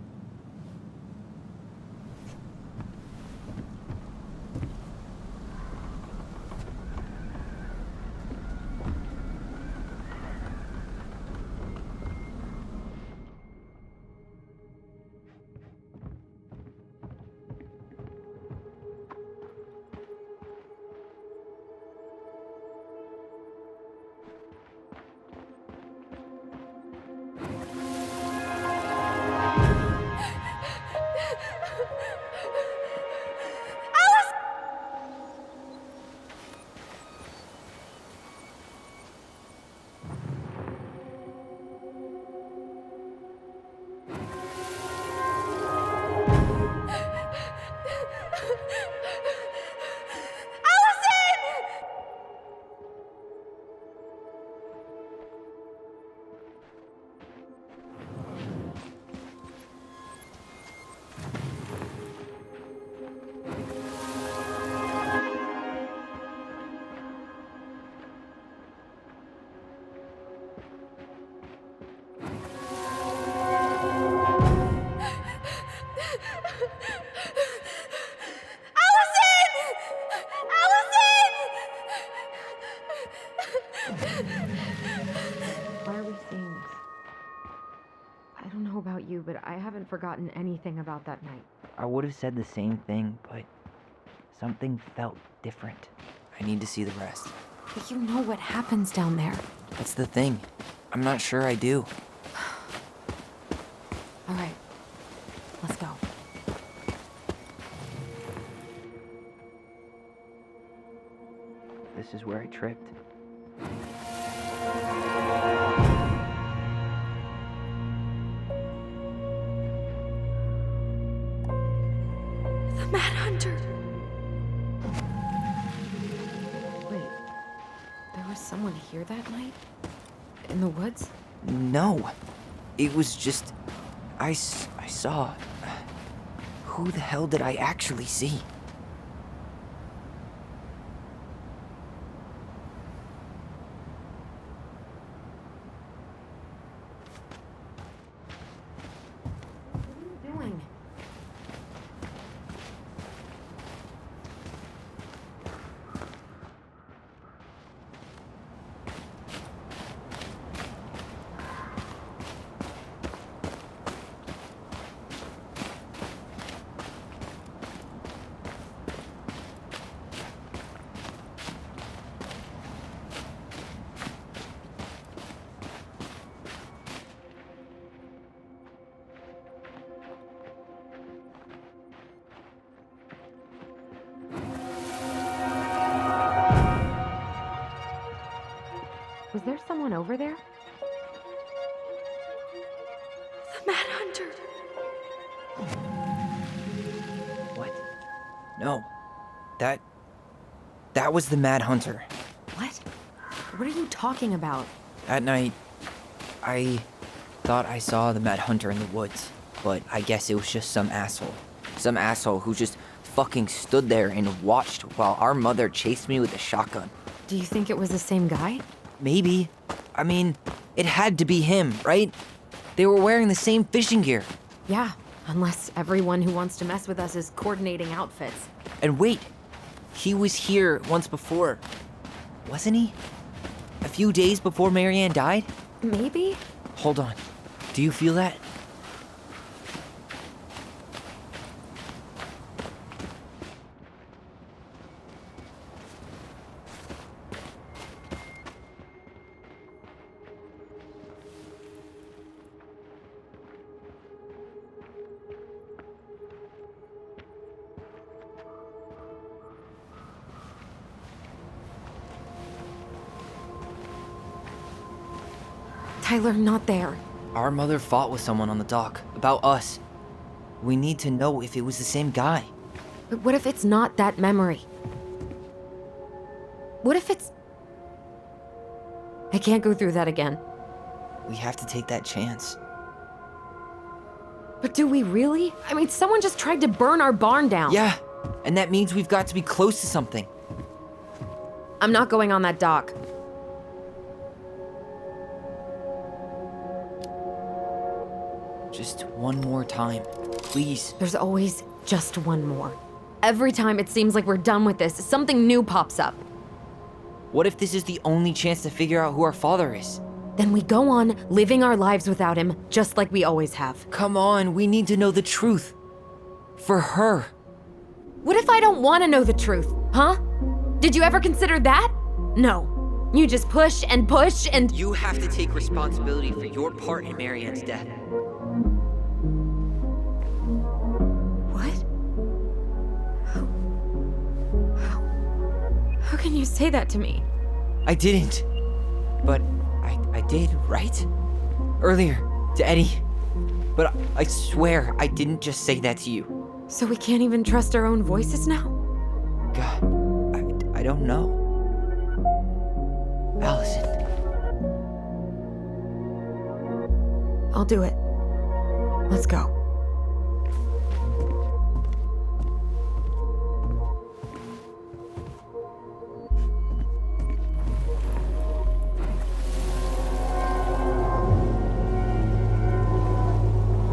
Why are we seeing this? I don't know about you, but I haven't forgotten anything about that night. I would have said the same thing, but something felt different. I need to see the rest. But you know what happens down there. That's the thing. I'm not sure I do. All right, let's go. This is where I tripped. The Mad Hunter! Wait, there was someone here that night? In the woods? No. It was just... I saw... Who the hell did I actually see? Doing? Is there someone over there? The Mad Hunter. What? No. That was the Mad Hunter. What? What are you talking about? That night, I thought I saw the Mad Hunter in the woods, but I guess it was just some asshole. Some asshole who just fucking stood there and watched while our mother chased me with a shotgun. Do you think it was the same guy? Maybe. I mean, it had to be him, right? They were wearing the same fishing gear. Yeah, unless everyone who wants to mess with us is coordinating outfits. And wait, he was here once before, wasn't he? A few days before Marianne died? Maybe? Hold on. Do you feel that? Tyler, not there. Our mother fought with someone on the dock about us. We need to know if it was the same guy. But what if it's not that memory? What if it's... I can't go through that again. We have to take that chance. But do we really? I mean, someone just tried to burn our barn down. Yeah, and that means we've got to be close to something. I'm not going on that dock. Just one more time, please. There's always just one more. Every time it seems like we're done with this, something new pops up. What if this is the only chance to figure out who our father is? Then we go on living our lives without him, just like we always have. Come on, we need to know the truth. For her. What if I don't want to know the truth, huh? Did you ever consider that? No. You just push and push and... You have to take responsibility for your part in Marianne's death. What? How can you say that to me? I didn't. But I did, right? Earlier, to Eddie. But I swear I didn't just say that to you. So we can't even trust our own voices now? God, I don't know. Allison. I'll do it. Let's go.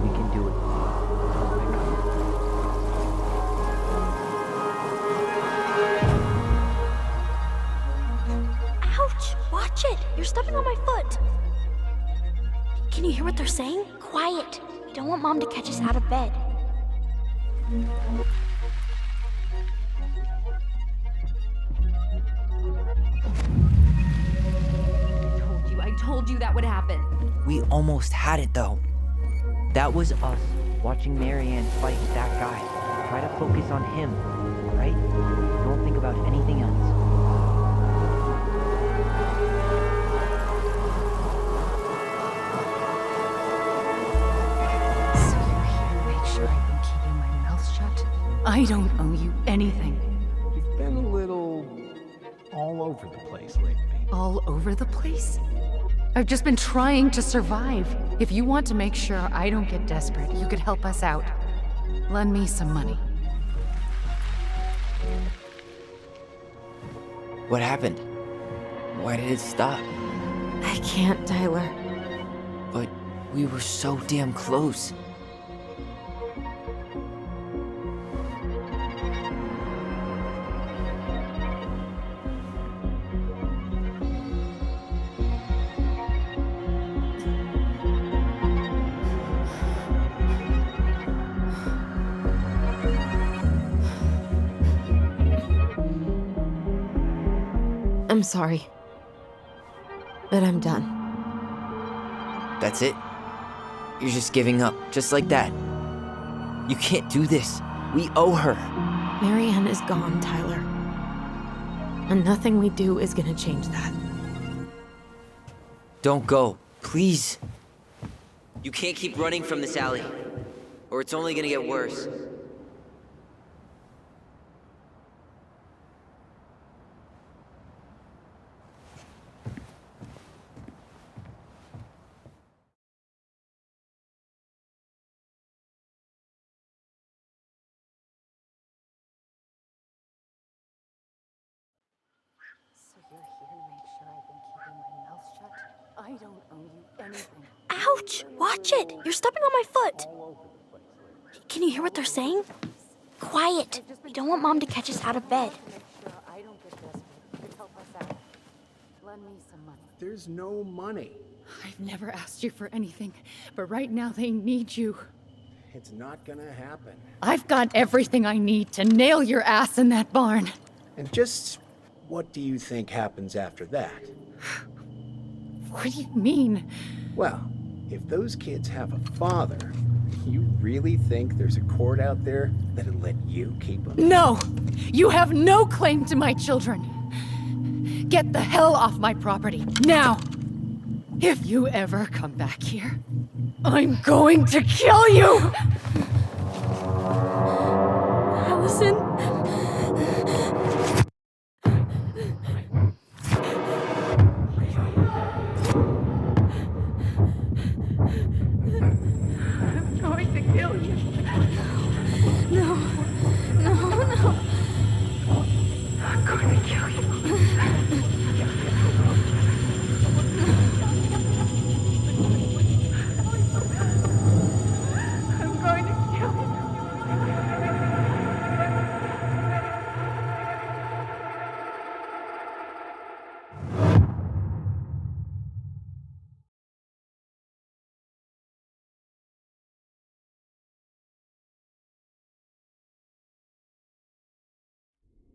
We can do it. Ouch! Watch it! You're stepping on my foot! Can you hear what they're saying? Quiet! We don't want Mom to catch us out of bed. I told you that would happen. We almost had it, though. That was us watching Marianne fight with that guy. Try to focus on him, alright? Don't think about anything else. So you're here to make sure I've been keeping my mouth shut? I don't owe you anything. You've been a little all over the place lately. All over the place? I've just been trying to survive. If you want to make sure I don't get desperate, you could help us out. Lend me some money. What happened? Why did it stop? I can't, Tyler. But we were so damn close. I'm sorry. But I'm done. That's it? You're just giving up, just like that. You can't do this. We owe her. Marianne is gone, Tyler. And nothing we do is gonna change that. Don't go, please. You can't keep running from this alley, or it's only gonna get worse. So you're here to make sure I've been keeping my mouth shut? I don't owe you anything. Ouch! Watch it! You're stepping on my foot! Can you hear what they're saying? Quiet! We don't want Mom to catch us out of bed. Make sure I don't get desperate. To help us out. Lend me some money. There's no money. I've never asked you for anything, but right now they need you. It's not gonna happen. I've got everything I need to nail your ass in that barn. And just what do you think happens after that? What do you mean? Well, if those kids have a father, you really think there's a court out there that'll let you keep them? No! You have no claim to my children. Get the hell off my property, now! If you ever come back here, I'm going to kill you! Allison? I'm going to kill you. No. I'm going to kill you. I'm going to kill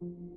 you.